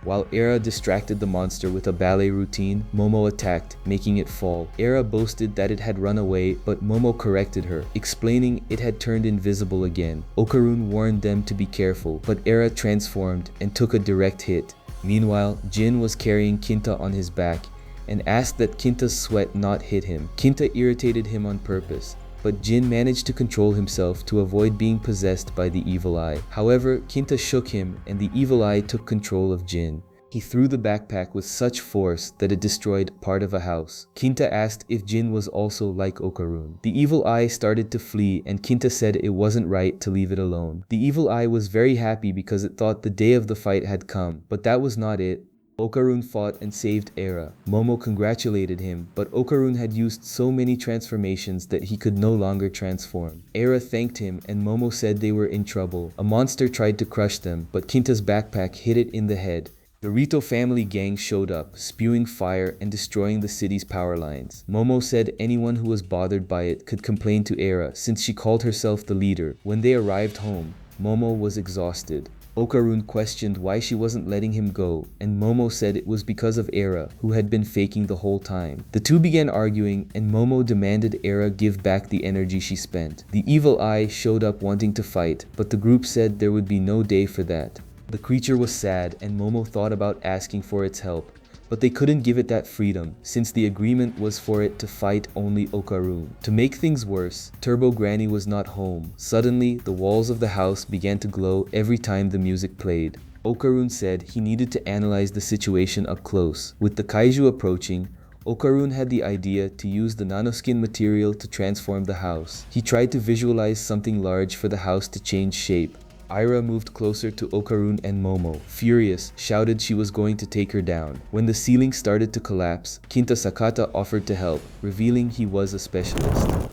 While Aira distracted the monster with a ballet routine, Momo attacked, making it fall. Aira boasted that it had run away, but Momo corrected her, explaining it had turned invisible again. Okarun warned them to be careful, but Aira transformed and took a direct hit. Meanwhile, Jin was carrying Kinta on his back and asked that Kinta's sweat not hit him. Kinta irritated him on purpose, but Jin managed to control himself to avoid being possessed by the evil eye. However, Kinta shook him and the evil eye took control of Jin. He threw the backpack with such force that it destroyed part of a house. Kinta asked if Jin was also like Okarun. The evil eye started to flee, and Kinta said it wasn't right to leave it alone. The evil eye was very happy because it thought the day of the fight had come, but that was not it. Okarun fought and saved Aira. Momo congratulated him, but Okarun had used so many transformations that he could no longer transform. Aira thanked him, and Momo said they were in trouble. A monster tried to crush them, but Kinta's backpack hit it in the head. The Rito family gang showed up, spewing fire and destroying the city's power lines. Momo said anyone who was bothered by it could complain to Aira, since she called herself the leader. When they arrived home, Momo was exhausted. Okarun questioned why she wasn't letting him go, and Momo said it was because of Aira, who had been faking the whole time. The two began arguing, and Momo demanded Aira give back the energy she spent. The evil eye showed up wanting to fight, but the group said there would be no day for that. The creature was sad, and Momo thought about asking for its help, but they couldn't give it that freedom, since the agreement was for it to fight only Okarun. To make things worse, Turbo Granny was not home. Suddenly, the walls of the house began to glow every time the music played. Okarun said he needed to analyze the situation up close. With the kaiju approaching, Okarun had the idea to use the nanoskin material to transform the house. He tried to visualize something large for the house to change shape. Aira moved closer to Okarun and Momo. Furious, shouted she was going to take her down. When the ceiling started to collapse, Kinta Sakata offered to help, revealing he was a specialist.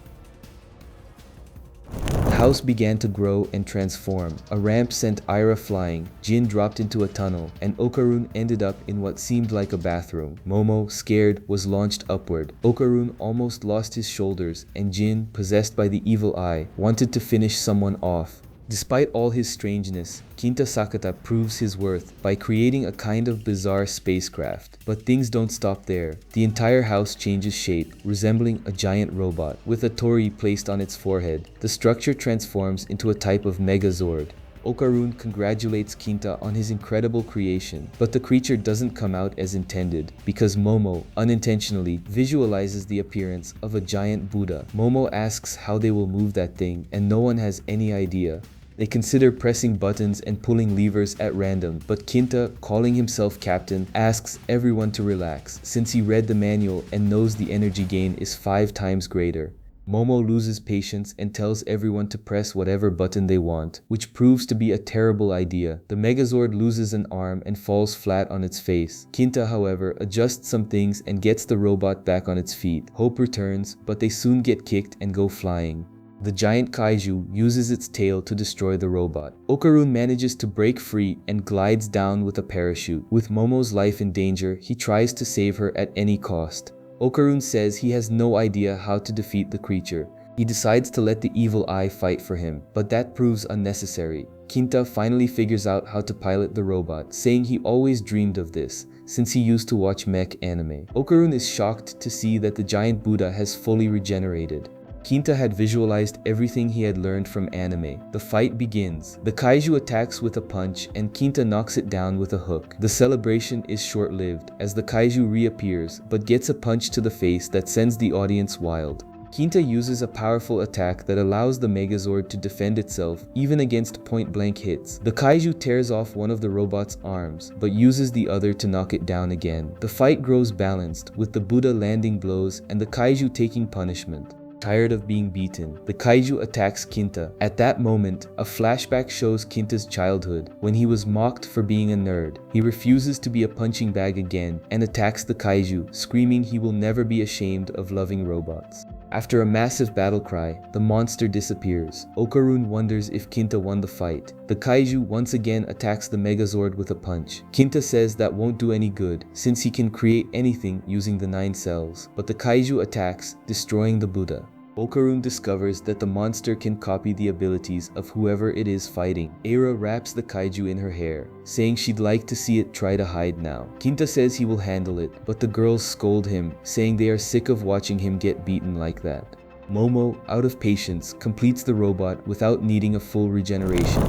The house began to grow and transform. A ramp sent Aira flying, Jin dropped into a tunnel, and Okarun ended up in what seemed like a bathroom. Momo, scared, was launched upward. Okarun almost lost his shoulders, and Jin, possessed by the evil eye, wanted to finish someone off. Despite all his strangeness, Kinta Sakata proves his worth by creating a kind of bizarre spacecraft. But things don't stop there. The entire house changes shape, resembling a giant robot, with a tori placed on its forehead. The structure transforms into a type of Megazord. Okarun congratulates Kinta on his incredible creation, but the creature doesn't come out as intended, because Momo, unintentionally, visualizes the appearance of a giant Buddha. Momo asks how they will move that thing, and no one has any idea. They consider pressing buttons and pulling levers at random, but Kinta, calling himself captain, asks everyone to relax, since he read the manual and knows the energy gain is 5 times greater. Momo loses patience and tells everyone to press whatever button they want, which proves to be a terrible idea. The Megazord loses an arm and falls flat on its face. Kinta, however, adjusts some things and gets the robot back on its feet. Hope returns, but they soon get kicked and go flying. The giant kaiju uses its tail to destroy the robot. Okarun manages to break free and glides down with a parachute. With Momo's life in danger, he tries to save her at any cost. Okarun says he has no idea how to defeat the creature. He decides to let the evil eye fight for him, but that proves unnecessary. Kinta finally figures out how to pilot the robot, saying he always dreamed of this, since he used to watch mech anime. Okarun is shocked to see that the giant Buddha has fully regenerated. Kinta had visualized everything he had learned from anime. The fight begins. The kaiju attacks with a punch and Kinta knocks it down with a hook. The celebration is short-lived as the kaiju reappears but gets a punch to the face that sends the audience wild. Kinta uses a powerful attack that allows the Megazord to defend itself even against point-blank hits. The kaiju tears off one of the robot's arms, but uses the other to knock it down again. The fight grows balanced, with the Buddha landing blows and the kaiju taking punishment. Tired of being beaten, the kaiju attacks Kinta. At that moment, a flashback shows Kinta's childhood, when he was mocked for being a nerd. He refuses to be a punching bag again and attacks the kaiju, screaming he will never be ashamed of loving robots. After a massive battle cry, the monster disappears. Okarun wonders if Kinta won the fight. The kaiju once again attacks the Megazord with a punch. Kinta says that won't do any good, since he can create anything using the 9 cells, but the kaiju attacks, destroying the Buddha. Okarun discovers that the monster can copy the abilities of whoever it is fighting. Eira wraps the kaiju in her hair, saying she'd like to see it try to hide now. Kinta says he will handle it, but the girls scold him, saying they are sick of watching him get beaten like that. Momo, out of patience, completes the robot without needing a full regeneration.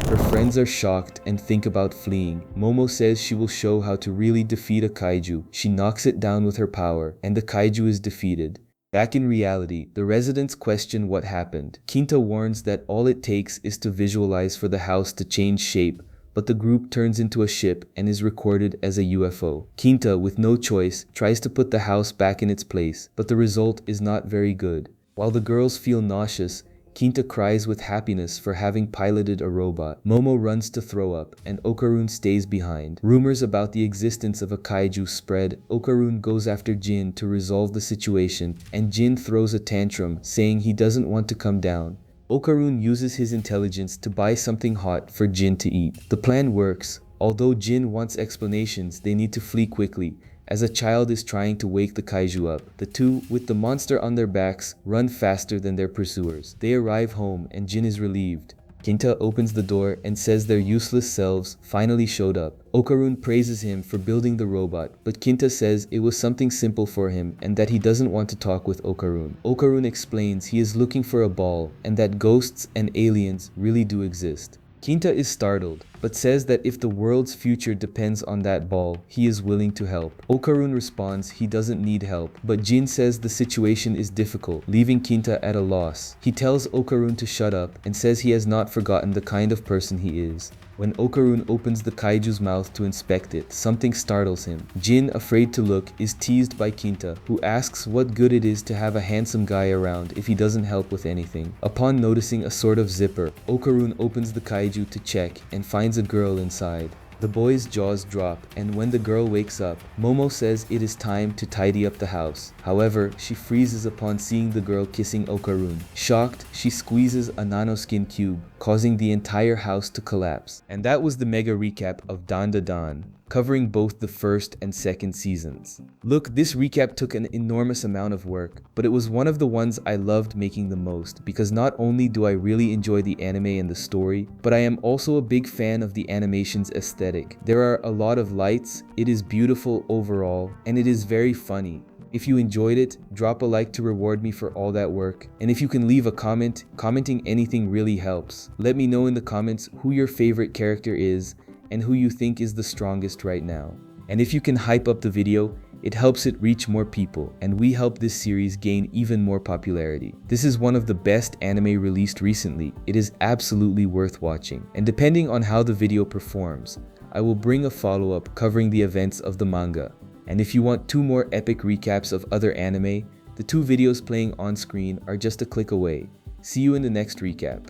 Her friends are shocked and think about fleeing. Momo says she will show how to really defeat a kaiju. She knocks it down with her power, and the kaiju is defeated. Back in reality, the residents question what happened. Kinta warns that all it takes is to visualize for the house to change shape, but the group turns into a ship and is recorded as a UFO. Kinta, with no choice, tries to put the house back in its place, but the result is not very good. While the girls feel nauseous, Kinta cries with happiness for having piloted a robot. Momo runs to throw up, and Okarun stays behind. Rumors about the existence of a kaiju spread. Okarun goes after Jin to resolve the situation, and Jin throws a tantrum, saying he doesn't want to come down. Okarun uses his intelligence to buy something hot for Jin to eat. The plan works. Although Jin wants explanations, they need to flee quickly, as a child is trying to wake the kaiju up. The two, with the monster on their backs, run faster than their pursuers. They arrive home and Jin is relieved. Kinta opens the door and says their useless selves finally showed up. Okarun praises him for building the robot, but Kinta says it was something simple for him and that he doesn't want to talk with Okarun. Okarun explains he is looking for a ball and that ghosts and aliens really do exist. Kinta is startled, but says that if the world's future depends on that ball, he is willing to help. Okarun responds he doesn't need help, but Jin says the situation is difficult, leaving Kinta at a loss. He tells Okarun to shut up and says he has not forgotten the kind of person he is. When Okarun opens the kaiju's mouth to inspect it, something startles him. Jin, afraid to look, is teased by Kinta, who asks what good it is to have a handsome guy around if he doesn't help with anything. Upon noticing a sort of zipper, Okarun opens the kaiju to check and finds a girl inside. The boy's jaws drop, and when the girl wakes up, Momo says it is time to tidy up the house. However, she freezes upon seeing the girl kissing Okarun. Shocked, she squeezes a nanoskin cube, causing the entire house to collapse. And that was the mega recap of Dandadan, covering both the first and second seasons. Look, this recap took an enormous amount of work, but it was one of the ones I loved making the most, because not only do I really enjoy the anime and the story, but I am also a big fan of the animation's aesthetic. There are a lot of lights, it is beautiful overall, and it is very funny. If you enjoyed it, drop a like to reward me for all that work. And if you can leave a comment, commenting anything really helps. Let me know in the comments who your favorite character is and who you think is the strongest right now. And if you can hype up the video, it helps it reach more people, and we help this series gain even more popularity. This is one of the best anime released recently. It is absolutely worth watching. And depending on how the video performs, I will bring a follow-up covering the events of the manga. And if you want 2 more epic recaps of other anime, the 2 videos playing on screen are just a click away. See you in the next recap.